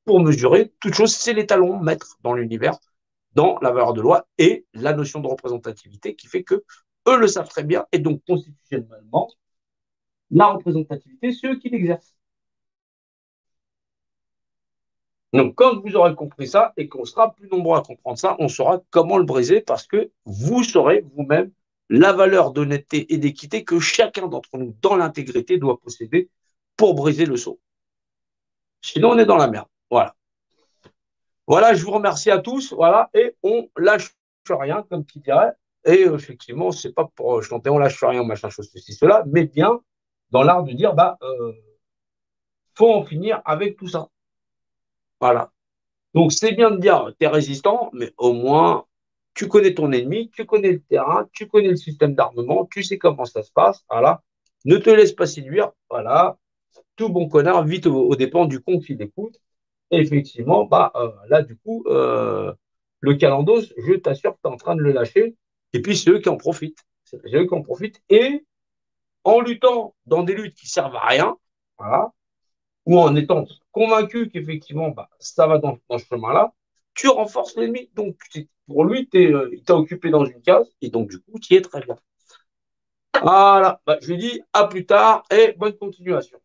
pour mesurer toute chose. C'est l'étalon maître dans l'univers, dans la valeur de loi et la notion de représentativité qui fait que eux le savent très bien et donc constitutionnellement, la représentativité, c'est eux qui l'exercent. Donc, quand vous aurez compris ça et qu'on sera plus nombreux à comprendre ça, on saura comment le briser parce que vous saurez vous-même la valeur d'honnêteté et d'équité que chacun d'entre nous, dans l'intégrité, doit posséder pour briser le sceau. Sinon, on est dans la merde. Voilà. Voilà, je vous remercie à tous. Voilà, et on lâche rien, comme qui dirait. Et effectivement, c'est pas pour chanter on lâche rien, machin, chose, ceci, cela, mais bien dans l'art de dire, faut en finir avec tout ça. Voilà. Donc, c'est bien de dire, tu es résistant, mais au moins, tu connais ton ennemi, tu connais le terrain, tu connais le système d'armement, tu sais comment ça se passe. Voilà. Ne te laisse pas séduire. Voilà. Tout bon connard, vite aux dépens du con qui l'écoute. Et effectivement, là, du coup, le calendos, je t'assure que tu es en train de le lâcher. Et puis, c'est eux qui en profitent. C'est eux qui en profitent. Et en luttant dans des luttes qui servent à rien, voilà, ou en étant convaincu qu'effectivement, ça va dans ce chemin-là, tu renforces l'ennemi. Donc, pour lui, il t'a occupé dans une case, et donc, du coup, tu y es très bien. Voilà, je lui dis à plus tard et bonne continuation.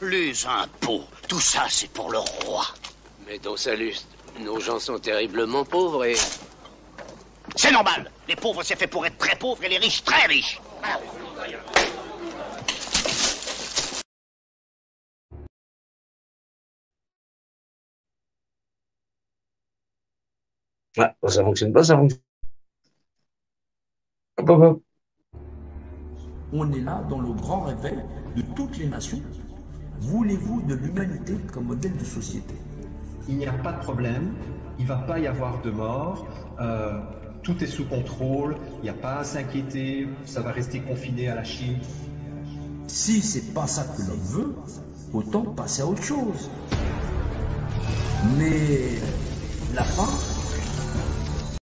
Les impôts, tout ça, c'est pour le roi. Mais dans sa luste, nos gens sont terriblement pauvres et... C'est normal. Les pauvres, c'est fait pour être très pauvres et les riches, très riches. Ouais, ça fonctionne pas, ça fonctionne. On est là dans le grand réveil de toutes les nations. Voulez-vous de l'humanité comme modèle de société? Il n'y a pas de problème. il ne va pas y avoir de mort, tout est sous contrôle, il n'y a pas à s'inquiéter, ça va rester confiné à la Chine. Si c'est pas ça que l'homme veut, autant passer à autre chose. Mais la fin